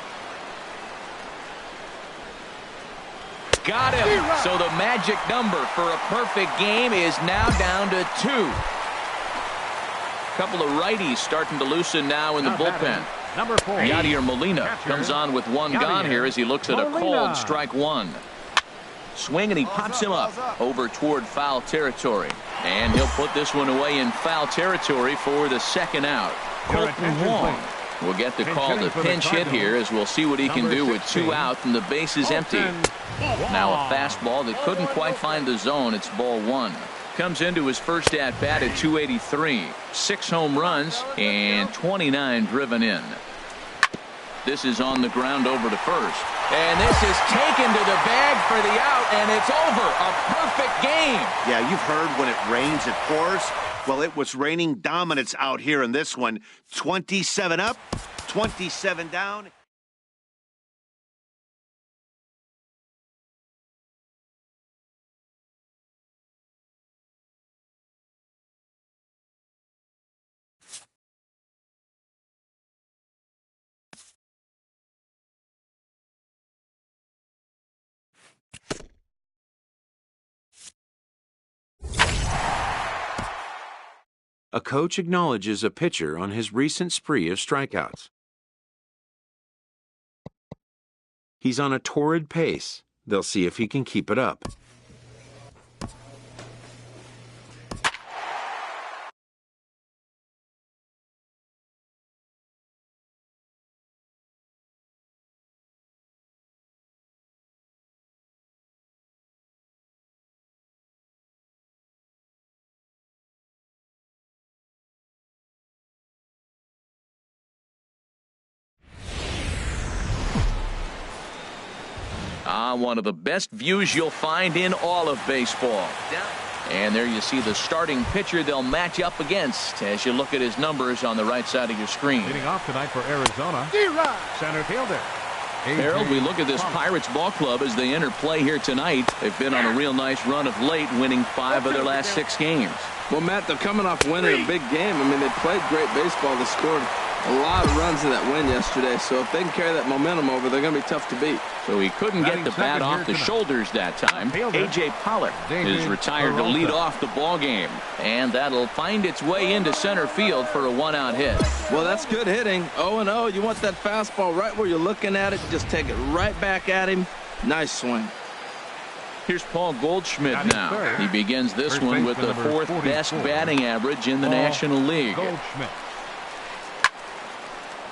Speaker 1: Got him. So the magic number for a perfect game is now down to 2. Couple of righties starting to loosen now in the bullpen.
Speaker 3: Number 4.
Speaker 1: Yadier Molina comes on with 1 gone here as he looks at a cold strike 1. Swing, and he pops him up over toward foul territory. And he'll put this one away in foul territory for the 2nd out. Colton Wong We'll get the call to pinch hit here as we'll see what he can do with 2 out and the base is empty. Now a fastball that couldn't quite find the zone. It's ball 1. Comes into his first at bat at 283. 6 home runs and 29 driven in. This is on the ground over to first. And this is taken to the bag for the out, and it's over. A perfect game.
Speaker 4: Yeah, you've heard when it rains, it pours. Well, it was raining dominance out here in this one. 27 up, 27 down.
Speaker 5: A coach acknowledges a pitcher on his recent spree of strikeouts. He's on a torrid pace. They'll see if he can keep it up.
Speaker 1: One of the best views you'll find in all of baseball. And there you see the starting pitcher they'll match up against as you look at his numbers on the right side of your screen.
Speaker 3: Leading off tonight for Arizona, center fielder.
Speaker 1: Harold, we look at this Pirates ball club as they enter play here tonight. They've been on a real nice run of late, winning 5 of their last 6 games.
Speaker 2: Well, Matt, they're coming off winning a big game. I mean, they played great baseball. They scored a lot of runs in that win yesterday. So if they can carry that momentum over, they're going to be tough to beat.
Speaker 1: So he couldn't get the bat off the shoulders that time. A.J. Pollock is retired to lead off the ball game. And that'll find its way into center field for a 1-out hit.
Speaker 2: Well, that's good hitting. 0-0. You want that fastball right where you're looking at it. Just take it right back at him. Nice swing.
Speaker 1: Here's Paul Goldschmidt now. He begins this one with the 4th best batting average in the National League.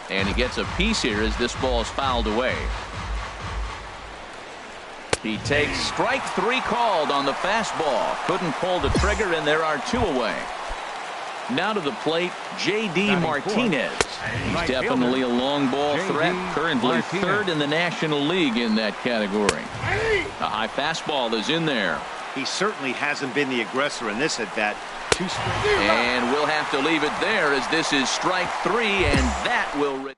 Speaker 1: And he gets a piece here as this ball is fouled away. He takes strike 3 called on the fastball. Couldn't pull the trigger, and there are 2 away. Now to the plate, J.D. Martinez. He's definitely a long ball threat. Currently 3rd in the National League in that category. A high fastball is in there.
Speaker 4: He certainly hasn't been the aggressor in this at bat.
Speaker 1: And we'll have to leave it there as this is strike 3, and that will...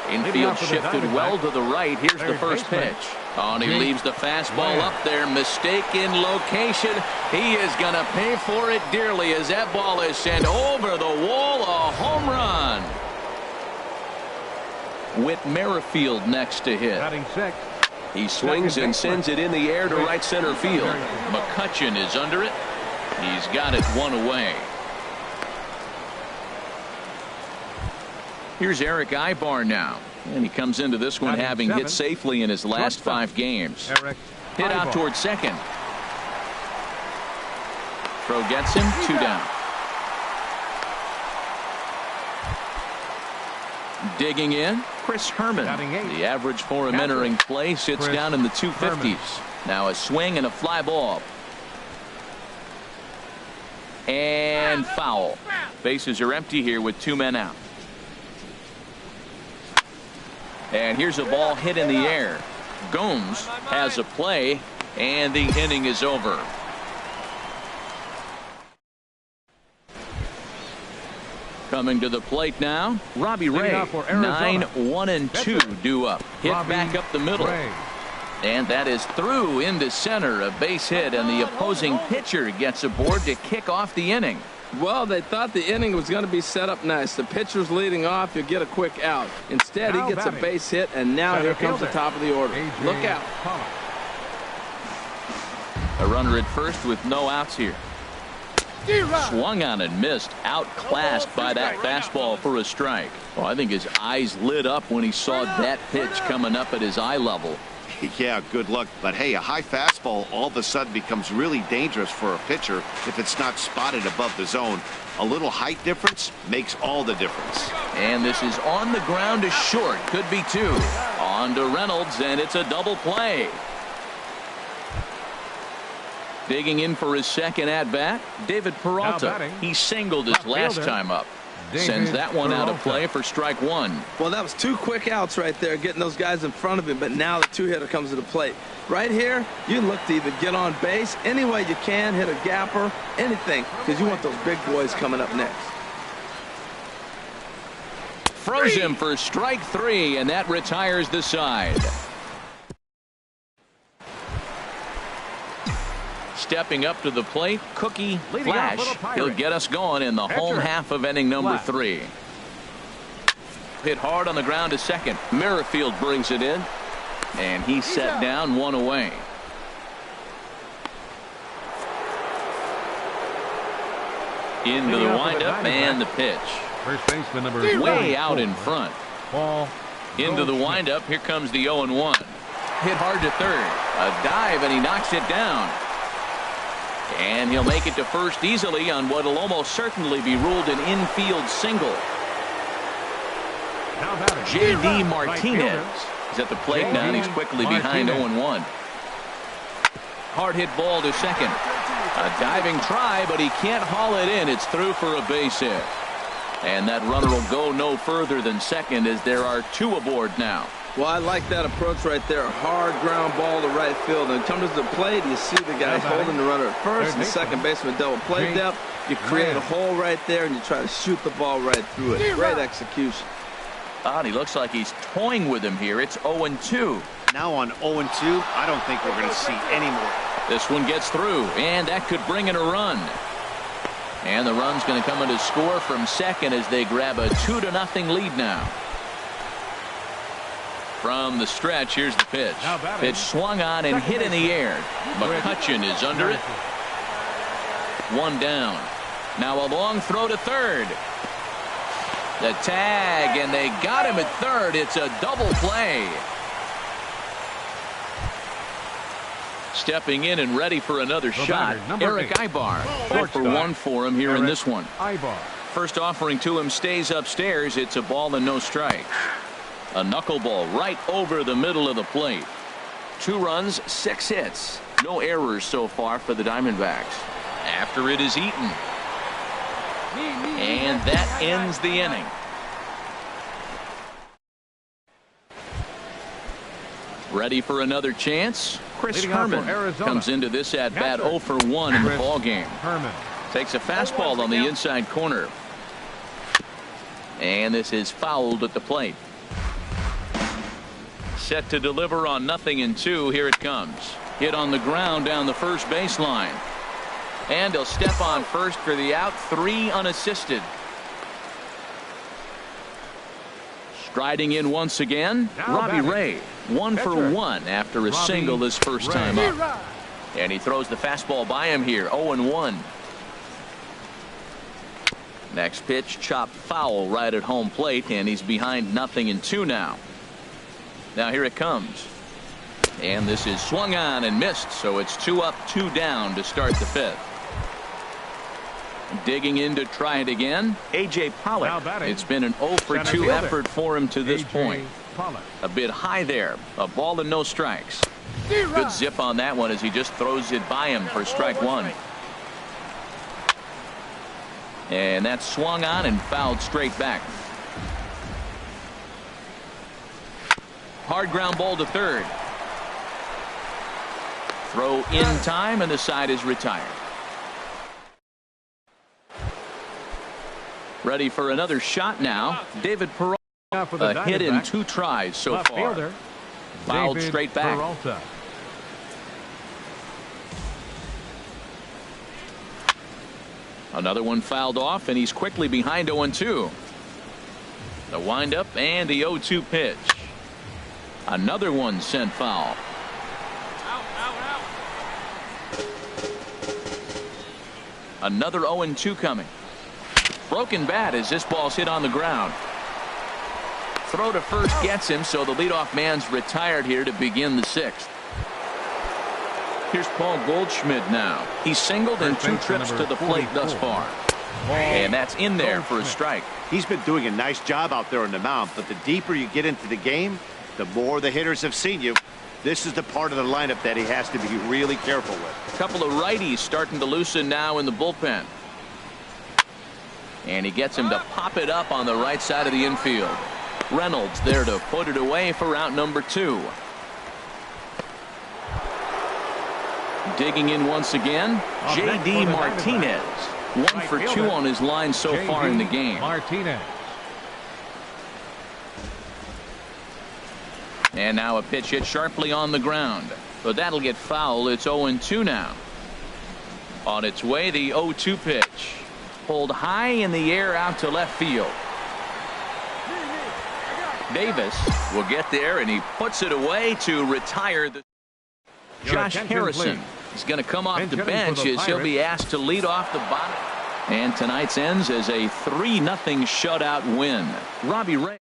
Speaker 1: Infield shifted well to the right. Here's the first pitch. Oh, and he leaves the fastball up there. Mistaken location. He is going to pay for it dearly as that ball is sent over the wall. A home run. Whit Merrifield next to hit. He swings and sends it in the air to right center field. McCutchen is under it. He's got it 1 away. Here's Eric Ibar now. And he comes into this one having hit safely in his last 5 games. Hit out towards second. Throw gets him, 2 down. Digging in, Chris Herman. The average for him entering play sits down in the 250s. Now a swing and a fly ball. And foul. Bases are empty here with 2 men out. And here's a ball hit in the air. Gomes has a play, and the inning is over. Coming to the plate now, Robbie Ray. 9-1-2 due up. Hit back up the middle. And that is through into center. A base hit, and the opposing pitcher gets aboard to kick off the inning.
Speaker 2: Well, they thought the inning was going to be set up nice. The pitcher's leading off. You'll get a quick out. Instead, he gets a base hit, and now here comes the top of the order. Look out.
Speaker 1: A runner at first with no outs here. Swung on and missed. Outclassed by that fastball for a strike. Well, I think his eyes lit up when he saw that pitch coming up at his eye level.
Speaker 4: Yeah, good luck. But hey, a high fastball all of a sudden becomes really dangerous for a pitcher if it's not spotted above the zone. A little height difference makes all the difference.
Speaker 1: And this is on the ground to short. Could be two. On to Reynolds, and it's a double play. Digging in for his second at-bat, David Peralta. He singled his last time up. Sends that one out of play for strike one.
Speaker 2: Well, that was two quick outs right there, getting those guys in front of him, but now the two-hitter comes to the plate. Right here, you look to either get on base any way you can, hit a gapper, anything, because you want those big boys coming up next.
Speaker 1: Froze him for strike three, and that retires the side. Stepping up to the plate, Cookie Flash. He'll get us going in the home half of inning number 3. Hit hard on the ground to second. Merrifield brings it in, and he's set down, one away. Into the windup and the pitch.
Speaker 3: First baseman number
Speaker 1: way out in front.
Speaker 3: Ball.
Speaker 1: Into the windup. Here comes the 0-1. Hit hard to third. A dive, and he knocks it down. And he'll make it to first easily on what will almost certainly be ruled an infield single. J.D. Martinez is at the plate now, and he's quickly behind 0-1. Hard hit ball to second. A diving try, but he can't haul it in. It's through for a base hit. And that runner will go no further than second as there are two aboard now.
Speaker 2: Well, I like that approach right there. Hard ground ball to right field. And comes to the plate, you see the guy holding the runner at first. The second baseman double play depth. You create a hole right there, and you try to shoot the ball right through it. Great execution.
Speaker 1: And he looks like he's toying with him here. It's 0-2.
Speaker 4: Now on 0-2, I don't think we're going to see any more.
Speaker 1: This one gets through, and that could bring in a run. And the run's going to come in to score from second as they grab a 2-0 lead now. From the stretch, here's the pitch. Pitch swung on and hit in the air. McCutcheon is under it. One down. Now a long throw to third. The tag, and they got him at third. It's a double play. Stepping in and ready for another shot, Eric Ibar. 0-for-1 for him here in this one. First offering to him stays upstairs. It's a ball and no strike. A knuckleball right over the middle of the plate. 2 runs, 6 hits. No errors so far for the Diamondbacks. After it is eaten. And that ends the inning. Ready for another chance? Chris Herman comes into this at-bat 0-for-1 in the ballgame. Takes a fastball on the inside corner. And this is fouled at the plate. Set to deliver on 0-2. Here it comes. Hit on the ground down the first baseline. And he'll step on first for the out. 3 unassisted. Striding in once again, Robbie Ray. 1-for-1 after a single his first time up. And he throws the fastball by him here. 0-1. Next pitch chopped foul right at home plate, and he's behind 0-2 now. Now here it comes. And this is swung on and missed, so it's 2 up, 2 down to start the 5th. Digging in to try it again, A.J. Pollock. It's been an 0-for-2 effort for him to this point. A bit high there. A ball and no strikes. Good zip on that one as he just throws it by him for strike 1. And that's swung on and fouled straight back. Hard ground ball to third. Throw in time, and the side is retired. Ready for another shot now. David Peralta. A hit in 2 tries so far. Fouled straight back. Another one fouled off, and he's quickly behind 0-2. The windup and the 0-2 pitch. Another one sent foul. Another 0-2 coming. Broken bat as this ball's hit on the ground. Throw to first gets him, so the leadoff man's retired here to begin the 6th. Here's Paul Goldschmidt now. He's singled in 2 trips to the plate thus far. And that's in there for a strike.
Speaker 4: He's been doing a nice job out there on the mound, but the deeper you get into the game, the more the hitters have seen you. This is the part of the lineup that he has to be really careful with.
Speaker 1: A couple of righties starting to loosen now in the bullpen. And he gets him to pop it up on the right side of the infield. Reynolds there to put it away for out number 2. Digging in once again, J.D. Martinez. 1 for 2 on his line so far in the game.
Speaker 3: Martinez.
Speaker 1: And now a pitch hit sharply on the ground. But that'll get foul. It's 0-2 now. On its way, the 0-2 pitch. Pulled high in the air out to left field. Davis will get there, and he puts it away to retire the. Josh Harrison is going to come off the bench as he'll be asked to lead off the bottom. And tonight's ends as a 3-0 shutout win. Robbie Ray.